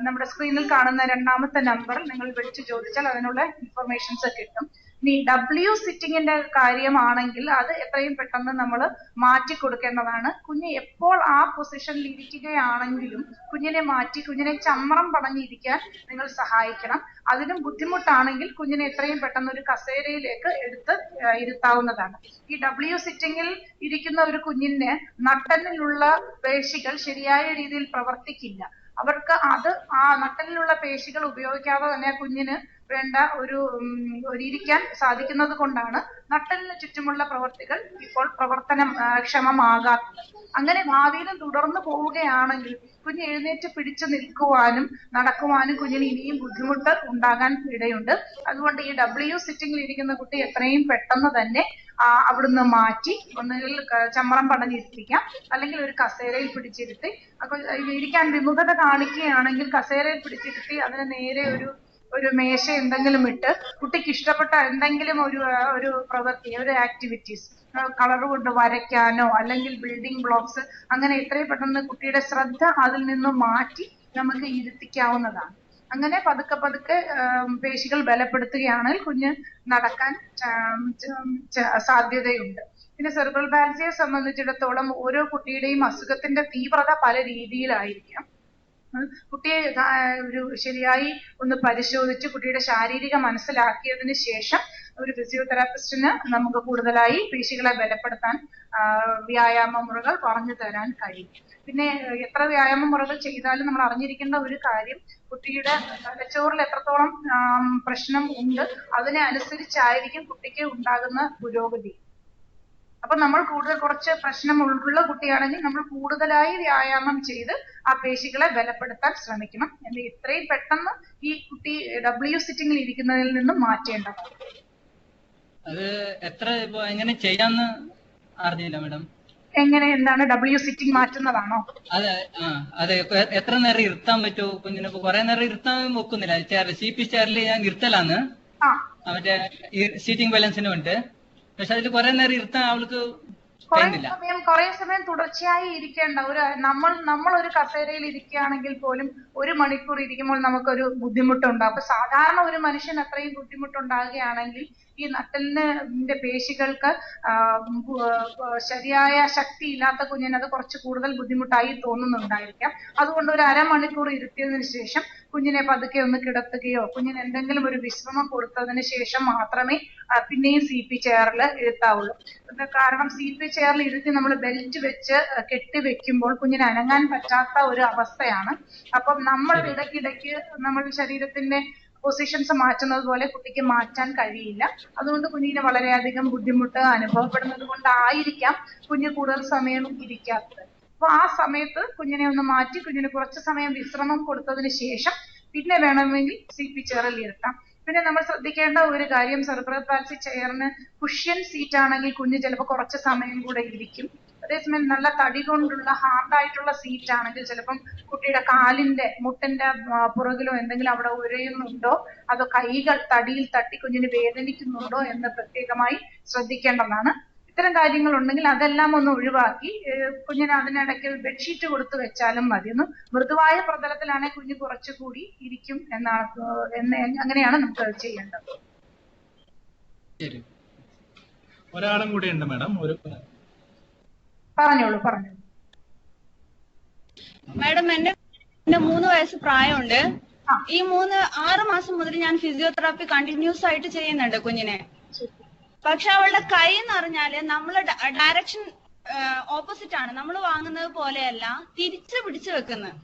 നമ്മുടെ സ്ക്രീനിൽ കാണുന്ന രണ്ടാമത്തെ നമ്പറിൽ നിങ്ങൾ വിളിച്ചു ചോദിച്ചാൽ അതിനുള്ള ഇൻഫർമേഷൻസ് കിട്ടും. ഇനി ഡബ്ല്യു സിറ്റിങ്ങിന്റെ കാര്യമാണെങ്കിൽ അത് എത്രയും പെട്ടെന്ന് നമ്മൾ മാറ്റി കൊടുക്കേണ്ടതാണ്. കുഞ്ഞ് എപ്പോൾ ആ പൊസിഷനിൽ ഇരിക്കുകയാണെങ്കിലും കുഞ്ഞിനെ മാറ്റി കുഞ്ഞിനെ ചമ്രം പടഞ്ഞിരിക്കാൻ നിങ്ങൾ സഹായിക്കണം. അതിനും ബുദ്ധിമുട്ടാണെങ്കിൽ കുഞ്ഞിനെ എത്രയും പെട്ടെന്ന് ഒരു കസേരയിലേക്ക് എടുത്ത് ഇരുത്താവുന്നതാണ്. ഈ ഡബ്ല്യു സിറ്റിങ്ങിൽ ഇരിക്കുന്ന ഒരു കുഞ്ഞിന് നട്ടലിലുള്ള പേശികൾ ശരിയായ രീതിയിൽ പ്രവർത്തിക്കില്ല. അവർക്ക് ആ നട്ടലിലുള്ള പേശികൾ ഉപയോഗിക്കാതെ തന്നെ കുഞ്ഞിന് വേണ്ട ഒരു ഇരിക്കാൻ സാധിക്കുന്നത് കൊണ്ടാണ് നട്ടലിന് ചുറ്റുമുള്ള പ്രവർത്തികൾ ഇപ്പോൾ പ്രവർത്തനക്ഷമമാകാത്തത്. അങ്ങനെ ഭാവിയിലും തുടർന്നു പോവുകയാണെങ്കിൽ കുഞ്ഞ് എഴുന്നേറ്റ് പിടിച്ചു നിൽക്കുവാനും നടക്കുവാനും കുഞ്ഞിന് ഇനിയും ബുദ്ധിമുട്ട് ഉണ്ടാകാൻ ഇടയുണ്ട്. അതുകൊണ്ട് ഈ ഡബ്ല്യു സിറ്റിംഗിൽ ഇരിക്കുന്ന കുട്ടി എത്രയും പെട്ടെന്ന് തന്നെ അവിടുന്ന് മാറ്റി ഒന്നുകിൽ ചമ്മറം പടഞ്ഞിരുത്തിക്കാം, അല്ലെങ്കിൽ ഒരു കസേരയിൽ പിടിച്ചിരുത്തി. അപ്പൊ ഇരിക്കാൻ വിമുഖത കാണിക്കുകയാണെങ്കിൽ കസേരയിൽ പിടിച്ചിരുത്തി അതിന് നേരെ ഒരു മേശ എന്തെങ്കിലും ഇട്ട് കുട്ടിക്ക് ഇഷ്ടപ്പെട്ട എന്തെങ്കിലും ഒരു പ്രവൃത്തി, ഒരു ആക്ടിവിറ്റീസ്, കളർ കൊണ്ട് വരയ്ക്കാനോ അല്ലെങ്കിൽ ബിൽഡിംഗ് ബ്ലോക്സ്, അങ്ങനെ എത്രയും പെട്ടെന്ന് കുട്ടിയുടെ ശ്രദ്ധ അതിൽ നിന്നും മാറ്റി നമുക്ക് ഇരുത്തിക്കാവുന്നതാണ്. അങ്ങനെ പതുക്കെ പതുക്കെ പേശികൾ ബലപ്പെടുത്തുകയാണെങ്കിൽ കുഞ്ഞ് നടക്കാൻ സാധ്യതയുണ്ട്. പിന്നെ സെറിബ്രൽ പാൽസിയെ സംബന്ധിച്ചിടത്തോളം ഓരോ കുട്ടിയുടെയും അസുഖത്തിന്റെ തീവ്രത പല രീതിയിലായിരിക്കാം. കുട്ടിയെ ശരിയായി ഒന്ന് പരിശോധിച്ച് കുട്ടിയുടെ ശാരീരിക മനസ്സിലാക്കിയതിന് ശേഷം ഒരു ഫിസിയോതെറാപ്പിസ്റ്റിന് നമുക്ക് കൂടുതലായി പേശികളെ ബലപ്പെടുത്താൻ വ്യായാമ മുറകൾ പറഞ്ഞു തരാൻ കഴിയും. പിന്നെ എത്ര വ്യായാമ മുറകൾ ചെയ്താലും നമ്മൾ അറിഞ്ഞിരിക്കേണ്ട ഒരു കാര്യം, കുട്ടിയുടെ തലച്ചോറിൽ എത്രത്തോളം പ്രശ്നം ഉണ്ട് അതിനെ അനുസരിച്ചായിരിക്കും കുട്ടിക്ക് ഉണ്ടാകുന്ന പുരോഗതി. അപ്പൊ നമ്മൾ കുറച്ച് പ്രശ്നമുള്ള കുട്ടിയാണെങ്കിൽ നമ്മൾ കൂടുതലായി വ്യായാമം ചെയ്ത് ആ പേശികളെ ബലപ്പെടുത്താൻ ശ്രമിക്കണം. ഇത്രയും പെട്ടെന്ന് ഈ കുട്ടി ഡബ്ല്യു സിറ്റിംഗിൽ ഇരിക്കുന്നതിൽ നിന്നും മാറ്റേണ്ടതാണ്. അത് എങ്ങനെ ചെയ്യാന്ന് അറിഞ്ഞില്ല മാഡം. എന്താണ് ഡബ്ല്യു സിറ്റിംഗ് മാറ്റുന്നതാണോ? അതെ, എത്ര നേരം ഇരുത്താൻ പറ്റുമോ കുഞ്ഞിനെ? കുറെ നേരം ഇരുത്താൻ വെക്കുന്നില്ല. CP ചെയറിൽ ഞാൻ ഇരുത്തലാന്ന്, മറ്റേ സീറ്റിംഗ് ബാലൻസിന് വേണ്ടി. പക്ഷെ അതിൽ കുറെ നേരം ഇരുത്താൻ അവൾക്ക് കുറെ സമയം തുടർച്ചയായി ഇരിക്കേണ്ട നമ്മൾ ഒരു കസേരയിൽ ഇരിക്കുകയാണെങ്കിൽ പോലും 1 മണിക്കൂർ ഇരിക്കുമ്പോൾ നമുക്കൊരു ബുദ്ധിമുട്ടുണ്ട്. അപ്പൊ സാധാരണ ഒരു മനുഷ്യൻ അത്രയും ബുദ്ധിമുട്ടുണ്ടാകുകയാണെങ്കിൽ ഈ നട്ടെല്ലിന്റെ പേശികൾക്ക് ശരിയായ ശക്തി ഇല്ലാത്ത കുഞ്ഞിന് അത് കുറച്ച് കൂടുതൽ ബുദ്ധിമുട്ടായി തോന്നുന്നുണ്ടായിരിക്കാം. അതുകൊണ്ട് ഒരു അരമണിക്കൂർ ഇരുത്തിയതിനു ശേഷം കുഞ്ഞിനെ പതുക്കെ ഒന്ന് കിടത്തുകയോ കുഞ്ഞിന് എന്തെങ്കിലും ഒരു വിശ്രമം കൊടുത്തതിന് ശേഷം മാത്രമേ പിന്നെയും CP ചെയറിൽ ഇരുത്താവുള്ളൂ. കാരണം CP ചെയറിൽ ഇരുത്തി നമ്മൾ ബെൽറ്റ് വെച്ച് കെട്ടിവെക്കുമ്പോൾ കുഞ്ഞിന് അനങ്ങാൻ പറ്റാത്ത ഒരു അവസ്ഥയാണ്. അപ്പം നമ്മൾ ഇടയ്ക്കിടയ്ക്ക് നമ്മൾ ശരീരത്തിന്റെ പൊസിഷൻസ് മാറ്റുന്നത് പോലെ കുട്ടിക്ക് മാറ്റാൻ കഴിയില്ല. അതുകൊണ്ട് കുഞ്ഞിന് വളരെയധികം ബുദ്ധിമുട്ട് അനുഭവപ്പെടുന്നത് കൊണ്ടായിരിക്കാം കുഞ്ഞ് കൂടുതൽ സമയം ഇരിക്കാത്തത്. അപ്പൊ ആ സമയത്ത് കുഞ്ഞിനെ ഒന്ന് മാറ്റി കുഞ്ഞിന് കുറച്ച് സമയം വിശ്രമം കൊടുത്തതിന് ശേഷം പിന്നെ വേണമെങ്കിൽ CP ചെയറിൽ ഇരുത്താം. പിന്നെ നമ്മൾ ശ്രദ്ധിക്കേണ്ട ഒരു കാര്യം, സെറിബ്രൽ പാൽസി ചെയറിന് കുഷ്യൻ സീറ്റ് ആണെങ്കിൽ കുഞ്ഞ് ചിലപ്പോൾ കുറച്ച് സമയം കൂടെ ഇരിക്കും. അതേസമയം നല്ല തടി കൊണ്ടുള്ള ഹാർഡായിട്ടുള്ള സീറ്റ് ആണെങ്കിൽ ചിലപ്പം കുട്ടിയുടെ കാലിന്റെ മുട്ടിന്റെ പുറകിലോ എന്തെങ്കിലും അവിടെ ഉരയുന്നുണ്ടോ, അതോ കൈകൾ തടിയിൽ തട്ടി കുഞ്ഞിന് വേദനിക്കുന്നുണ്ടോ എന്ന് പ്രത്യേകമായി ശ്രദ്ധിക്കേണ്ടതാണ്. ഇത്തരം കാര്യങ്ങൾ ഉണ്ടെങ്കിൽ അതെല്ലാം ഒന്ന് ഒഴിവാക്കി കുഞ്ഞിന് അതിനിടയ്ക്ക് ബെഡ്ഷീറ്റ് കൊടുത്തു വെച്ചാലും മതി. ഒന്ന് മൃദുവായ പ്രതലത്തിലാണെങ്കിൽ കുഞ്ഞ് കുറച്ചുകൂടി ഇരിക്കും അങ്ങനെയാണ് നമുക്ക് ചെയ്യേണ്ടത്. ഒരാളും കൂടി ഉണ്ട് മാഡം. പറഞ്ഞോളൂ. മാഡം, എന്റെ 3 വയസ്സ് പ്രായമുണ്ട്. ഈ 6 മാസം മുതൽ ഞാൻ ഫിസിയോതെറാപ്പി കണ്ടിന്യൂസ് ആയിട്ട് ചെയ്യുന്നുണ്ട് കുഞ്ഞിനെ. പക്ഷെ അവളുടെ കൈ എന്ന് പറഞ്ഞാല് നമ്മള് ഡയറക്ഷൻ ഓപ്പോസിറ്റ് ആണ്. നമ്മൾ വാങ്ങുന്നത് പോലെയല്ല തിരിച്ച് പിടിച്ചു വെക്കുന്നത്.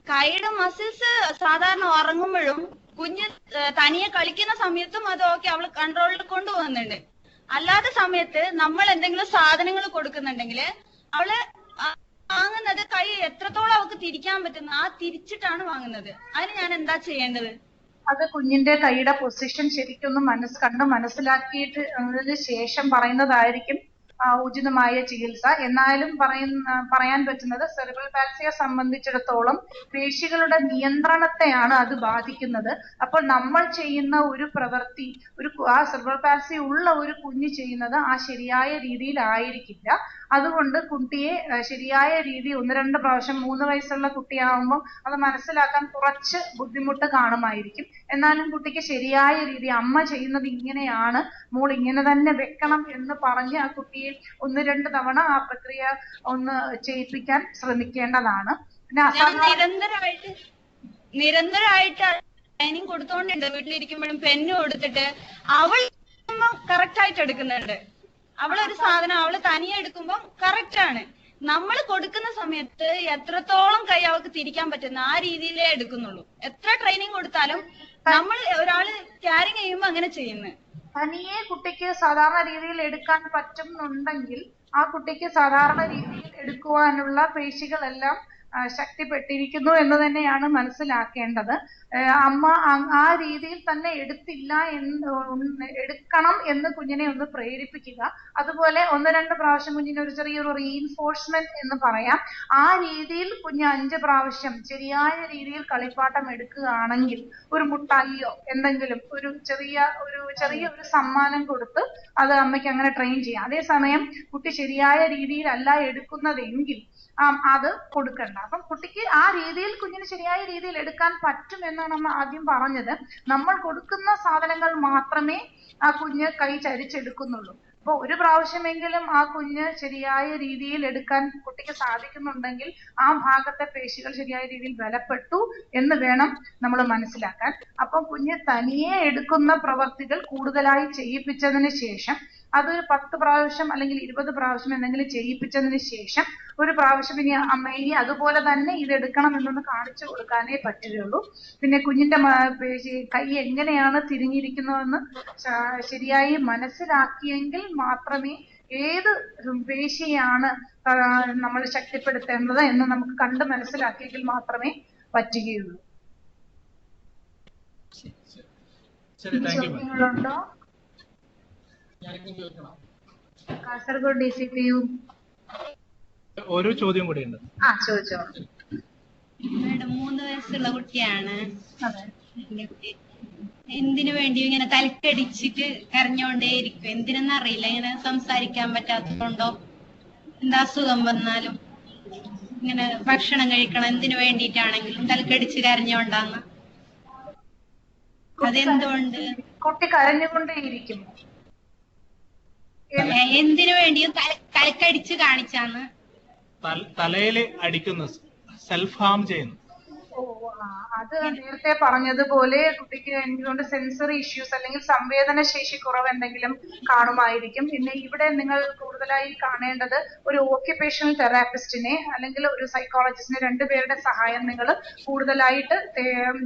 കൈയുടെ മസിൽസ് സാധാരണ ഉറങ്ങുമ്പോഴും കുഞ്ഞ് തനിയെ കളിക്കുന്ന സമയത്തും അത് ഓക്കെ അവള് കൺട്രോളിൽ കൊണ്ടുപോകുന്നുണ്ട്. അല്ലാത്ത സമയത്ത് നമ്മൾ എന്തെങ്കിലും സാധനങ്ങൾ കൊടുക്കുന്നുണ്ടെങ്കിൽ അവള് വാങ്ങുന്നത് കൈ എത്രത്തോളം അവൾക്ക് തിരിക്കാൻ പറ്റുന്ന തിരിച്ചിട്ടാണ് വാങ്ങുന്നത്. അതിന് ഞാൻ എന്താ ചെയ്യേണ്ടത്? അത് കുഞ്ഞിന്റെ കൈയുടെ പൊസിഷൻ ശരിക്കൊന്ന് കണ്ട് മനസ്സിലാക്കിയിട്ട് അതിന് ശേഷം പറയുന്നതായിരിക്കും ഉചിതമായ ചികിത്സ. എന്നാലും പറയാൻ പറ്റുന്നത് സെറിബ്രൽ പാൽസിയെ സംബന്ധിച്ചിടത്തോളം പേശികളുടെ നിയന്ത്രണത്തെയാണ് അത് ബാധിക്കുന്നത്. അപ്പോൾ നമ്മൾ ചെയ്യുന്ന ഒരു പ്രവൃത്തി ആ സെറിബ്രൽ പാൽസി ഉള്ള ഒരു കുഞ്ഞ് ചെയ്യുന്നത് ആ ശരിയായ രീതിയിലായിരിക്കില്ല. അതുകൊണ്ട് കുട്ടിയെ ശരിയായ രീതി 1-2 പ്രാവശ്യം 3 വയസ്സുള്ള കുട്ടിയാവുമ്പോൾ അത് മനസ്സിലാക്കാൻ കുറച്ച് ബുദ്ധിമുട്ട് കാണുമായിരിക്കും. എന്നാലും കുട്ടിക്ക് ശരിയായ രീതി അമ്മ ചെയ്യുന്നത് ഇങ്ങനെയാണ്, മോൾ ഇങ്ങനെ തന്നെ വെക്കണം എന്ന് പറഞ്ഞ് ആ കുട്ടിയെ 1-2 തവണ ആ പ്രക്രിയ ഒന്ന് ചെയ്യിപ്പിക്കാൻ ശ്രമിക്കേണ്ടതാണ്. പിന്നെ നിരന്തരമായിട്ട് ട്രെയിനിങ് കൊടുത്തോണ്ടുണ്ട്. വീട്ടിലിരിക്കുമ്പോഴും പെന്ന് കൊടുത്തിട്ട് അവൾ കറക്റ്റ് ആയിട്ട് എടുക്കുന്നുണ്ട്. അവളൊരു സാധനം അവള് തനിയെ എടുക്കുമ്പോൾ കറക്റ്റ് ആണ്. നമ്മൾ കൊടുക്കുന്ന സമയത്ത് എത്രത്തോളം കൈ അവൾക്ക് തിരിക്കാൻ പറ്റുന്ന ആ രീതിയിലേ എടുക്കുന്നുള്ളൂ. എത്ര ട്രെയിനിങ് കൊടുത്താലും നമ്മൾ ഒരാള് ക്യാരിങ് ചെയ്യുമ്പോ അങ്ങനെ ചെയ്യുന്നത്. തനിയെ കുട്ടിക്ക് സാധാരണ രീതിയിൽ എടുക്കാൻ പറ്റുന്നുണ്ടെങ്കിൽ ആ കുട്ടിക്ക് സാധാരണ രീതിയിൽ എടുക്കുവാനുള്ള പേശികളെല്ലാം ശക്തിപ്പെട്ടിരിക്കുന്നു എന്ന് തന്നെയാണ് മനസ്സിലാക്കേണ്ടത്. അമ്മ ആ രീതിയിൽ തന്നെ എടുക്കണം എന്ന് കുഞ്ഞിനെ ഒന്ന് പ്രേരിപ്പിക്കുക. അതുപോലെ 1-2 പ്രാവശ്യം കുഞ്ഞിന് ഒരു ചെറിയൊരു റീഇൻഫോഴ്സ്മെന്റ് എന്ന് പറയാം. ആ രീതിയിൽ കുഞ്ഞ് 5 പ്രാവശ്യം ശരിയായ രീതിയിൽ കളിപ്പാട്ടം എടുക്കുകയാണെങ്കിൽ ഒരു മുട്ടായിയോ എന്തെങ്കിലും ഒരു ചെറിയ ഒരു സമ്മാനം കൊടുത്ത് അത് അമ്മയ്ക്ക് അങ്ങനെ ട്രെയിൻ ചെയ്യാം. അതേസമയം കുട്ടി ശരിയായ രീതിയിലല്ല എടുക്കുന്നതെങ്കിൽ അത് കൊടുക്കണ്ട. അപ്പം കുട്ടിക്ക് ആ രീതിയിൽ കുഞ്ഞിന് ശരിയായ രീതിയിൽ എടുക്കാൻ പറ്റും എന്നാണ് നമ്മൾ ആദ്യം പറഞ്ഞത്. നമ്മൾ കൊടുക്കുന്ന സാധനങ്ങൾ മാത്രമേ ആ കുഞ്ഞ് കൈ ചരിച്ചെടുക്കുന്നുള്ളൂ. അപ്പൊ 1 പ്രാവശ്യമെങ്കിലും ആ കുഞ്ഞ് ശരിയായ രീതിയിൽ എടുക്കാൻ കുട്ടിക്ക് സാധിക്കുന്നുണ്ടെങ്കിൽ ആ ഭാഗത്തെ പേശികൾ ശരിയായ രീതിയിൽ ബലപ്പെട്ടു എന്ന് വേണം നമ്മൾ മനസ്സിലാക്കാൻ. അപ്പൊ കുഞ്ഞ് തനിയെ എടുക്കുന്ന പ്രവർത്തികൾ കൂടുതലായി ചെയ്യിപ്പിച്ചതിന് ശേഷം അതൊരു 10 പ്രാവശ്യം അല്ലെങ്കിൽ 20 പ്രാവശ്യം എന്തെങ്കിലും ചെയ്യിപ്പിച്ചതിന് ശേഷം 1 പ്രാവശ്യം ഇനി അതുപോലെ തന്നെ ഇത് എടുക്കണം എന്നൊന്ന് കാണിച്ചു കൊടുക്കാനേ പറ്റുകയുള്ളൂ. പിന്നെ കുഞ്ഞിന്റെ കൈ എങ്ങനെയാണ് തിരിഞ്ഞിരിക്കുന്നതെന്ന് ശരിയായി മനസ്സിലാക്കിയെങ്കിൽ മാത്രമേ ഏത് പേശിയാണ് നമ്മൾ ശക്തിപ്പെടുത്തേണ്ടത് എന്ന് നമുക്ക് കണ്ട് മനസ്സിലാക്കിയെങ്കിൽ മാത്രമേ പറ്റുകയുള്ളൂ. ചോദ്യങ്ങളുണ്ടോ? കാസർഗോഡ് DCPU ഒരു ചോദ്യം കൂടി ഉണ്ട്. ചോദിച്ചോളൂ. മാഡം 3 വയസ്സുള്ള കുട്ടിയാണ്. എന്തിനു വേണ്ടി ഇങ്ങനെ തലക്കടിച്ചിട്ട് കരഞ്ഞോണ്ടേയിരിക്കും. എന്തിനെന്നറിയില്ല. ഇങ്ങനെ സംസാരിക്കാൻ പറ്റാത്തതുകൊണ്ടോ എന്താ അസുഖം വന്നാലും ഇങ്ങനെ ഭക്ഷണം കഴിക്കണം എന്തിനു വേണ്ടിയിട്ടാണെങ്കിലും തലക്കടിച്ച് കരഞ്ഞോണ്ടാന്ന്. അതെന്തുകൊണ്ട്? കുട്ടി കരഞ്ഞുകൊണ്ടേയിരിക്കും. എന്തിനു വേണ്ടിയും തലക്കടിച്ച് കാണിച്ചാന്ന്. തലയിൽ അടിക്കുന്നു, സെൽഫ് ഹാം ചെയ്യുന്നു. അത് നേരത്തെ പറഞ്ഞതുപോലെ കുട്ടിക്ക് എനിക്കൊണ്ട് സെൻസറി ഇഷ്യൂസ് അല്ലെങ്കിൽ സംവേദന ശേഷി കുറവ് എന്തെങ്കിലും കാണുമായിരിക്കും. പിന്നെ ഇവിടെ നിങ്ങൾ കൂടുതലായി കാണേണ്ടത് ഒരു ഓക്യുപേഷണൽ തെറാപ്പിസ്റ്റിനെ അല്ലെങ്കിൽ ഒരു സൈക്കോളജിസ്റ്റിനെ, രണ്ടുപേരുടെ സഹായം നിങ്ങൾ കൂടുതലായിട്ട്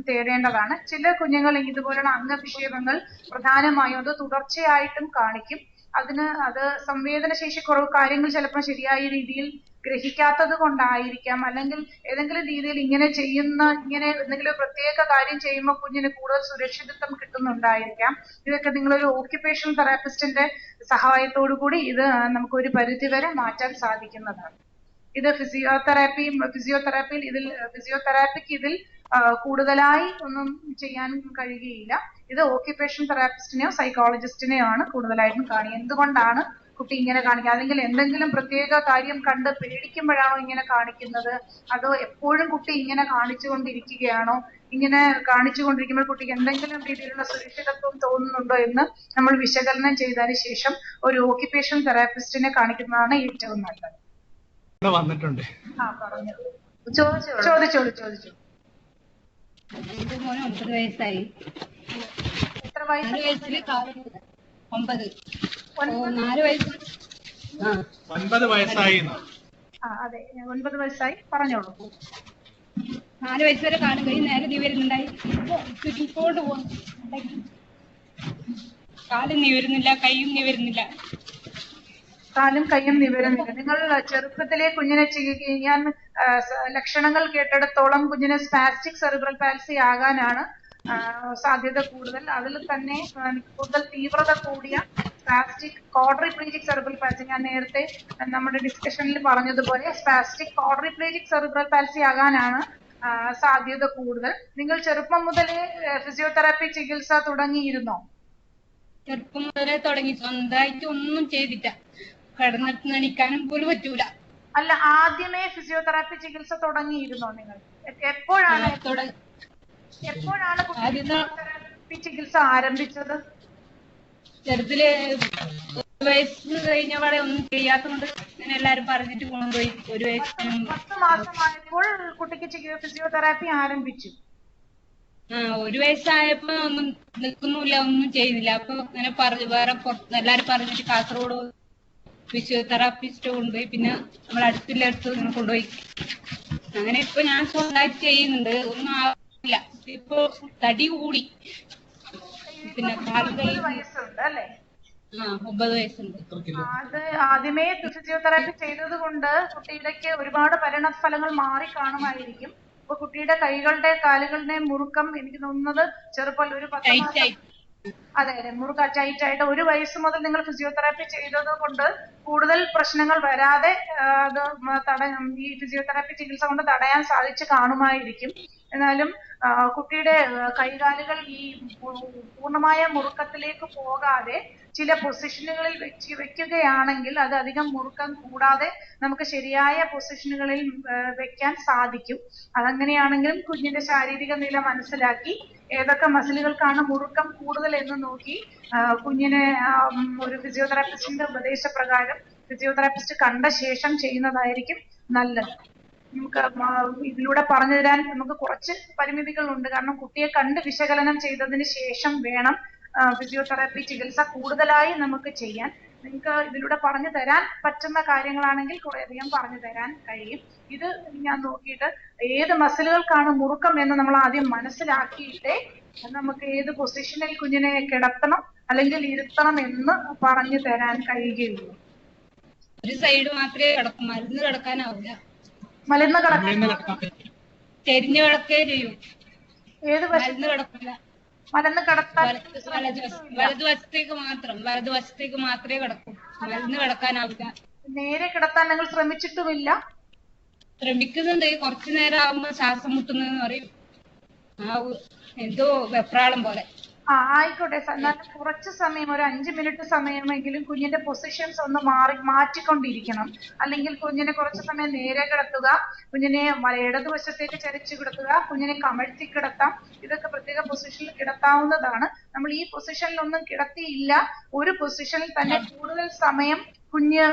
തേടേണ്ടതാണ്. ചില കുഞ്ഞുങ്ങൾ ഇതുപോലുള്ള അംഗവിക്ഷേപങ്ങൾ പ്രധാനമായും അത് തുടർച്ചയായിട്ടും കാണിക്കും. അത് സംവേദന ശേഷി കുറവ്, കാര്യങ്ങൾ ചിലപ്പോൾ ശരിയായ രീതിയിൽ ഗ്രഹിക്കാത്തത് കൊണ്ടായിരിക്കാം, അല്ലെങ്കിൽ ഏതെങ്കിലും രീതിയിൽ ഇങ്ങനെ എന്തെങ്കിലും പ്രത്യേക കാര്യം ചെയ്യുമ്പോൾ കുഞ്ഞിന് കൂടുതൽ സുരക്ഷിതത്വം കിട്ടുന്നുണ്ടായിരിക്കാം. ഇതൊക്കെ നിങ്ങളൊരു ഓക്യുപേഷണൽ തെറാപ്പിസ്റ്റിന്റെ സഹായത്തോടു കൂടി ഇത് നമുക്കൊരു പരിധിവരെ മാറ്റാൻ സാധിക്കുന്നതാണ്. ഇത് ഫിസിയോതെറാപ്പിക്ക് ഇതിൽ കൂടുതലായി ഒന്നും ചെയ്യാൻ കഴിയുകയില്ല. ഇത് ഓക്യുപേഷണൽ തെറാപ്പിസ്റ്റിനെയോ സൈക്കോളജിസ്റ്റിനെയോ ആണ് കൂടുതലായിട്ടും കാണിക്കുക. എന്തുകൊണ്ടാണ് കുട്ടി ഇങ്ങനെ കാണിക്കുക, അല്ലെങ്കിൽ എന്തെങ്കിലും പ്രത്യേക കാര്യം കണ്ട് പേടിക്കുമ്പോഴാണോ ഇങ്ങനെ കാണിക്കുന്നത്, അതോ എപ്പോഴും കുട്ടി ഇങ്ങനെ കാണിച്ചുകൊണ്ടിരിക്കുകയാണോ, ഇങ്ങനെ കാണിച്ചുകൊണ്ടിരിക്കുമ്പോൾ കുട്ടിക്ക് എന്തെങ്കിലും രീതിയിലുള്ള സുരക്ഷിതത്വം തോന്നുന്നുണ്ടോ എന്ന് നമ്മൾ വിശകലനം ചെയ്തതിന് ശേഷം ഒരു ഓക്യുപേഷണൽ തെറാപ്പിസ്റ്റിനെ കാണിക്കുന്നതാണ് ഏറ്റവും നല്ലത്. വന്നിട്ടുണ്ട്. പറഞ്ഞു. ചോദിച്ചോളൂ. എന്റെ മോന് 9 വയസ്സായി. എത്ര വയസ്സ്? 4 വയസ്സില് 4 വയസ്സ്. 9 വയസ്സായി. അതെ, 9 വയസ്സായി. പറഞ്ഞോളൂ. 4 വയസ്സ് വരെ കാലം കൈ നേരെ നിവരുന്നുണ്ടായി. ചുറ്റിക്കോട്ട് പോകുന്നു. കാലും നിവരുന്നില്ല, കൈയും നിവരുന്നില്ല. കാലും കൈയും നിവരുന്നില്ല. നിങ്ങൾ ചെറുപ്പത്തിലെ കുഞ്ഞിനെ ഞാൻ ലക്ഷണങ്ങൾ കേട്ടിടത്തോളം കുഞ്ഞിന് സ്പാസ്റ്റിക് സെറിബ്രൽ പാൽസി ആകാനാണ് സാധ്യത കൂടുതൽ. അതിൽ തന്നെ കൂടുതൽ തീവ്രത കൂടിയ സ്പാസ്റ്റിക് ക്വാഡ്രിപ്ലീജിക് സെറിബ്രൽ പാൽസി, ഞാൻ നേരത്തെ നമ്മുടെ ഡിസ്കഷനിൽ പറഞ്ഞതുപോലെ സ്പാസ്റ്റിക് ക്വാഡ്രിപ്ലീജിക് സെറിബ്രൽ പാൽസി ആകാനാണ് സാധ്യത കൂടുതൽ. നിങ്ങൾ ചെറുപ്പം മുതലേ ഫിസിയോതെറാപ്പി ചികിത്സ തുടങ്ങിയിരുന്നോ? ചെറുപ്പം മുതലേ തുടങ്ങി. സ്വന്തമായിട്ട് ഒന്നും ചെയ്തിട്ട, കിടന്നിട്ട് നണിക്കാനും പോലും പറ്റൂല. അല്ല, ആദ്യമേ ഫിസിയോതെറാപ്പി ചികിത്സ തുടങ്ങിയിരുന്നോ നിങ്ങൾ? എപ്പോഴാണ് ഫിസിയോതെറാപ്പി ചികിത്സ ആരംഭിച്ചത്? ചെറുതില് 1 വയസ്സ് കഴിഞ്ഞപാടെ ഒന്നും ചെയ്യാത്തതുകൊണ്ട് ഞാൻ എല്ലാരും പറഞ്ഞിട്ട് കൊണ്ടുപോയി. 1 വയസ്സിന് 10 മാസമായപ്പോൾ കുട്ടിക്ക് ഫിസിയോതെറാപ്പി ആരംഭിച്ചു. 1 വയസ്സായപ്പോ ഒന്നും നിൽക്കുന്നില്ല, ഒന്നും ചെയ്യുന്നില്ല. അപ്പൊ ഇങ്ങനെ വേറെ എല്ലാരും പറഞ്ഞിട്ട് കാസർഗോഡ് ഫിസിയോതെറാപ്പിസ്റ്റ് കൊണ്ടുപോയി. പിന്നെ നമ്മൾ അടുത്ത് കൊണ്ടുപോയി. അങ്ങനെ ഇപ്പൊ ഞാൻ സ്വന്തമായിട്ട് ചെയ്യുന്നുണ്ട്. ഒന്നും ആവില്ല. ഇപ്പൊ തടി കൂടി. പിന്നെ 9 വയസ്സുണ്ട് അല്ലേ? 9 വയസ്സുണ്ട്. അത് ആദ്യമേ ഫിസിയോതെറാപ്പി ചെയ്തത് കൊണ്ട് കുട്ടിയുടെക്ക് ഒരുപാട് പരിണതഫലങ്ങൾ മാറി കാണുമായിരിക്കും. അപ്പൊ കുട്ടിയുടെ കൈകളുടെ കാലുകളുടെയും മുറുക്കം എനിക്ക് തോന്നുന്നത് ചെറുപ്പം ഒരു 10 മാസം. അതെ, മുറുക്ക ടൈറ്റ് ആയിട്ട് 1 വയസ്സ് മുതൽ നിങ്ങൾ ഫിസിയോതെറാപ്പി ചെയ്തത് കൊണ്ട് കൂടുതൽ പ്രശ്നങ്ങൾ വരാതെ അത് ഈ ഫിസിയോതെറാപ്പി ചികിത്സ കൊണ്ട് തടയാൻ സാധിച്ചു കാണുമായിരിക്കും. എന്നാലും കുട്ടിയുടെ കൈകാലുകൾ ഈ പൂർണ്ണമായ മുറുക്കത്തിലേക്ക് പോകാതെ ചില പൊസിഷനുകളിൽ വെക്കുകയാണെങ്കിൽ അത് അധികം മുറുക്കം കൂടാതെ നമുക്ക് ശരിയായ പൊസിഷനുകളിൽ വെക്കാൻ സാധിക്കും. അതങ്ങനെയാണെങ്കിലും കുഞ്ഞിന്റെ ശാരീരിക നില മനസ്സിലാക്കി ഏതൊക്കെ മസിലുകൾക്കാണ് മുറുക്കം കൂടുതൽ എന്ന് നോക്കി കുഞ്ഞിനെ ഒരു ഫിസിയോതെറാപ്പിസ്റ്റിന്റെ ഉപദേശപ്രകാരം ഫിസിയോതെറാപ്പിസ്റ്റ് കണ്ട ശേഷം ചെയ്യുന്നതായിരിക്കും നല്ലത്. നമുക്ക് ഇതിലൂടെ പറഞ്ഞു തരാൻ നമുക്ക് കുറച്ച് പരിമിതികളുണ്ട്. കാരണം കുട്ടിയെ കണ്ട് വിശകലനം ചെയ്തതിന് ശേഷം വേണം ഫിസിയോതെറാപ്പി ചികിത്സ കൂടുതലായി നമുക്ക് ചെയ്യാൻ. നിങ്ങൾക്ക് ഇതിലൂടെ പറഞ്ഞു തരാൻ പറ്റുന്ന കാര്യങ്ങളാണെങ്കിൽ കുറേയധികം പറഞ്ഞു തരാൻ കഴിയും. ഇത് ഞാൻ നോക്കിയിട്ട് ഏത് മസിലുകൾക്കാണ് മുറുക്കം എന്ന് നമ്മൾ ആദ്യം മനസ്സിലാക്കിയിട്ടേ നമുക്ക് ഏത് പൊസിഷനിൽ കുഞ്ഞിനെ കിടത്തണം അല്ലെങ്കിൽ ഇരുത്തണം എന്ന് പറഞ്ഞു തരാൻ കഴിയുകയുള്ളൂ. ഒരു സൈഡ് മാത്രമേ കിടക്കും, മരുന്ന് കിടക്കാനാവില്ല. മലർന്ന് കിടക്കാൻ ചെരിഞ്ഞു കിടക്കേ ചെയ്യും. ഏത് മരുന്ന് കിടക്കില്ല. മലർന്ന് കിടത്താൻ വലതുവശത്തേക്ക് മാത്രമേ കിടക്കൂ. മരുന്ന് കിടക്കാനാവില്ല. നേരെ കിടത്താൻ നിങ്ങൾ ശ്രമിച്ചിട്ടുമില്ല? ശ്രമിക്കുന്നുണ്ട്. കുറച്ചു നേരം ആവുമ്പോ ശ്വാസം മുട്ടുന്നെന്ന് പറയും. എന്തോ വെപ്രാളം പോലെ. ആയിക്കോട്ടെ. എന്നാലും കുറച്ച് സമയം, ഒരു 5 മിനിറ്റ് സമയമെങ്കിലും കുഞ്ഞിന്റെ പൊസിഷൻസ് ഒന്ന് മാറ്റിക്കൊണ്ടിരിക്കണം. അല്ലെങ്കിൽ കുഞ്ഞിനെ കുറച്ച് സമയം നേരെ കിടത്തുക, കുഞ്ഞിനെ ഇടതുവശത്തേക്ക് ചരിച്ചു കിടത്തുക, കുഞ്ഞിനെ കമഴ്ത്തി കിടത്താം. ഇതൊക്കെ പ്രത്യേക പൊസിഷനിൽ കിടത്താവുന്നതാണ്. നമ്മൾ ഈ പൊസിഷനിലൊന്നും കിടത്തിയില്ല, ഒരു പൊസിഷനിൽ തന്നെ കൂടുതൽ സമയം കുഞ്ഞ്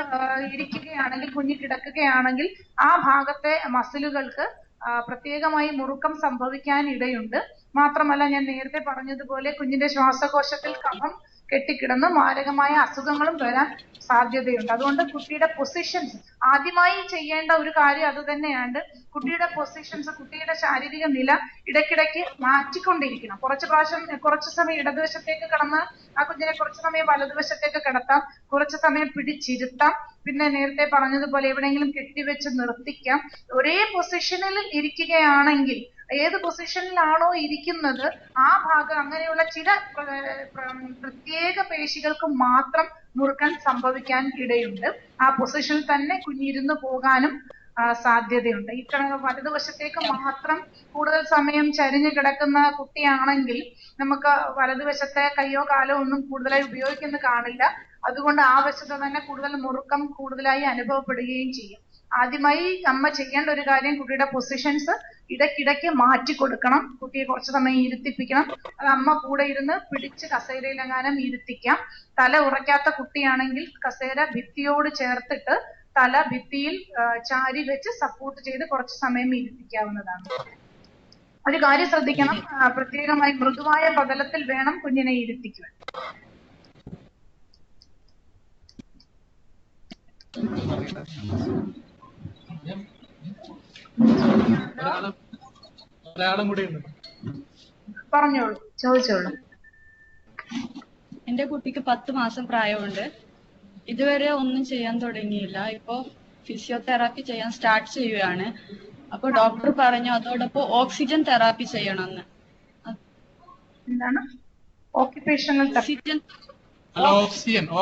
ഇരിക്കുകയാണെങ്കിൽ, കുഞ്ഞ് കിടക്കുകയാണെങ്കിൽ ആ ഭാഗത്തെ മസിലുകൾക്ക് പ്രത്യേകമായി മുറുക്കം സംഭവിക്കാൻ ഇടയുണ്ട്. മാത്രമല്ല, ഞാൻ നേരത്തെ പറഞ്ഞതുപോലെ കുഞ്ഞിന്റെ ശ്വാസകോശത്തിൽ കഫം കെട്ടിക്കിടന്ന് മാരകമായ അസുഖങ്ങളും വരാൻ സാധ്യതയുണ്ട്. അതുകൊണ്ട് കുട്ടിയുടെ പൊസിഷൻസ് ആദ്യമായി ചെയ്യേണ്ട ഒരു കാര്യം അത് തന്നെയാണ്. കുട്ടിയുടെ പൊസിഷൻസ്, കുട്ടിയുടെ ശാരീരിക നില ഇടയ്ക്കിടയ്ക്ക് മാറ്റിക്കൊണ്ടിരിക്കണം. കുറച്ച് സമയം ഇടതുവശത്തേക്ക് കിടന്ന് ആ കുഞ്ഞിനെ കുറച്ച് സമയം വലതുവശത്തേക്ക് കിടത്താം, കുറച്ച് സമയം പിടിച്ചിരുത്താം. പിന്നെ നേരത്തെ പറഞ്ഞതുപോലെ എവിടെയെങ്കിലും കെട്ടിവെച്ച് നിർത്തിക്കാം. ഒരേ പൊസിഷനിൽ ഇരിക്കുകയാണെങ്കിൽ, ഏത് പൊസിഷനിലാണോ ഇരിക്കുന്നത് ആ ഭാഗം, അങ്ങനെയുള്ള ചില പ്രത്യേക പേശികൾക്ക് മാത്രം മുറുക്കാൻ സംഭവിക്കാൻ ഇടയുണ്ട്. ആ പൊസിഷനിൽ തന്നെ കുഞ്ഞിരുന്ന് പോകാനും സാധ്യതയുണ്ട്. ഈ വലതുവശത്തേക്ക് മാത്രം കൂടുതൽ സമയം ചരിഞ്ഞു കിടക്കുന്ന കുട്ടിയാണെങ്കിൽ നമുക്ക് വലതുവശത്തെ കയ്യോ കാലോ ഒന്നും കൂടുതലായി ഉപയോഗിക്കുന്ന കാണില്ല. അതുകൊണ്ട് ആ വശത്ത് തന്നെ കൂടുതൽ മുറുക്കം കൂടുതലായി അനുഭവപ്പെടുകയും ചെയ്യും. ആദ്യമായി അമ്മ ചെയ്യേണ്ട ഒരു കാര്യം, കുട്ടിയുടെ പൊസിഷൻസ് ഇടയ്ക്കിടയ്ക്ക് മാറ്റി കൊടുക്കണം. കുട്ടിയെ കുറച്ച് സമയം ഇരുത്തിപ്പിക്കണം. അത് അമ്മ കൂടെ ഇരുന്ന് പിടിച്ച് കസേരയിലെങ്ങാനും ഇരുത്തിക്കാം. തല ഉറയ്ക്കാത്ത കുട്ടിയാണെങ്കിൽ കസേര ഭിത്തിയോട് ചേർത്തിട്ട് തല ഭിത്തിയിൽ ചാരി വെച്ച് സപ്പോർട്ട് ചെയ്ത് കുറച്ച് സമയം ഇരുത്തിക്കാവുന്നതാണ്. ഒരു കാര്യം ശ്രദ്ധിക്കണം, പ്രത്യേകമായി മൃദുവായ പതലത്തിൽ വേണം കുഞ്ഞിനെ ഇരുത്തിക്കുവാൻ. പറഞ്ഞോളൂ, ചോദിച്ചോളൂ. എന്റെ കുട്ടിക്ക് 10 മാസം പ്രായമുണ്ട്. ഇതുവരെ ഒന്നും ചെയ്യാൻ തുടങ്ങിയില്ല. ഇപ്പൊ ഫിസിയോതെറാപ്പി ചെയ്യാൻ സ്റ്റാർട്ട് ചെയ്യുകയാണ്. അപ്പൊ ഡോക്ടർ പറഞ്ഞു അതോടൊപ്പം ഓക്സിജൻ തെറാപ്പി ചെയ്യണമെന്ന്. എന്താണ് ഓക്യുപേഷണൽ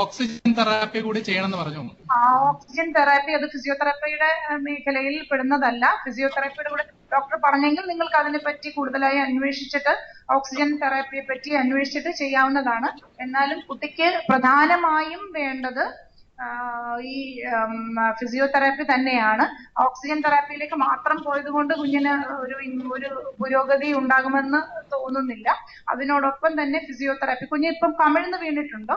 ഓക്സിജൻ തെറാപ്പി കൂടി ചെയ്യണമെന്ന് പറഞ്ഞു. ഓക്സിജൻ തെറാപ്പി അത് ഫിസിയോതെറാപ്പിയുടെ മേഖലയിൽ പെടുന്നതല്ല. ഫിസിയോതെറാപ്പിയുടെ കൂടെ ഡോക്ടർ പറഞ്ഞെങ്കിൽ നിങ്ങൾക്ക് അതിനെ പറ്റി കൂടുതലായി അന്വേഷിച്ചിട്ട് ഓക്സിജൻ തെറാപ്പിയെ പറ്റി അന്വേഷിച്ചിട്ട് ചെയ്യാവുന്നതാണ്. എന്നാലും കുട്ടിക്ക് പ്രധാനമായും വേണ്ടത് ഈ ഫിസിയോതെറാപ്പി തന്നെയാണ്. ഓക്സിജൻ തെറാപ്പിയിലേക്ക് മാത്രം പോയത് കൊണ്ട് കുഞ്ഞിന് ഒരു പുരോഗതി ഉണ്ടാകുമെന്ന് തോന്നുന്നില്ല. അതിനോടൊപ്പം തന്നെ ഫിസിയോതെറാപ്പി. കുഞ്ഞ് ഇപ്പം കമിഴ്ന്ന് വീണിട്ടുണ്ടോ?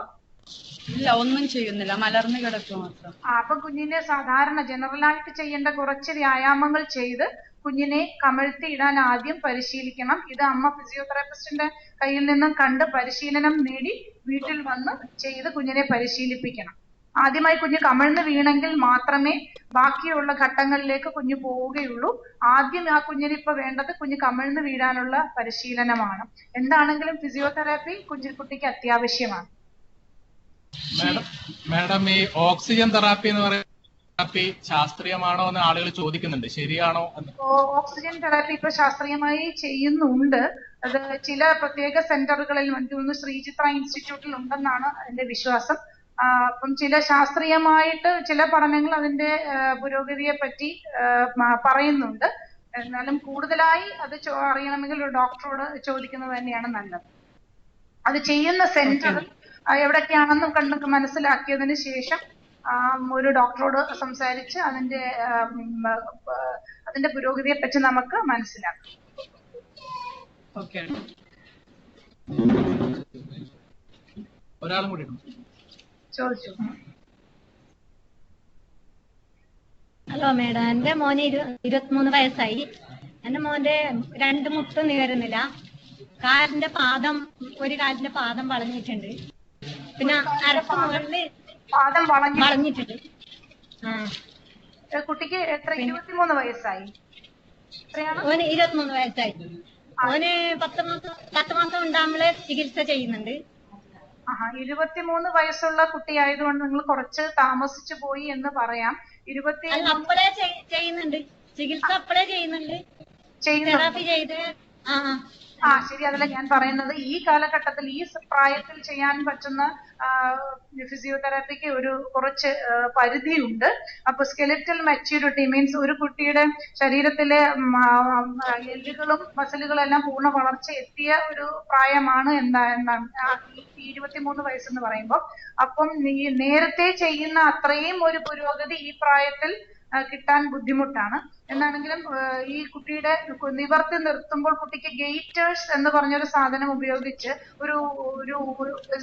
ഇല്ല, ഒന്നും ചെയ്യുന്നില്ല, മലർന്നു കിടക്കുക മാത്രം. അപ്പൊ കുഞ്ഞിനെ സാധാരണ ജനറലായിട്ട് ചെയ്യേണ്ട കുറച്ച് വ്യായാമങ്ങൾ ചെയ്ത് കുഞ്ഞിനെ കമഴ്ത്തി ഇടാൻ ആദ്യം പരിശീലിക്കണം. ഇത് അമ്മ ഫിസിയോതെറാപ്പിസ്റ്റിന്റെ കയ്യിൽ നിന്നും കണ്ട് പരിശീലനം നേടി വീട്ടിൽ വന്ന് ചെയ്ത് കുഞ്ഞിനെ പരിശീലിപ്പിക്കണം. ആദ്യമായി കുഞ്ഞ് കമിഴ്ന്ന് വീണെങ്കിൽ മാത്രമേ ബാക്കിയുള്ള ഘട്ടങ്ങളിലേക്ക് കുഞ്ഞ് പോവുകയുള്ളൂ. ആദ്യം ആ കുഞ്ഞിന് ഇപ്പൊ വേണ്ടത് കുഞ്ഞ് കമിഴ്ന്ന് വീഴാനുള്ള പരിശീലനമാണ്. എന്താണെങ്കിലും ഫിസിയോതെറാപ്പി കുട്ടിക്ക് അത്യാവശ്യമാണ്. മാഡം, ഈ ഓക്സിജൻ തെറാപ്പി എന്ന് പറയുന്ന തെറാപ്പി ശാസ്ത്രീയമാണോ എന്ന് ആളുകൾ ചോദിക്കുന്നുണ്ട്, ശരിയാണോ? ഓക്സിജൻ തെറാപ്പി ഇപ്പൊ ശാസ്ത്രീയമായി ചെയ്യുന്നുണ്ട്. അത് ചില പ്രത്യേക സെന്ററുകളിൽ, ശ്രീചിത്ര ഇൻസ്റ്റിറ്റ്യൂട്ടിൽ ഉണ്ടെന്നാണ് എന്റെ വിശ്വാസം. അപ്പം ചില ശാസ്ത്രീയമായിട്ട് ചില പഠനങ്ങൾ അതിന്റെ പുരോഗതിയെ പറ്റി പറയുന്നുണ്ട്. എന്നാലും കൂടുതലായി അത് അറിയണമെങ്കിൽ ഒരു ഡോക്ടറോട് ചോദിക്കുന്നത് തന്നെയാണ് നല്ലത്. അത് ചെയ്യുന്ന സെന്ററിൽ എവിടൊക്കെയാണെന്നും കണ്ടൊക്കെ മനസ്സിലാക്കിയതിന് ശേഷം ഒരു ഡോക്ടറോട് സംസാരിച്ച് അതിന്റെ പുരോഗതിയെ പറ്റി നമുക്ക് മനസ്സിലാക്കാം. ഒരാളും കൂടി ചോദിച്ചു. ഹലോ മേഡം, എന്റെ മോന് 23 വയസ്സായി. എന്റെ മോന്റെ 2 മുട്ടും നിവരുന്നില്ല. ഒരു കാലിന്റെ പാദം വളഞ്ഞിട്ടുണ്ട്. പിന്നെ അരക്ക് മുകളില് പാദം വളഞ്ഞിട്ടുണ്ട്. കുട്ടിക്ക് എത്ര? 23 വയസ്സായി. ഓന് 23 വയസ്സായി. ഓന് 10 മാസം ഉണ്ടാകുമ്പോഴേ ചികിത്സ ചെയ്യുന്നുണ്ട്. 23 വയസ്സുള്ള കുട്ടിയായതുകൊണ്ട് നിങ്ങൾ കുറച്ച് താമസിച്ചു പോയി എന്ന് പറയാം. അപ്പോഴേ ചെയ്യുന്നുണ്ട് ചികിത്സ, അപ്പോഴേ ചെയ്യുന്നുണ്ട്. തെറാപ്പി ചെയ്ത് ശരി. അതല്ല ഞാൻ പറയുന്നത്, ഈ കാലഘട്ടത്തിൽ ഈ പ്രായത്തിൽ ചെയ്യാൻ പറ്റുന്ന ഫിസിയോതെറാപ്പിക്ക് കുറച്ച് പരിധിയുണ്ട്. അപ്പൊ സ്കെലിറ്റൽ മെച്യൂരിറ്റി മീൻസ് ഒരു കുട്ടിയുടെ ശരീരത്തിലെ എല്ലുകളും മസിലുകളും എല്ലാം പൂർണ്ണ വളർച്ച എത്തിയ ഒരു പ്രായമാണ് എന്നാണ് 23 വയസ്സെന്ന് പറയുമ്പോൾ. അപ്പം നേരത്തെ ചെയ്യുന്ന അത്രയും ഒരു പുരോഗതി ഈ പ്രായത്തിൽ കിട്ടാൻ ബുദ്ധിമുട്ടാണ്. എന്നാണെങ്കിലും ഈ കുട്ടിയുടെ നിവർത്തി നിർത്തുമ്പോൾ കുട്ടിക്ക് ഗെയ്റ്റേഴ്സ് എന്ന് പറഞ്ഞൊരു സാധനം ഉപയോഗിച്ച് ഒരു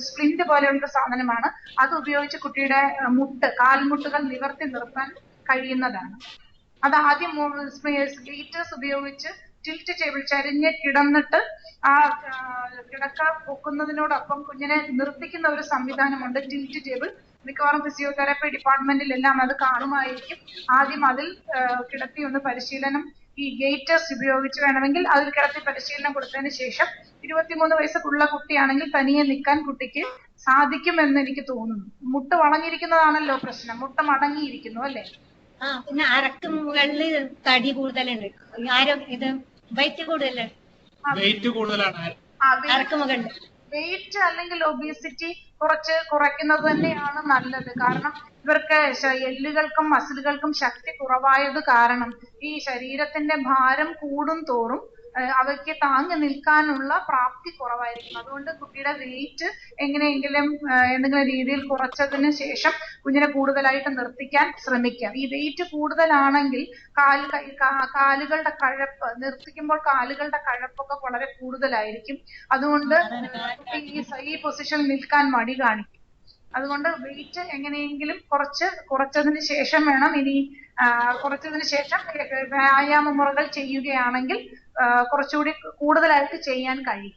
സ്പ്ലിന്റ് പോലെയുള്ള സാധനമാണ്, അത് ഉപയോഗിച്ച് കുട്ടിയുടെ കാൽമുട്ടുകൾ നിവർത്തി നിർത്താൻ കഴിയുന്നതാണ്. അത് ആദ്യം ഗെയ്റ്റേഴ്സ് ഉപയോഗിച്ച് ടിൽറ്റ് ടേബിൾ ചരിഞ്ഞ് കിടന്നിട്ട് ആ കിടക്ക പൊക്കുന്നതിനോടൊപ്പം കുഞ്ഞിനെ നിർത്തിക്കുന്ന ഒരു സംവിധാനമുണ്ട്, ടിൽറ്റ് ടേബിൾ. മിക്കവാറും ഫിസിയോതെറാപ്പി ഡിപ്പാർട്ട്മെന്റിലെല്ലാം അത് കാണുമായിരിക്കും. ആദ്യം അതിൽ കിടത്തി ഒന്ന് പരിശീലനം ഈ ഗെയ്റ്റേഴ്സ് ഉപയോഗിച്ച് വേണമെങ്കിൽ അതിൽ കിടത്തി പരിശീലനം കൊടുത്തതിന് ശേഷം 23 വയസ്സുള്ള കുട്ടിയാണെങ്കിൽ തനിയെ നിൽക്കാൻ കുട്ടിക്ക് സാധിക്കുമെന്ന് എനിക്ക് തോന്നുന്നു. മുട്ട് വളഞ്ഞിരിക്കുന്നതാണല്ലോ പ്രശ്നം, മുട്ട മടങ്ങിയിരിക്കുന്നു അല്ലേ? പിന്നെ അരക്ക് മുകളിൽ തടി കൂടുതലുണ്ട്, ഇത് വെയിറ്റ് കൂടുതലാണ് അരക്ക് മുകളിൽ. വെയിറ്റ് അല്ലെങ്കിൽ ഒബീസിറ്റി കുറയ്ക്കുന്നത് തന്നെയാണ് നല്ലത്. കാരണം ഇവർക്ക് എല്ലുകൾക്കും മസിലുകൾക്കും ശക്തി കുറവായത് കാരണം ഈ ശരീരത്തിന്റെ ഭാരം കൂടും തോറും അവയ്ക്ക് താങ്ങി നിൽക്കാനുള്ള പ്രാപ്തി കുറവായിരിക്കും. അതുകൊണ്ട് കുട്ടിയുടെ വെയിറ്റ് എങ്ങനെയെങ്കിലും എന്തെങ്കിലും രീതിയിൽ കുറച്ചതിന് ശേഷം കുഞ്ഞിനെ കൂടുതലായിട്ട് നിർത്തിക്കാൻ ശ്രമിക്കാം. ഈ വെയിറ്റ് കൂടുതലാണെങ്കിൽ കാലുകളുടെ കഴപ്പ്, നിർത്തിക്കുമ്പോൾ കാലുകളുടെ കഴപ്പൊക്കെ വളരെ കൂടുതലായിരിക്കും. അതുകൊണ്ട് ഈ പൊസിഷനിൽ നിൽക്കാൻ മടി കാണിക്കും. അതുകൊണ്ട് വെയിറ്റ് എങ്ങനെയെങ്കിലും കുറച്ചതിന് ശേഷം വേണം കുറച്ചതിന് ശേഷം വ്യായാമ മുറകൾ ചെയ്യുകയാണെങ്കിൽ കുറച്ചുകൂടി കൂടുതലായിട്ട് ചെയ്യാൻ കഴിയും.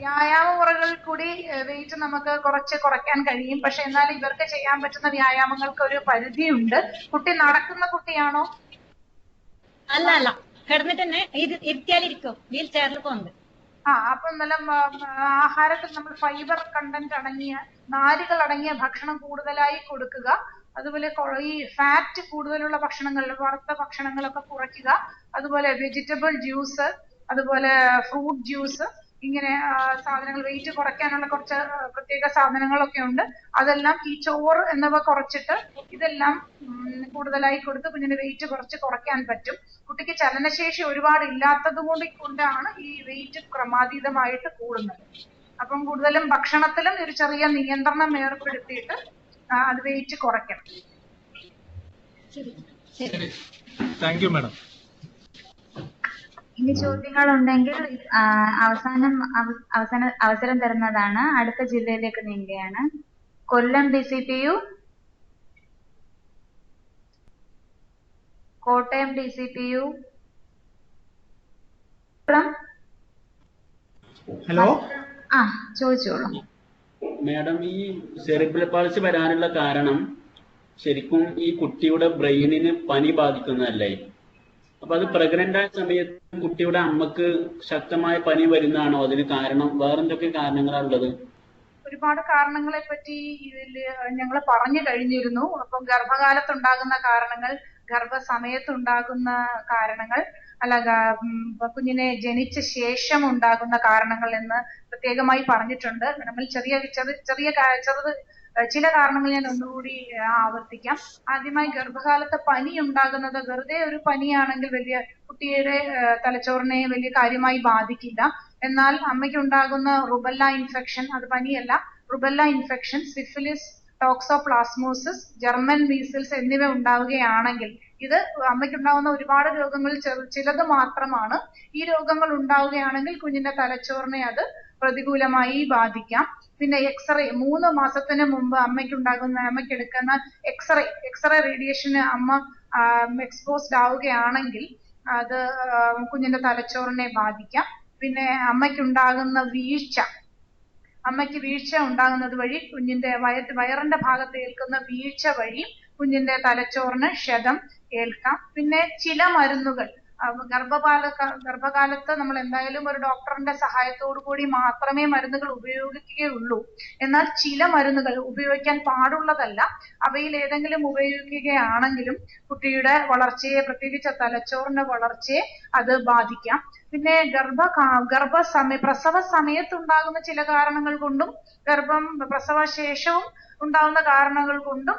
വ്യായാമ മുറകളിൽ കൂടി വെയിറ്റ് നമുക്ക് കുറയ്ക്കാൻ കഴിയും. പക്ഷെ എന്നാൽ ഇവർക്ക് ചെയ്യാൻ പറ്റുന്ന വ്യായാമങ്ങൾക്ക് ഒരു പരിധിയുണ്ട്. കുട്ടി നടക്കുന്ന കുട്ടിയാണോ? അല്ല, കിടന്നിട്ട് തന്നെ ഇരുത്തിയാലിരിക്കും, വീൽ ചെയറിൽ പോകുന്നത്. അപ്പം നല്ല ആഹാരത്തിൽ നമ്മൾ ഫൈബർ കണ്ടന്റ് അടങ്ങിയ, നാരുകൾ അടങ്ങിയ ഭക്ഷണം കൂടുതലായി കൊടുക്കുക. അതുപോലെ ഈ ഫാറ്റ് കൂടുതലുള്ള ഭക്ഷണങ്ങൾ, വറുത്ത ഭക്ഷണങ്ങളൊക്കെ കുറയ്ക്കുക. അതുപോലെ വെജിറ്റബിൾ ജ്യൂസ്, അതുപോലെ ഫ്രൂട്ട് ജ്യൂസ്, ഇങ്ങനെ സാധനങ്ങൾ വെയിറ്റ് കുറയ്ക്കാനുള്ള കുറച്ച് പ്രത്യേക സാധനങ്ങളൊക്കെ ഉണ്ട്. അതെല്ലാം ഈ ചോറ് എന്നിവ കുറച്ചിട്ട് ഇതെല്ലാം കൂടുതലായി കൊടുത്ത് കുഞ്ഞിന് വെയിറ്റ് കുറയ്ക്കാൻ പറ്റും. കുട്ടിക്ക് ചലനശേഷി ഒരുപാട് ഇല്ലാത്തത് കൊണ്ടാണ് ഈ വെയിറ്റ് ക്രമാതീതമായിട്ട് കൂടുന്നത്. അപ്പം കൂടുതലും ഭക്ഷണത്തിലും ഒരു ചെറിയ നിയന്ത്രണം ഏർപ്പെടുത്തിയിട്ട് അത് വെയിറ്റ് കുറയ്ക്കണം. ഇനി ചോദ്യങ്ങൾ ഉണ്ടെങ്കിൽ അവസരം തരുന്നതാണ്. അടുത്ത ജില്ലയിലേക്ക് നീങ്ങുകയാണ്. കൊല്ലം DCPU, കോട്ടയം DCPU. ഹലോ, ചോദിച്ചോളൂ. മാഡം, ഈ സെറിബ്രൽ പാൾസി വരാനുള്ള കാരണം ശരിക്കും ഈ കുട്ടിയുടെ ബ്രെയിനിന് പനി ബാധിക്കുന്നതല്ലേ? അപ്പൊ അത് പ്രഗ്നന്റ് ആയ സമയത്ത് കുട്ടിയുടെ അമ്മക്ക് ശക്തമായ പനി വരുന്നതാണോ അതിന് കാരണം? വേറെന്തൊക്കെ കാരണങ്ങളാണുള്ളത്? ഒരുപാട് കാരണങ്ങളെ പറ്റി ഇതിൽ ഞങ്ങൾ പറഞ്ഞു കഴിഞ്ഞിരുന്നു. അപ്പം ഗർഭകാലത്തുണ്ടാകുന്ന കാരണങ്ങൾ, ഗർഭസമയത്തുണ്ടാകുന്ന കാരണങ്ങൾ, കുഞ്ഞിനെ ജനിച്ച ശേഷം ഉണ്ടാകുന്ന കാരണങ്ങൾ എന്ന് പ്രത്യേകമായി പറഞ്ഞിട്ടുണ്ട്. നമ്മൾ ചില കാരണങ്ങൾ ഞാൻ ഒന്നുകൂടി ആവർത്തിക്കാം. ആദ്യമായി ഗർഭകാലത്ത് പനി ഉണ്ടാകുന്നത് വെറുതെ ഒരു പനിയാണെങ്കിൽ കുട്ടിയുടെ തലച്ചോറിനെ വലിയ കാര്യമായി ബാധിക്കില്ല. എന്നാൽ അമ്മയ്ക്കുണ്ടാകുന്ന റുബെല്ല ഇൻഫെക്ഷൻ, അത് പനിയല്ല, rubella infection, syphilis, toxoplasmosis, German measles എന്നിവ ഉണ്ടാവുകയാണെങ്കിൽ, ഇത് അമ്മയ്ക്കുണ്ടാകുന്ന ഒരുപാട് രോഗങ്ങളിൽ ചിലത് മാത്രമാണ്. ഈ രോഗങ്ങൾ ഉണ്ടാവുകയാണെങ്കിൽ കുഞ്ഞിന്റെ തലച്ചോറിനെ അത് പ്രതികൂലമായി ബാധിക്കാം. പിന്നെ എക്സ്റേ, 3 മാസത്തിന് മുമ്പ് അമ്മയ്ക്കെടുക്കുന്ന എക്സ്റേ റേഡിയേഷന് അമ്മ എക്സ്പോസ്ഡ് ആവുകയാണെങ്കിൽ അത് കുഞ്ഞിന്റെ തലച്ചോറിനെ ബാധിക്കാം. പിന്നെ അമ്മയ്ക്കുണ്ടാകുന്ന വീഴ്ച ഉണ്ടാകുന്നത് വഴി കുഞ്ഞിന്റെ വയറിന്റെ ഭാഗത്ത് ഏൽക്കുന്ന വീഴ്ച വഴി കുഞ്ഞിന്റെ തലച്ചോറിന് ക്ഷതം ഏൽക്കാം. പിന്നെ ചില മരുന്നുകൾ, ഗർഭകാലത്ത് നമ്മൾ എന്തായാലും ഒരു ഡോക്ടറിന്റെ സഹായത്തോടു കൂടി മാത്രമേ മരുന്നുകൾ ഉപയോഗിക്കുകയുള്ളൂ. എന്നാൽ ചില മരുന്നുകൾ ഉപയോഗിക്കാൻ പാടുള്ളതല്ല. അവയിൽ ഏതെങ്കിലും ഉപയോഗിക്കുകയാണെങ്കിലും കുട്ടിയുടെ വളർച്ചയെ, പ്രത്യേകിച്ച് തലച്ചോറിന്റെ വളർച്ചയെ അത് ബാധിക്കാം. പിന്നെ പ്രസവ സമയത്തുണ്ടാകുന്ന ചില കാരണങ്ങൾ കൊണ്ടും പ്രസവശേഷവും ഉണ്ടാകുന്ന കാരണങ്ങൾ കൊണ്ടും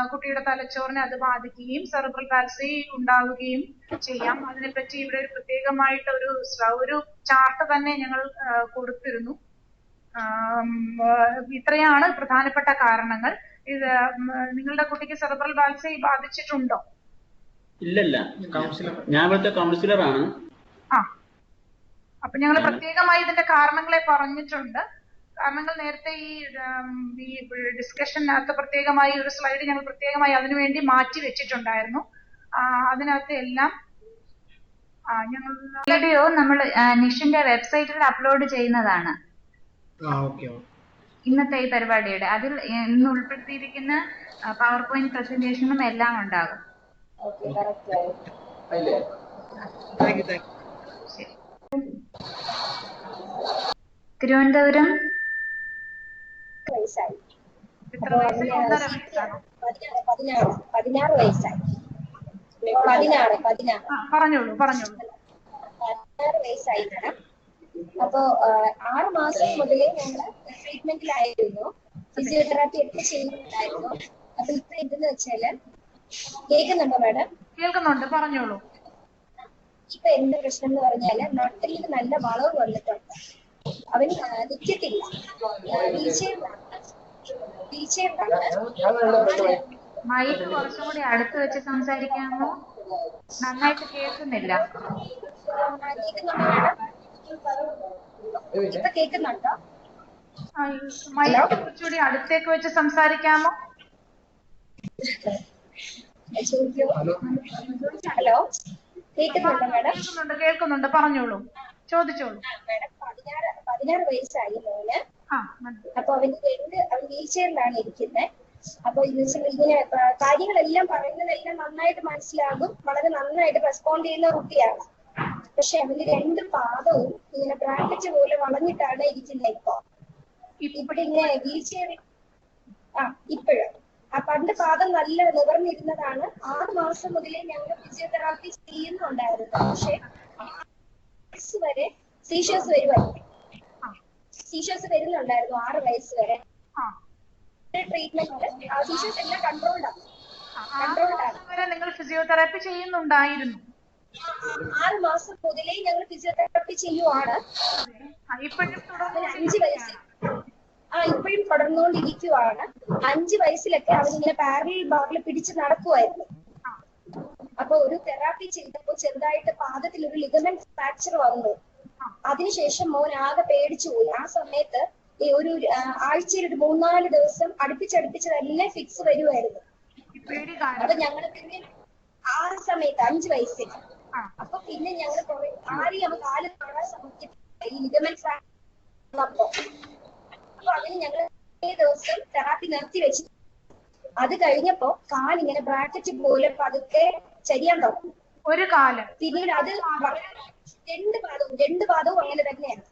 കുട്ടിയുടെ തലച്ചോറിനെ അത് ബാധിക്കുകയും സെറിബ്രൽ പാൽസി ഉണ്ടാവുകയും ചെയ്യാം. അതിനെപ്പറ്റി ഇവിടെ ഒരു പ്രത്യേകമായിട്ട് ഒരു ചാർട്ട് തന്നെ ഞങ്ങൾ കൊടുത്തിരുന്നു. ഇത്രയാണ് പ്രധാനപ്പെട്ട കാരണങ്ങൾ. ഇത് നിങ്ങളുടെ കുട്ടിക്ക് സെറിബ്രൽ പാൽസി ബാധിച്ചിട്ടുണ്ടോ? ഇല്ലല്ല, ഞാൻ ഇവിടുത്തെ കൗൺസിലറാണ്. അപ്പൊ ഞങ്ങൾ പ്രത്യേകമായി ഇതിന്റെ കാരണങ്ങളെ പറഞ്ഞിട്ടുണ്ട്. കാരണങ്ങൾ നേരത്തെ ഈ ഡിസ്കഷനകത്ത് പ്രത്യേകമായി ഒരു സ്ലൈഡ് ഞങ്ങൾ പ്രത്യേകമായി അതിനുവേണ്ടി മാറ്റി വെച്ചിട്ടുണ്ടായിരുന്നു. അതിനകത്ത് എല്ലാം വീഡിയോ നമ്മൾ നിഷിന്റെ വെബ്സൈറ്റിൽ അപ്ലോഡ് ചെയ്യുന്നതാണ്. ഇന്നത്തെ ഈ പരിപാടിയുടെ അതിൽ ഇന്ന് ഉൾപ്പെടുത്തിയിരിക്കുന്ന പവർ പോയിന്റ് പ്രസന്റേഷനും എല്ലാം ഉണ്ടാകും. തിരുവനന്തപുരം 16 വയസ്സായി. 16 വയസ്സായി മാഡം. അപ്പോ 6 മാസം മുതലേ ഞങ്ങൾ ട്രീറ്റ്മെന്റിലായിരുന്നു. ഫിസിയോതെറാപ്പി ഒക്കെ ചെയ്യുന്നുണ്ടായിരുന്നു. അപ്പൊ ഇപ്പൊ എന്തെന്ന് വെച്ചാല്, കേൾക്കുന്നുണ്ടോ മാഡം? കേൾക്കുന്നുണ്ട്, പറഞ്ഞോളൂ. ഇപ്പൊ എന്ത് പ്രശ്നം എന്ന് പറഞ്ഞാല് നട്ടിൽ നല്ല വളവ് വന്നിട്ടുണ്ട്. അവന് നിൽക്കത്തില്ല. മൈക്ക് കുറച്ചും കൂടി അടുത്ത് വെച്ച് സംസാരിക്കാമോ? നന്നായിട്ട് കേൾക്കുന്നില്ല. ഇപ്പൊ കേൾക്കുന്നുണ്ടോ? മൈക്ക് കുറച്ചുകൂടി അടുത്തേക്ക് വെച്ച് സംസാരിക്കാമോ? ഹലോ, കേൾക്കുന്നുണ്ടോ മാഡം? കേൾക്കുന്നുണ്ട്, പറഞ്ഞോളൂ, ചോദിച്ചോളൂ. 16 വയസ്സായി മോന്. അപ്പൊ അവൻ വീൽ ചെയറിലാണ് ഇരിക്കുന്നത്. അപ്പൊ ഇങ്ങനെ കാര്യങ്ങളെല്ലാം പറയുന്നതെല്ലാം നന്നായിട്ട് മനസ്സിലാകും. വളരെ നന്നായിട്ട് റെസ്പോണ്ട് ചെയ്യുന്ന കുട്ടിയാണ്. പക്ഷെ അവന് 2 പാദവും ഇങ്ങനെ ബ്രാക്കറ്റ് പോലെ വളഞ്ഞിട്ടാണ് ഇരിക്കുന്നത്. ഇവിടെ ഇങ്ങനെ വീൽ ചെയറിൽ ഇപ്പോഴും പണ്ട് പാദം നല്ല നിവർന്നിരുന്നതാണ്. 6 മാസം മുതലേ ഞങ്ങൾ ഫിസിയോതെറാപ്പി ചെയ്യുന്നുണ്ടായിരുന്നു. പക്ഷെ വരെ സീഷേഴ്സ് വരുന്നുണ്ടായിരുന്നു. 6 വയസ്സ് വരെ ട്രീറ്റ്മെന്റ് സീഷേഴ്സ് എല്ലാം കൺട്രോൾഡാണ്. നിങ്ങൾ ഫിസിയോതെറാപ്പി ചെയ്യുന്നുണ്ടായിരുന്നു? 6 മാസം മുതലേ ഞങ്ങൾ ഫിസിയോതെറാപ്പി ചെയ്യുവാണ്. 5 വയസ്സിൽ ഇപ്പോഴും തുടർന്നുകൊണ്ടിരിക്കുവാണ്. 5 വയസ്സിലൊക്കെ അവനിങ്ങനെ പാരലൽ ബാറിൽ പിടിച്ച് നടക്കുമായിരുന്നു. അപ്പൊ ഒരു തെറാപ്പി ചെയ്തപ്പോൾ ചെറുതായിട്ട് പാദത്തിൽ ഒരു ലിഗമെന്റ് ഫ്രാക്ചർ വന്നു. അതിനുശേഷം മോൻ ആകെ പേടിച്ചു പോയി. ആ സമയത്ത് ഈ ഒരു ആഴ്ചയിൽ ഒരു 3-4 ദിവസം അടുപ്പിച്ചടുപ്പിച്ച് തന്നെ ഫിക്സ് വരുമായിരുന്നു. അപ്പൊ ഞങ്ങൾ പിന്നെ ആ സമയത്ത് 5 വയസ്സിൽ അപ്പൊ പിന്നെ ഞങ്ങൾ ആരെയും നമുക്ക് കാല് കാണാൻ സമയത്ത് ഈ ലിഗമെന്റ് ഫ്രാക്ചർ അപ്പൊ അതിന് ഞങ്ങൾ ദിവസം തെറാപ്പി നിർത്തി വെച്ചു. അത് കഴിഞ്ഞപ്പോ കാലിങ്ങനെ ബ്രാക്കറ്റ് പോലെ പതുക്കെ ചരിയാൻ തുടങ്ങി. ഒരു കാലം പിന്നീട് അത് 2 പാദവും അങ്ങനെ തന്നെയാണ്.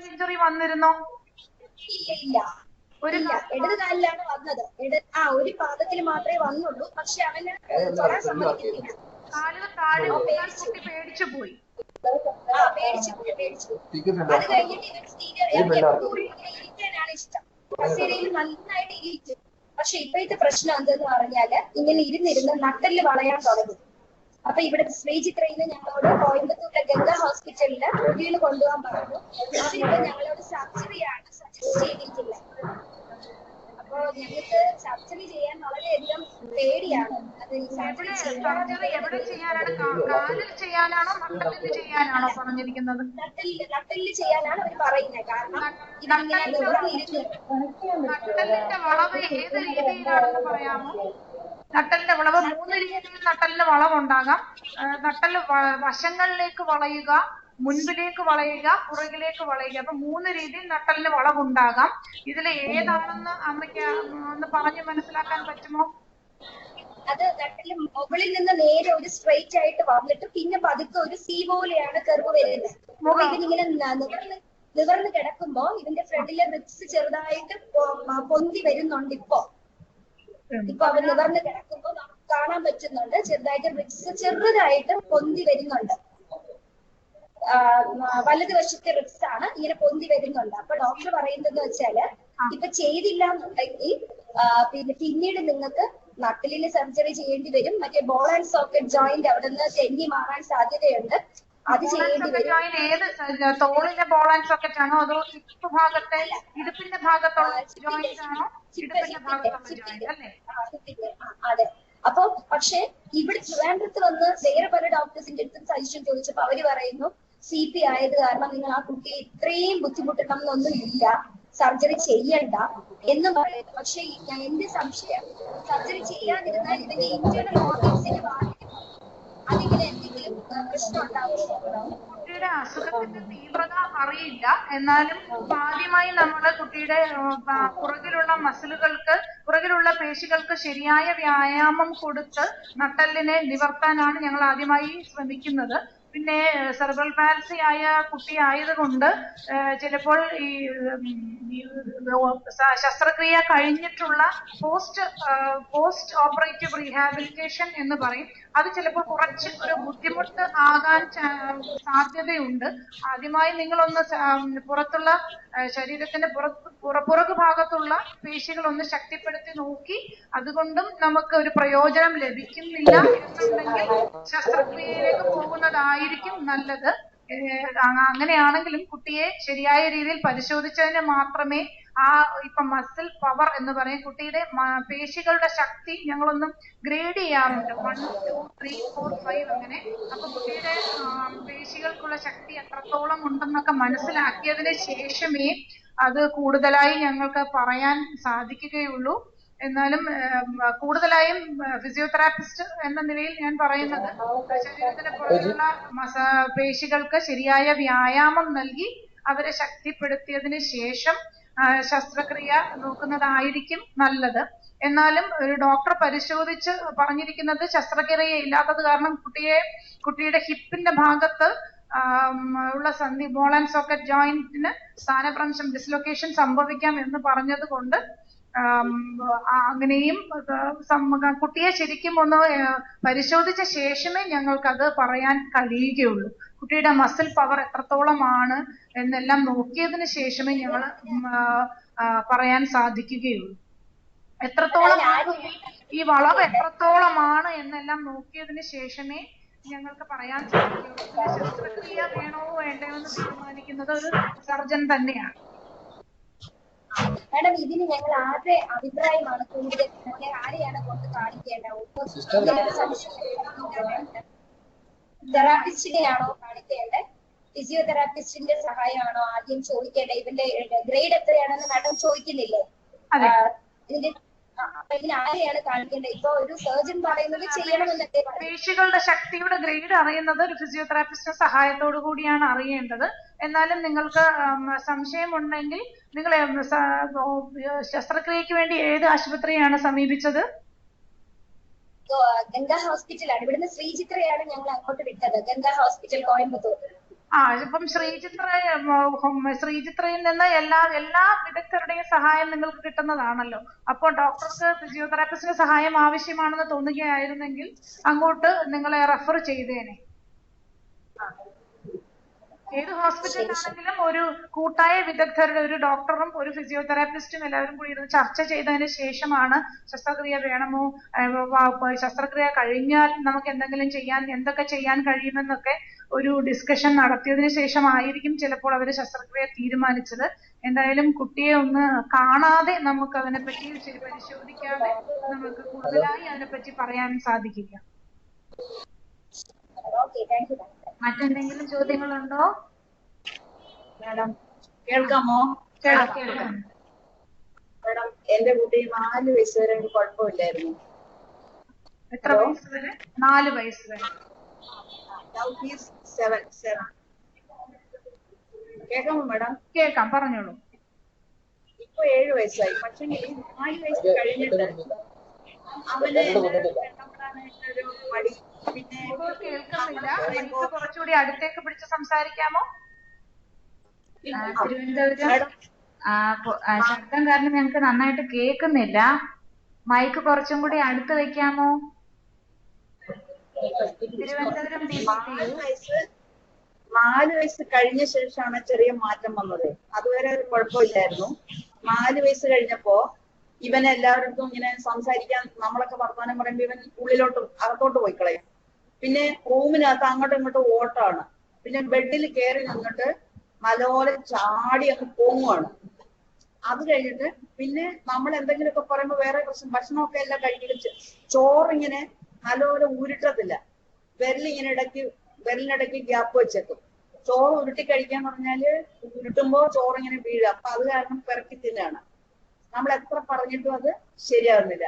ഇഞ്ചുറി വന്നിരുന്നോ? ഇല്ല. ഇടത് കാലിലാണ് വന്നത്. ഒരു പാദത്തിൽ മാത്രമേ വന്നുള്ളൂ. പക്ഷെ അവന് തൊടാൻ സമ്മതിക്കുന്നില്ല. പേടിച്ചു പോയി. അത് കഴിഞ്ഞിട്ട് ഇരിക്കാനാണ് ഇഷ്ടം. കസേരയിൽ നന്നായിട്ട് ഇരിക്കും. പക്ഷെ ഇപ്പോഴത്തെ പ്രശ്നം എന്തെന്ന് പറഞ്ഞാല് ഇങ്ങനെ ഇരുന്നിരുന്ന് നട്ടെല്ല് വളയാൻ തുടങ്ങി. അപ്പൊ ഇവിടെ ശ്രീജി ട്രെയിന് ഞങ്ങളോട് കോയമ്പത്തൂരിലെ ഗംഗ ഹോസ്പിറ്റലില് റിവ്യൂല് കൊണ്ടുപോകാൻ പറഞ്ഞു. അവരിപ്പോ ഞങ്ങളോട് സർജറിയാണ് സജസ്റ്റ് ചെയ്തിരിക്കുന്നത്. അപ്പൊ ഞങ്ങൾക്ക് സർജറി ചെയ്യാൻ വളരെയധികം പേടിയാണ്. അത് സർജറി എവിടെ ചെയ്യാനാണ്? കാലിൽ ചെയ്യാനാണോ നട്ടലിൽ ചെയ്യാനാണോ പറഞ്ഞിരിക്കുന്നത്? നട്ടലിൽ ചെയ്യാനാണ് അവർ പറയുന്നത്. കാരണം നട്ടലിന്റെ വളവ് ഏത് രീതിയിലാണെന്ന് പറയാമോ? നട്ടലിന്റെ വളവ് 3 രീതിയിൽ നട്ടലിന് വളവുണ്ടാകാം. നട്ടല് വശങ്ങളിലേക്ക് വളയുക, മുൻപിലേക്ക് വളയുക, പുറകിലേക്ക് വളയുക. അപ്പൊ 3 രീതിയിൽ നട്ടലിന് വളവുണ്ടാകാം. ഇതിൽ ഏതാണെന്ന് അമ്മയ്ക്ക് ഒന്ന് പറഞ്ഞ് മനസ്സിലാക്കാൻ പറ്റുമോ? അത് നട്ടില് മുകളിൽ നിന്ന് നേരെ ഒരു സ്ട്രെയിറ്റ് ആയിട്ട് വന്നിട്ട് പിന്നെ പതുക്കെ ഒരു സി പോലെയാണ് കർവ് വരുന്നത്. അപ്പൊ ഇതിനിങ്ങനെ നിവർന്ന് കിടക്കുമ്പോ ഇതിന്റെ ഫ്രണ്ടിലെ റിബ്സ് ചെറുതായിട്ട് പൊന്തി വരുന്നുണ്ട്. ഇപ്പൊ അത് നിവർന്ന് കിടക്കുമ്പോ നമുക്ക് കാണാൻ പറ്റുന്നുണ്ട് ചെറുതായിട്ട് റിബ്സ് ചെറുതായിട്ട് പൊന്തി വരുന്നുണ്ട്. വലതുവശത്തെ റിബ്സ് ആണ് ഇങ്ങനെ പൊന്തി വരുന്നുണ്ട്. അപ്പൊ ഡോക്ടർ പറയുന്നത് വെച്ചാല് ഇപ്പൊ ചെയ്തില്ല എന്നുണ്ടെങ്കിൽ പിന്നെ പിന്നീട് നിങ്ങൾക്ക് നട്ടിലിന് സർജറി ചെയ്യേണ്ടി വരും. മറ്റേ ബോൾ ആൻഡ് സോക്കറ്റ് ജോയിന്റ് അവിടെ നിന്ന് തെന്നി മാറാൻ സാധ്യതയുണ്ട്. അത് ചെയ്യേണ്ടി വരും. തോളിലെ ബോൾ ആൻഡ് സോക്കറ്റ് ആണോ അതോ ഹിപ്പ് ഭാഗത്തെ ഇടുപ്പിന്റെ ഭാഗത്തുള്ള ജോയിന്റ് ആണോ? ഇടുപ്പിന്റെ ഭാഗത്തുള്ള ജോയിന്റ് അല്ലേ? അതെ. അപ്പൊ പക്ഷെ ഇവിടെ ട്രിവാൻഡ്രത്ത് വന്ന് വേറെ പല ഡോക്ടേഴ്സിന്റെ അടുത്ത് സജഷൻ ചോദിച്ചപ്പോ അവര് പറയുന്നു CP ആയത് കാരണം നിങ്ങൾ ആ കുട്ടിയെ ഇത്രയും ബുദ്ധിമുട്ടണം എന്നൊന്നും ഇല്ല, സർജറി ചെയ്യണ്ട എന്ന് പറയുന്നു. പക്ഷെ എന്റെ സംശയം സർജറി ചെയ്യാതിരുന്നാൽ ഇതിന്റെ ഇന്റേണൽ ഓർഗൻസിന് അതിങ്ങനെ എന്തെങ്കിലും പ്രശ്നം ഉണ്ടാവുമോ? കുട്ടിയുടെ അസുഖത്തിന്റെ തീവ്രത അറിയില്ല. എന്നാലും ആദ്യമായി നമ്മള് കുട്ടിയുടെ പുറകിലുള്ള മസിലുകൾക്ക്, പുറകിലുള്ള പേശികൾക്ക് ശരിയായ വ്യായാമം കൊടുത്ത് നട്ടെല്ലിനെ നിവർത്താനാണ് ഞങ്ങൾ ആദ്യമായി ശ്രമിക്കുന്നത്. പിന്നെ സെറിബ്രൽ പാൽസി ആയ കുട്ടി ആയതുകൊണ്ട് ചിലപ്പോൾ ഈ ശസ്ത്രക്രിയ കഴിഞ്ഞിട്ടുള്ള പോസ്റ്റ് ഓപ്പറേറ്റീവ് റീഹാബിലിറ്റേഷൻ എന്ന് പറയും. അത് ചിലപ്പോൾ കുറച്ച് ഒരു ബുദ്ധിമുട്ട് ആകാൻ സാധ്യതയുണ്ട്. ആദ്യമായി നിങ്ങളൊന്ന് പുറത്തുള്ള ശരീരത്തിന്റെ പുറകു ഭാഗത്തുള്ള പേശികൾ ഒന്ന് ശക്തിപ്പെടുത്തി നോക്കി അതുകൊണ്ടും നമുക്ക് ഒരു പ്രയോജനം ലഭിക്കുന്നില്ല എന്നുണ്ടെങ്കിൽ ശസ്ത്രക്രിയയിലേക്ക് പോകുന്നതായിരിക്കും നല്ലത്. അങ്ങനെയാണെങ്കിലും കുട്ടിയെ ശരിയായ രീതിയിൽ പരിശോധിച്ചതിന് മാത്രമേ ഇപ്പൊ മസിൽ പവർ എന്ന് പറയും, കുട്ടിയുടെ പേശികളുടെ ശക്തി ഞങ്ങളൊന്നും ഗ്രേഡ് ചെയ്യാറുണ്ട്, 1, 2, 3, 4, 5 അങ്ങനെ. അപ്പൊ കുട്ടിയുടെ പേശികൾക്കുള്ള ശക്തി എത്രത്തോളം ഉണ്ടെന്നൊക്കെ മനസ്സിലാക്കിയതിന് ശേഷമേ അത് കൂടുതലായി ഞങ്ങൾക്ക് പറയാൻ സാധിക്കുകയുള്ളൂ. എന്നാലും കൂടുതലായും ഫിസിയോതെറാപ്പിസ്റ്റ് എന്ന നിലയിൽ ഞാൻ പറയുന്നത് ശരീരത്തിന് പുറത്തുള്ള പേശികൾക്ക് ശരിയായ വ്യായാമം നൽകി അവരെ ശക്തിപ്പെടുത്തിയതിന് ശേഷം ശസ്ത്രക്രിയ നോക്കുന്നതായിരിക്കും നല്ലത്. എന്നാലും ഒരു ഡോക്ടർ പരിശോധിച്ച് പറഞ്ഞിരിക്കുന്നത് ശസ്ത്രക്രിയ ഇല്ലാത്തത് കാരണം കുട്ടിയുടെ ഹിപ്പിന്റെ ഭാഗത്ത് ഉള്ള സന്ധി ബോൾ ആൻഡ് സോക്കറ്റ് ജോയിന്റിന് സ്ഥാനഭ്രംശം ഡിസ്ലൊക്കേഷൻ സംഭവിക്കാം എന്ന് പറഞ്ഞത് കൊണ്ട് അങ്ങനെയും കുട്ടിയെ ശരിക്കും ഒന്ന് പരിശോധിച്ച ശേഷമേ ഞങ്ങൾക്കത് പറയാൻ കഴിയുകയുള്ളൂ. കുട്ടിയുടെ മസിൽ പവർ എത്രത്തോളമാണ് എന്നെല്ലാം നോക്കിയതിന് ശേഷമേ ഞങ്ങൾ പറയാൻ സാധിക്കുകയുള്ളൂ. എത്രത്തോളമാണ് ഈ വളവ് എത്രത്തോളമാണ് എന്നെല്ലാം നോക്കിയതിന് ശേഷമേ ഞങ്ങൾക്ക് പറയാൻ സാധിക്കുകയുള്ളൂ. ശസ്ത്രക്രിയ വേണോ വേണ്ടയോ എന്ന് തീരുമാനിക്കുന്നത് ഒരു സർജൻ തന്നെയാണ്. മാഡം, ഇതിന് ഞങ്ങൾ ആരുടെ അഭിപ്രായമാണ് കൂടുതൽ, ആരെയാണ് കൊണ്ട് കാണിക്കേണ്ടത്? തെറാപ്പിസ്റ്റിനെയാണോ കാണിക്കേണ്ടത്? ഫിസിയോതെറാപ്പിസ്റ്റിന്റെ സഹായമാണോ ആദ്യം ചോദിക്കേണ്ടത്? ഇതിന്റെ ഗ്രേഡ് എത്രയാണെന്ന് മാഡം ചോദിക്കുന്നില്ലേ? ഇതിന് ആരെയാണ് കാണിക്കേണ്ടത്? ഇപ്പൊ ഒരു സർജൻ പറയുന്നത് ചെയ്യണമെന്നൊക്കെ. പേശികളുടെ ശക്തിയുടെ ഗ്രേഡ് അറിയുന്നത് ഒരു ഫിസിയോതെറാപ്പിസ്റ്റിന്റെ സഹായത്തോടു കൂടിയാണ് അറിയേണ്ടത്. എന്നാലും നിങ്ങൾക്ക് സംശയമുണ്ടെങ്കിൽ നിങ്ങൾ ശസ്ത്രക്രിയക്ക് വേണ്ടി ഏത് ആശുപത്രിയാണ് സമീപിച്ചത്? ഗംഗാ ഹോസ്പിറ്റലാണ്. ഇവിടുന്ന് ശ്രീചിത്രയാണ് ഞങ്ങൾ അങ്ങോട്ട് വിട്ടത്. ഗംഗാ ഹോസ്പിറ്റൽ, കോയമ്പത്തൂർ. ഇപ്പം ശ്രീചിത്രയിൽ നിന്ന് എല്ലാ വിദഗ്ധരുടെയും സഹായം നിങ്ങൾക്ക് കിട്ടുന്നതാണല്ലോ. അപ്പോൾ ഡോക്ടർക്ക് ഫിസിയോതെറാപ്പിസ്റ്റിന്റെ സഹായം ആവശ്യമാണെന്ന് തോന്നുകയായിരുന്നെങ്കിൽ അങ്ങോട്ട് നിങ്ങളെ റെഫർ ചെയ്തേനെ. ഏത് ഹോസ്പിറ്റലിലാണെങ്കിലും ഒരു കൂട്ടായ വിദഗ്ധരുടെ, ഒരു ഡോക്ടറും ഒരു ഫിസിയോതെറാപ്പിസ്റ്റും എല്ലാവരും കൂടി ഇരുന്ന് ചർച്ച ചെയ്തതിന് ശേഷമാണ് ശസ്ത്രക്രിയ വേണമോ, ശസ്ത്രക്രിയ കഴിഞ്ഞാൽ നമുക്ക് എന്തൊക്കെ ചെയ്യാൻ കഴിയുമെന്നൊക്കെ ഒരു ഡിസ്കഷൻ നടത്തിയതിനു ശേഷമായിരിക്കും ചിലപ്പോൾ അവർ ശസ്ത്രക്രിയ തീരുമാനിച്ചത്. എന്തായാലും കുട്ടിയെ ഒന്ന് കാണാതെ നമുക്ക് അതിനെപ്പറ്റി പരിശോധിക്കാതെ നമുക്ക് കൂടുതലായി അതിനെപ്പറ്റി പറയാൻ സാധിക്കില്ല. മറ്റെന്തെങ്കിലും ചോദ്യങ്ങളുണ്ടോ? മാഡം കേൾക്കാമോ? കേൾക്കാം. മാഡം, എന്റെ കുട്ടി 4 വയസ്സ് വരെ കുഴപ്പമില്ലായിരുന്നു. എത്ര വയസ്സ് വരെ? 4 വയസ്സ് വരെ. കേൾക്കാമോ മാഡം? കേൾക്കാം, പറഞ്ഞോളൂ. ഇപ്പൊ 7 വയസ്സായി. പക്ഷെ 4 വയസ്സ് കഴിഞ്ഞിട്ട് അവന് ഒരു മടി. പിന്നെ ഇപ്പോൾ കേൾക്കുന്നില്ല. പറയുമ്പോ മൈക്ക് കുറച്ചുകൂടി അടുത്തേക്ക് പിടിച്ച് സംസാരിക്കാമോ? തിരുവനന്തപുരം ശബ്ദം കാരണം ഞങ്ങൾക്ക് നന്നായിട്ട് കേൾക്കുന്നില്ല. മൈക്ക് കുറച്ചും കൂടി അടുത്ത് വെക്കാമോ? തിരുവനന്തപുരം DCPU. 4 വയസ്സ് കഴിഞ്ഞ ശേഷമാണ് ചെറിയ മാറ്റം വന്നത്. അതുവരെ ഒരു കുഴപ്പമില്ലായിരുന്നു. 4 വയസ്സ് കഴിഞ്ഞപ്പോ ഇവനെ എല്ലാവരുടെ ഇങ്ങനെ സംസാരിക്കാൻ നമ്മളൊക്കെ വർത്തമാനം പറയുമ്പോ ഇവൻ ഉള്ളിലോട്ട് അകത്തോട്ട് പോയി കളയും. പിന്നെ റൂമിനകത്ത് അങ്ങോട്ടും ഇങ്ങോട്ടും ഓട്ടമാണ്. പിന്നെ ബെഡിൽ കയറി നിന്നിട്ട് നല്ലപോലെ ചാടി അങ്ങ് പോങ്ങുവാണ്. അത് കഴിഞ്ഞിട്ട് പിന്നെ നമ്മൾ എന്തെങ്കിലുമൊക്കെ പറയുമ്പോ വേറെ പ്രശ്നം, ഭക്ഷണമൊക്കെ എല്ലാം കഴിക്കില്ല. ചോറിങ്ങനെ നല്ലപോലെ ഉരുട്ടത്തില്ല. വിരലിനിടയ്ക്ക് ഗ്യാപ്പ് വെച്ചേക്കും. ചോറ് ഉരുട്ടി കഴിക്കാന്ന് പറഞ്ഞാല് ഉരുട്ടുമ്പോ ചോറിങ്ങനെ വീഴുക. അപ്പൊ അത് കാരണം പിറക്കി തിന്നാണ്. നമ്മൾ എത്ര പറഞ്ഞിട്ടും അത് ശരിയാകുന്നില്ല.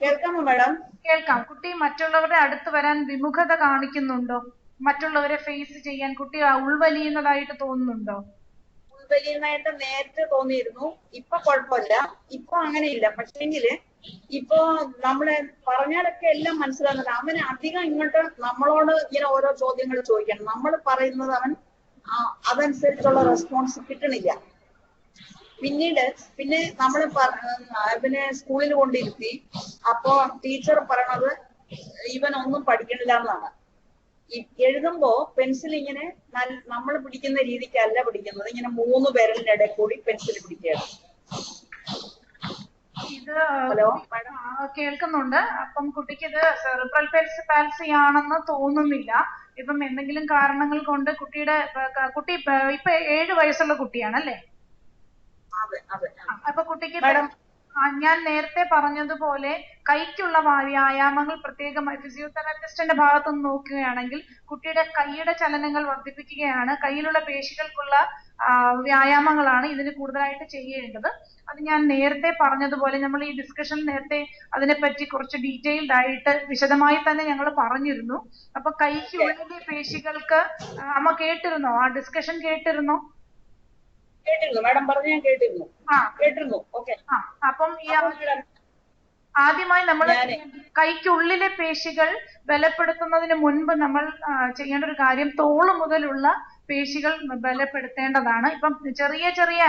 കേൾക്കാമോ മാഡം? കേൾക്കാം. കുട്ടി മറ്റുള്ളവരുടെ അടുത്ത് വരാൻ വിമുഖത കാണിക്കുന്നുണ്ടോ? മറ്റുള്ളവരെ ഫേസ് ചെയ്യാൻ കുട്ടി ഉൾവലിയുന്നതായിട്ട് തോന്നുന്നുണ്ടോ? ഉൾവലിയുന്നതായിട്ട് നേരത്തെ തോന്നിയിരുന്നു. ഇപ്പൊ കുഴപ്പമില്ല. ഇപ്പൊ അങ്ങനെയില്ല. പക്ഷേങ്കില് ഇപ്പൊ നമ്മളെ പറഞ്ഞാലൊക്കെ എല്ലാം മനസ്സിലാകുന്നില്ല. അവന് അധികം ഇങ്ങോട്ട് നമ്മളോട് ഇങ്ങനെ ഓരോ ചോദ്യങ്ങൾ ചോദിക്കണം. നമ്മൾ പറയുന്നത് അവൻ അതനുസരിച്ചുള്ള റെസ്പോൺസ് കിട്ടണില്ല. പിന്നെ നമ്മൾ പിന്നെ സ്കൂളിൽ കൊണ്ടിരുത്തി. അപ്പോ ടീച്ചർ പറയണത് ഇവൻ ഒന്നും പഠിക്കണില്ല എന്നാണ്. എഴുതുമ്പോ പെൻസിൽ ഇങ്ങനെ നമ്മൾ പിടിക്കുന്ന രീതിക്കല്ല പിടിക്കുന്നത്. ഇങ്ങനെ 3 വിരലിന്റെ ഇടയിൽ കൂടി പെൻസിൽ പിടിക്കുകയാണ്. ഇത് കേൾക്കുന്നുണ്ട്. അപ്പം കുട്ടിക്ക് ഇത് സെറിബ്രൽ പാൽസി ആണെന്ന് തോന്നുന്നില്ല. ഇപ്പം എന്തെങ്കിലും കാരണങ്ങൾ കൊണ്ട് കുട്ടി ഇപ്പൊ 7 വയസ്സുള്ള കുട്ടിയാണല്ലേ? അപ്പൊ കുട്ടിക്ക് ഞാൻ നേരത്തെ പറഞ്ഞതുപോലെ കൈക്കുള്ള വ്യായാമങ്ങൾ പ്രത്യേകമായി ഫിസിയോതെറാപ്പിസ്റ്റിന്റെ ഭാഗത്തുനിന്ന് നോക്കുകയാണെങ്കിൽ കുട്ടിയുടെ കൈയുടെ ചലനങ്ങൾ വർദ്ധിപ്പിക്കുകയാണ്. കയ്യിലുള്ള പേശികൾക്കുള്ള വ്യായാമങ്ങളാണ് ഇതിന് കൂടുതലായിട്ട് ചെയ്യേണ്ടത്. അത് ഞാൻ നേരത്തെ പറഞ്ഞതുപോലെ നമ്മൾ ഈ ഡിസ്കഷൻ നേരത്തെ അതിനെപ്പറ്റി കുറച്ച് ഡീറ്റെയിൽഡ് ആയിട്ട് വിശദമായി തന്നെ ഞങ്ങൾ പറഞ്ഞിരുന്നു. അപ്പൊ കൈക്കുള്ളിലെ പേശികൾക്ക് അമ്മ കേട്ടിരുന്നോ? ആ ഡിസ്കഷൻ കേട്ടിരുന്നോ? കേട്ടിരുന്നു മാഡം പറഞ്ഞു. ഞാൻ കേട്ടിരുന്നു. ഓക്കെ. അപ്പം ആദ്യമായി നമ്മൾ കൈക്കുള്ളിലെ പേശികൾ ബലപ്പെടുത്തുന്നതിന് മുൻപ് നമ്മൾ ചെയ്യേണ്ട ഒരു കാര്യം തോള് മുതലുള്ള പേശികൾ ബലപ്പെടുത്തേണ്ടതാണ്. ഇപ്പം ചെറിയ ചെറിയ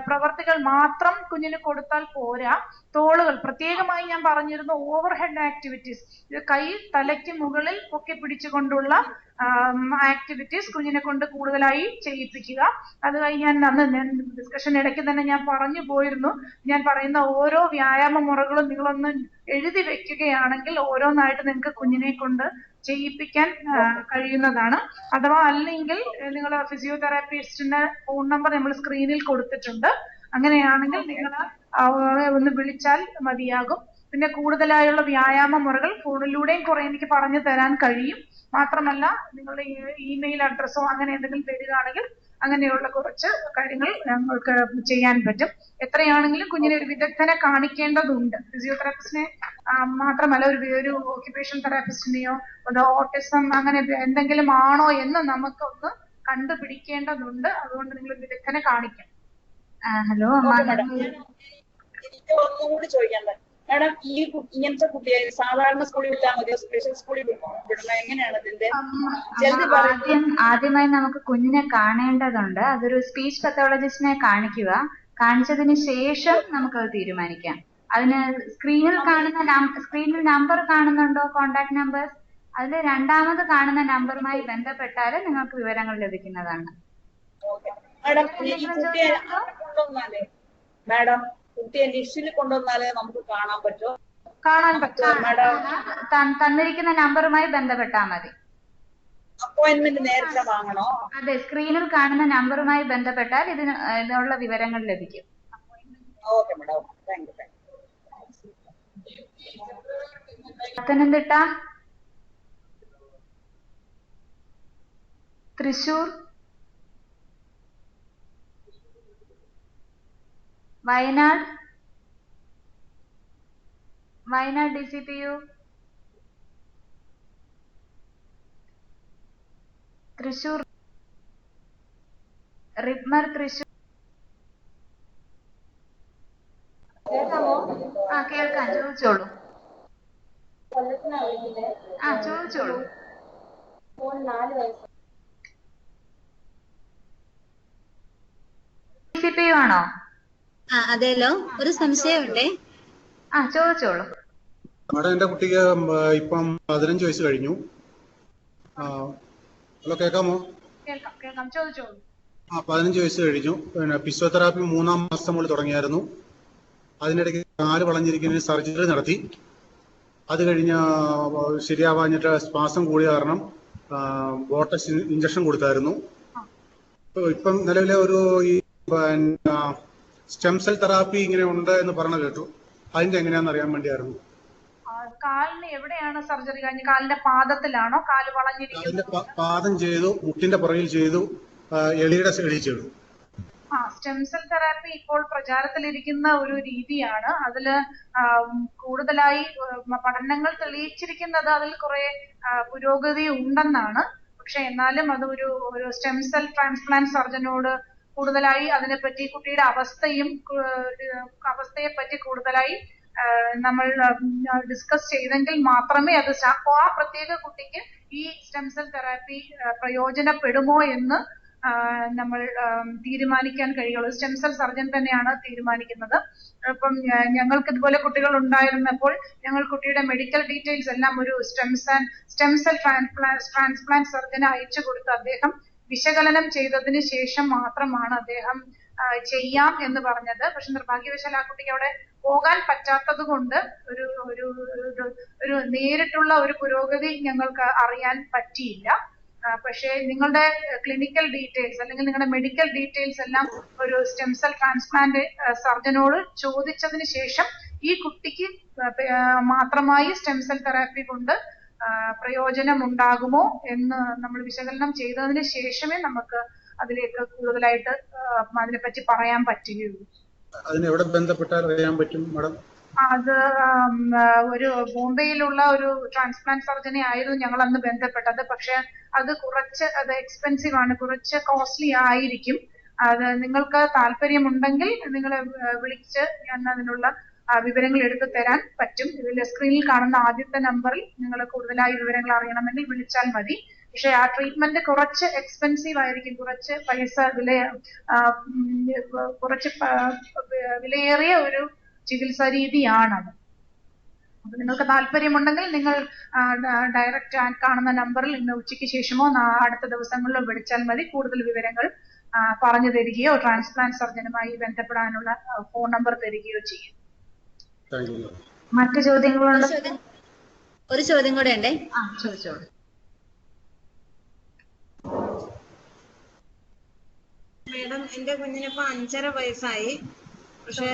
പ്രവർത്തികൾ മാത്രം കുഞ്ഞിന് കൊടുത്താൽ പോരാ. തോളുകൾ പ്രത്യേകമായി ഞാൻ പറഞ്ഞിരുന്നു. ഓവർഹെഡ് ആക്ടിവിറ്റീസ്, കൈ തലയ്ക്ക് മുകളിൽ പൊക്കി പിടിച്ചുകൊണ്ടുള്ള ആക്ടിവിറ്റീസ് കുഞ്ഞിനെ കൊണ്ട് കൂടുതലായി ചെയ്യിപ്പിക്കുക. അത് ഞാൻ അന്ന് ഡിസ്കഷൻ ഇടയ്ക്ക് തന്നെ ഞാൻ പറഞ്ഞു പോയിരുന്നു. ഞാൻ പറയുന്ന ഓരോ വ്യായാമ മുറകളും നിങ്ങളൊന്ന് എഴുതി വെക്കുകയാണെങ്കിൽ ഓരോന്നായിട്ട് നിങ്ങൾക്ക് കുഞ്ഞിനെ കൊണ്ട് ചെയ്യിപ്പിക്കാൻ കഴിയുന്നതാണ്. അഥവാ അല്ലെങ്കിൽ നിങ്ങൾ ഫിസിയോതെറാപ്പിസ്റ്റിന്റെ ഫോൺ നമ്പർ നമ്മൾ സ്ക്രീനിൽ കൊടുത്തിട്ടുണ്ട്. അങ്ങനെയാണെങ്കിൽ നിങ്ങൾ ഒന്ന് വിളിച്ചാൽ മതിയാകും. പിന്നെ കൂടുതലായുള്ള വ്യായാമ മുറകൾ ഫോണിലൂടെയും കുറെ എനിക്ക് പറഞ്ഞു തരാൻ കഴിയും. മാത്രമല്ല നിങ്ങളുടെ ഇമെയിൽ അഡ്രസ്സോ അങ്ങനെ എന്തെങ്കിലും തരികയാണെങ്കിൽ അങ്ങനെയുള്ള കുറച്ച് കാര്യങ്ങൾ ഞങ്ങൾക്ക് ചെയ്യാൻ പറ്റും. എത്രയാണെങ്കിലും കുഞ്ഞിനെ ഒരു വിദഗ്ധനെ കാണിക്കേണ്ടതുണ്ട്. ഫിസിയോതെറാപ്പിസ്റ്റിനെ മാത്രമല്ല ഒരു ഓക്യുപേഷൻ തെറാപ്പിസ്റ്റിനെയോ ഓട്ടിസം അങ്ങനെ എന്തെങ്കിലും ആണോ എന്ന് നമുക്കൊന്ന് കണ്ടുപിടിക്കേണ്ടതുണ്ട്. അതുകൊണ്ട് നിങ്ങൾ വിദഗ്ധനെ കാണിക്കാം. ഹലോ എനിക്ക് ഒന്നുകൂടി ചോദിക്കേണ്ടത് മാഡം, ഈ ഇങ്ങനത്തെ കുട്ടിയെ സാധാരണ സ്കൂളിൽ വിട്ടാൽ മതിയോ സ്പെഷ്യൽ സ്കൂളിൽ വിടണം? എങ്ങനെയാണ് ഇതിന്റെ? ആദ്യമായി നമുക്ക് കുഞ്ഞിനെ കാണേണ്ടതുണ്ട്. അതൊരു സ്പീച്ച് പത്തോളജിസ്റ്റിനെ കാണിക്കുക. കാണിച്ചതിന് ശേഷം നമുക്കത് തീരുമാനിക്കാം. അതിന് സ്ക്രീനിൽ നമ്പർ കാണുന്നുണ്ടോ? Contact number. അതിൽ രണ്ടാമത് കാണുന്ന നമ്പറുമായി ബന്ധപ്പെട്ടാൽ നിങ്ങൾക്ക് വിവരങ്ങൾ ലഭിക്കുന്നതാണ്. മാഡം കുട്ടിയെ ലിസ്റ്റിൽ കൊണ്ടുവന്നാലേ നമുക്ക് കാണാൻ പറ്റുമോ? കാണാൻ പറ്റും. തന്നിരിക്കുന്ന നമ്പറുമായി ബന്ധപ്പെട്ടാൽ മതി. അപ്പോയിന്റ്മെന്റ് നേരത്തെ വാങ്ങണോ? അതെ, സ്ക്രീനിൽ കാണുന്ന നമ്പറുമായി ബന്ധപ്പെട്ടാൽ ഇതിനുള്ള വിവരങ്ങൾ ലഭിക്കും. Okay madam, thank you. Pathanamthitta, Thrissur, Wayanad DCPU, Thrissur, റിപ്മർ തൃശൂർ. കേൾക്കാം. ചോദിച്ചോളൂ. കൊല്ലത്തിനാണ് വിളിക്കുന്നത്. ചോദിച്ചോളൂ. മോൻ 4 വയസ്സ്. CPU ആണോ? അതെല്ലോ, ഒരു സംശയമുണ്ടേ. ചോദിച്ചോളൂ. മാഡം, എന്റെ കുട്ടിക്ക് ഇപ്പം 15 വയസ്സ് കഴിഞ്ഞു. ഹലോ, കേൾക്കാമോ? കേൾക്കാം, ചോദിച്ചോളൂ. 15 വയസ്സ് കഴിഞ്ഞു. പിന്നെ ഫിസിയോതെറാപ്പി 3-ാം മാസം മുതൽ തുടങ്ങിയായിരുന്നു. അതിനിടയ്ക്ക് കാല് വളഞ്ഞിരിക്കുന്നതിന് സർജറി നടത്തി. അത് കഴിഞ്ഞ് ശരിയാവാഞ്ഞിട്ട് ശ്വാസം കൂടിയ കാരണം ബോട്ടക്സ് ഇഞ്ചക്ഷൻ കൊടുത്തായിരുന്നു. ഇപ്പം നിലവിലെ ഒരു ഈ സ്റ്റെം സെൽ തെറാപ്പി ഇങ്ങനെ ഉണ്ട് എന്ന് പറഞ്ഞു കേട്ടു. അതിന്റെ എങ്ങനെയാണെന്ന് അറിയാൻ വേണ്ടിയായിരുന്നു. കാലിന് എവിടെയാണ് സർജറി കഴിഞ്ഞ്? കാലിന്റെ പാദത്തിലാണോ? കാല് വളഞ്ഞിരിക്കുന്നത്? പാദം ചെയ്തു, മുട്ടിന്റെ പുറകിൽ ചെയ്തു, എളിയുടെ സൈഡിൽ ചെയ്തു. സ്റ്റെം സെൽ തെറാപ്പി ഇപ്പോൾ പ്രചാരത്തിലിരിക്കുന്ന ഒരു രീതിയാണ്. അതില് കൂടുതലായി പഠനങ്ങൾ തെളിയിച്ചിരിക്കുന്നത് അതിൽ കുറെ പുരോഗതി ഉണ്ടെന്നാണ്. പക്ഷെ എന്നാലും അത് ഒരു സ്റ്റെം സെൽ ട്രാൻസ്പ്ലാന്റ് സർജനോട് കൂടുതലായി അതിനെപ്പറ്റി കുട്ടിയുടെ അവസ്ഥയെ പറ്റി കൂടുതലായി നമ്മൾ ഡിസ്കസ് ചെയ്തെങ്കിൽ മാത്രമേ അത് ആ പ്രത്യേക കുട്ടിക്ക് ഈ സ്റ്റെം സെൽ തെറാപ്പി പ്രയോജനപ്പെടുമോ എന്ന് നമ്മൾ തീരുമാനിക്കാൻ കഴിയുള്ളൂ. സ്റ്റെം സെൽ സർജൻ തന്നെയാണ് തീരുമാനിക്കുന്നത്. ഇപ്പം ഞങ്ങൾക്ക് ഇതുപോലെ കുട്ടികൾ ഉണ്ടായിരുന്നപ്പോൾ ഞങ്ങൾ കുട്ടിയുടെ മെഡിക്കൽ ഡീറ്റെയിൽസ് എല്ലാം ഒരു സ്റ്റെം സെൽ ട്രാൻസ്പ്ലാന്റ് സർജന് അയച്ചു കൊടുത്ത് അദ്ദേഹം വിശകലനം ചെയ്തതിന് ശേഷം മാത്രമാണ് അദ്ദേഹം ചെയ്യാം എന്ന് പറഞ്ഞത്. പക്ഷെ നിർഭാഗ്യവശാൽ ആ കുട്ടിക്ക് അവിടെ പോകാൻ പറ്റാത്തത് കൊണ്ട് ഒരു നേരിട്ടുള്ള ഒരു പുരോഗതി ഞങ്ങൾക്ക് അറിയാൻ പറ്റിയില്ല. പക്ഷേ നിങ്ങളുടെ ക്ലിനിക്കൽ ഡീറ്റെയിൽസ് അല്ലെങ്കിൽ നിങ്ങളുടെ മെഡിക്കൽ ഡീറ്റെയിൽസ് എല്ലാം ഒരു സ്റ്റെം സെൽ ട്രാൻസ്പ്ലാന്റ് സർജനോട് ചോദിച്ചതിന് ശേഷം ഈ കുട്ടിക്ക് മാത്രമായി സ്റ്റെം സെൽ തെറാപ്പി കൊണ്ട് പ്രയോജനം ഉണ്ടാകുമോ എന്ന് നമ്മൾ വിശകലനം ചെയ്തതിന് ശേഷമേ നമുക്ക് അതിലേക്ക് കൂടുതലായിട്ട് അതിനെപ്പറ്റി പറയാൻ പറ്റുകയുള്ളൂ. അതിനെവിടെ ബന്ധപ്പെട്ടാൽ അറിയാൻ പറ്റും മാഡം? അത് ഒരു ബോംബെയിലുള്ള ഒരു ട്രാൻസ്പ്ലാന്റ് സർജനെ ആയിരുന്നു ഞങ്ങൾ അന്ന് ബന്ധപ്പെട്ടത്. പക്ഷെ അത് എക്സ്പെൻസീവ് ആണ്, കുറച്ച് കോസ്റ്റ്ലി ആയിരിക്കും. അത് നിങ്ങൾക്ക് താല്പര്യമുണ്ടെങ്കിൽ നിങ്ങളെ വിളിച്ച് ഞാൻ അതിനുള്ള വിവരങ്ങൾ എടുത്തു തരാൻ പറ്റും. ഇതിൽ സ്ക്രീനിൽ കാണുന്ന ആദ്യത്തെ നമ്പറിൽ നിങ്ങൾ കൂടുതലായി വിവരങ്ങൾ അറിയണമെങ്കിൽ വിളിച്ചാൽ മതി. പക്ഷെ ആ ട്രീറ്റ്മെന്റ് കുറച്ച് എക്സ്പെൻസീവ് ആയിരിക്കും, കുറച്ച് വിലയേറിയ ഒരു ചികിത്സാ രീതിയാണത്. അപ്പൊ നിങ്ങൾക്ക് താല്പര്യമുണ്ടെങ്കിൽ നിങ്ങൾ ഡയറക്റ്റ് കാണുന്ന നമ്പറിൽ ഇന്ന് ഉച്ചയ്ക്ക് ശേഷമോ അടുത്ത ദിവസങ്ങളിലോ വിളിച്ചാൽ മതി. കൂടുതൽ വിവരങ്ങൾ പറഞ്ഞു തരികയോ ട്രാൻസ്പ്ലാന്റ് സർജനുമായി ബന്ധപ്പെടാനുള്ള ഫോൺ നമ്പർ തരികയോ ചെയ്യും. മറ്റു ചോദ്യങ്ങളുണ്ട്? ഒരു ചോദ്യം കൂടെ ഉണ്ടേ. ചോദിച്ചോളൂ. മേഡം, എന്റെ കുഞ്ഞിനിപ്പോ 5.5 വയസ്സായി. പക്ഷെ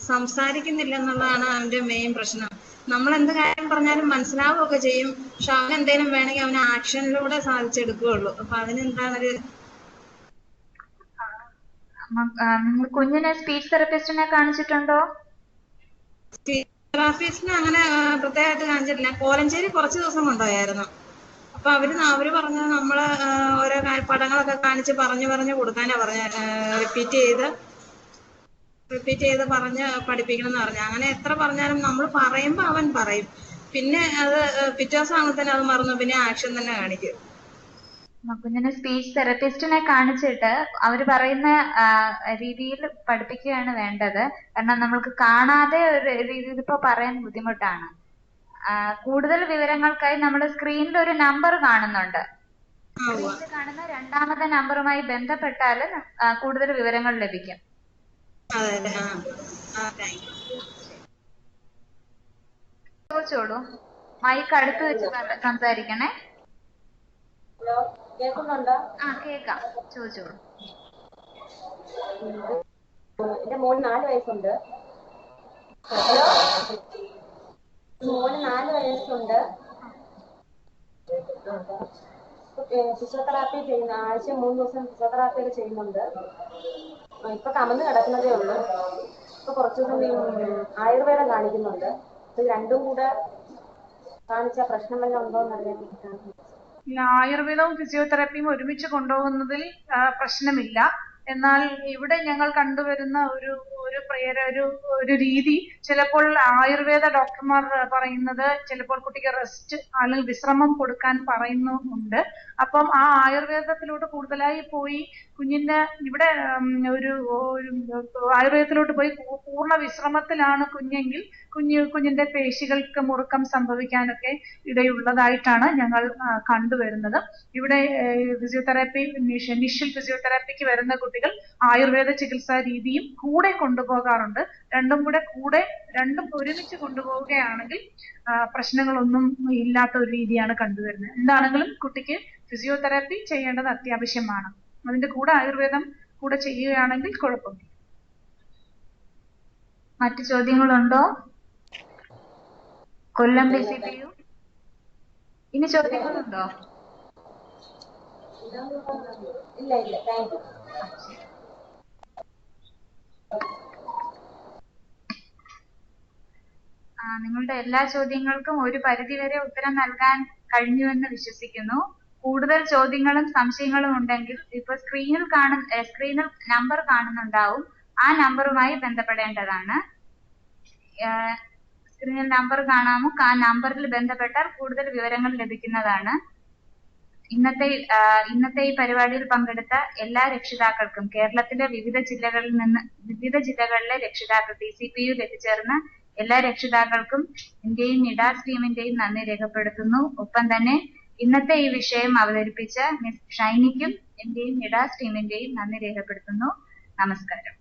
സംസാരിക്കുന്നില്ല എന്നുള്ളതാണ് അവന്റെ മെയിൻ പ്രശ്നം. നമ്മൾ എന്ത് കാര്യം പറഞ്ഞാലും മനസ്സിലാവുകയൊക്കെ ചെയ്യും. പക്ഷെ അവൻ എന്തെങ്കിലും വേണമെങ്കിൽ അവന് ആക്ഷനിലൂടെ സാധിച്ചെടുക്കുകയുള്ളൂ. അപ്പൊ അതിനെന്താണൊരു കുഞ്ഞിനെ സ്പീച്ച് തെറപ്പിസ്റ്റിനെ കാണിച്ചിട്ടുണ്ടോ? തെറാപ്പിസ്റ്റിനെ അങ്ങനെ പ്രത്യേകമായിട്ട് കാണിച്ചിട്ടില്ല. കോലഞ്ചേരി കുറച്ച് ദിവസം കൊണ്ടുപോയായിരുന്നു. അപ്പൊ അവര് പറഞ്ഞത് നമ്മള് ഓരോ പടങ്ങളൊക്കെ കാണിച്ച് പറഞ്ഞു കൊടുക്കാനാ പറഞ്ഞ, റിപ്പീറ്റ് ചെയ്ത് പറഞ്ഞ് പഠിപ്പിക്കണം എന്ന് പറഞ്ഞു. അങ്ങനെ എത്ര പറഞ്ഞാലും നമ്മൾ പറയുമ്പോ അവൻ പറയും. പിന്നെ അത് പിറ്റേ ദിവസം ആകുമ്പോഴത്തേനും അത് മറന്നു, പിന്നെ ആക്ഷൻ തന്നെ കാണിക്കും. കുഞ്ഞിനെ സ്പീച്ച് തെറപ്പിസ്റ്റിനെ കാണിച്ചിട്ട് അവര് പറയുന്ന രീതിയിൽ പഠിപ്പിക്കുകയാണ് വേണ്ടത്. കാരണം നമ്മൾക്ക് കാണാതെ ഒരു രീതിയിൽ ഇപ്പൊ പറയാൻ ബുദ്ധിമുട്ടാണ്. കൂടുതൽ വിവരങ്ങൾക്കായി നമ്മുടെ സ്ക്രീനിൽ ഒരു നമ്പർ കാണുന്നുണ്ട്. സ്ക്രീനിൽ കാണുന്ന 2ാമത്തെ നമ്പറുമായി ബന്ധപ്പെട്ടാൽ കൂടുതൽ വിവരങ്ങൾ ലഭിക്കും. ചോദിച്ചോളൂ. മൈക്ക് അടുത്ത് വെച്ച് സംസാരിക്കണേ. കേക്കാം, ചോദിച്ചോളൂ. എന്റെ മോന് 4 വയസ്സുണ്ട്. ഫിസിയോതെറാപ്പി ചെയ്യുന്ന ആഴ്ച 3 ദിവസം ഫിസിയോതെറാപ്പി ഒക്കെ ചെയ്യുന്നുണ്ട്. ഇപ്പൊ കമന്ന് കിടക്കുന്നതേ ഉള്ളൂ. ഇപ്പൊ കുറച്ചു ദിവസം ആയുർവേദം കാണിക്കുന്നുണ്ട്. ഇത് രണ്ടും കൂടെ കാണിച്ച പ്രശ്നം വല്ലതും ഉണ്ടോന്ന് അറിയാൻ വേണ്ടിയിട്ടാണ്. ആയുർവേദവും ഫിസിയോതെറാപ്പിയും ഒരുമിച്ച് കൊണ്ടുപോകുന്നതിൽ പ്രശ്നമില്ല. എന്നാൽ ഇവിടെ ഞങ്ങൾ കണ്ടുവരുന്ന ഒരു ഒരു രീതി, ചിലപ്പോൾ ആയുർവേദ ഡോക്ടർമാർ പറയുന്നത് ചിലപ്പോൾ കുട്ടിക്ക് റെസ്റ്റ് അല്ലെങ്കിൽ വിശ്രമം കൊടുക്കാൻ പറയുന്നുണ്ട്. അപ്പം ആ ആയുർവേദത്തിലോട്ട് കൂടുതലായി പോയി കുഞ്ഞിന്റെ ഇവിടെ ഒരു ആയുർവേദത്തിലോട്ട് പോയി പൂർണ്ണ വിശ്രമത്തിലാണ് കുഞ്ഞെങ്കിൽ കുഞ്ഞിന്റെ പേശികൾക്ക് മുറുക്കം സംഭവിക്കാനൊക്കെ ഇടയുള്ളതായിട്ടാണ് ഞങ്ങൾ കണ്ടുവരുന്നത്. ഇവിടെ ഫിസിയോതെറാപ്പി, ഇനിഷ്യൽ ഫിസിയോതെറാപ്പിക്ക് വരുന്ന കുട്ടികൾ ആയുർവേദ ചികിത്സാ രീതിയും കൂടെ കൊണ്ടുപോകാറുണ്ട്. രണ്ടും ഒരുമിച്ച് കൊണ്ടുപോവുകയാണെങ്കിൽ പ്രശ്നങ്ങളൊന്നും ഇല്ലാത്ത ഒരു രീതിയാണ് കണ്ടുവരുന്നത്. എന്താണെങ്കിലും കുട്ടിക്ക് ഫിസിയോതെറാപ്പി ചെയ്യേണ്ടത് അത്യാവശ്യമാണ്. അതിന്റെ കൂടെ ആയുർവേദം കൂടെ ചെയ്യുകയാണെങ്കിൽ കുഴപ്പമില്ല. മറ്റു ചോദ്യങ്ങളുണ്ടോ? കൊല്ലം PCPU ഇനി ചോദ്യങ്ങളുണ്ടോ? നിങ്ങളുടെ എല്ലാ ചോദ്യങ്ങൾക്കും ഒരു പരിധിവരെ ഉത്തരം നൽകാൻ കഴിഞ്ഞുവെന്ന് വിശ്വസിക്കുന്നു. കൂടുതൽ ചോദ്യങ്ങളും സംശയങ്ങളും ഉണ്ടെങ്കിൽ ഇപ്പൊ സ്ക്രീനിൽ നമ്പർ കാണുന്നുണ്ടാവും. ആ നമ്പറുമായി ബന്ധപ്പെടേണ്ടതാണ്. സ്ക്രീനിൽ നമ്പർ കാണാമോ? ആ നമ്പറിൽ ബന്ധപ്പെട്ടാൽ കൂടുതൽ വിവരങ്ങൾ ലഭിക്കുന്നതാണ്. ഇന്നത്തെ ഈ പരിപാടിയിൽ പങ്കെടുത്ത എല്ലാ രക്ഷിതാക്കൾക്കും, കേരളത്തിലെ വിവിധ ജില്ലകളിലെ രക്ഷിതാക്കൾ, TCPU എത്തിച്ചേർന്ന എല്ലാ രക്ഷിതാക്കൾക്കും എന്റെയും നിഡാസ് ടീമിന്റെയും നന്ദി രേഖപ്പെടുത്തുന്നു. ഒപ്പം തന്നെ ഇന്നത്തെ ഈ വിഷയം അവതരിപ്പിച്ച മിസ് ഷൈനിക്കും എന്റെയും നിഡാസ് ടീമിന്റെയും നന്ദി രേഖപ്പെടുത്തുന്നു. നമസ്കാരം.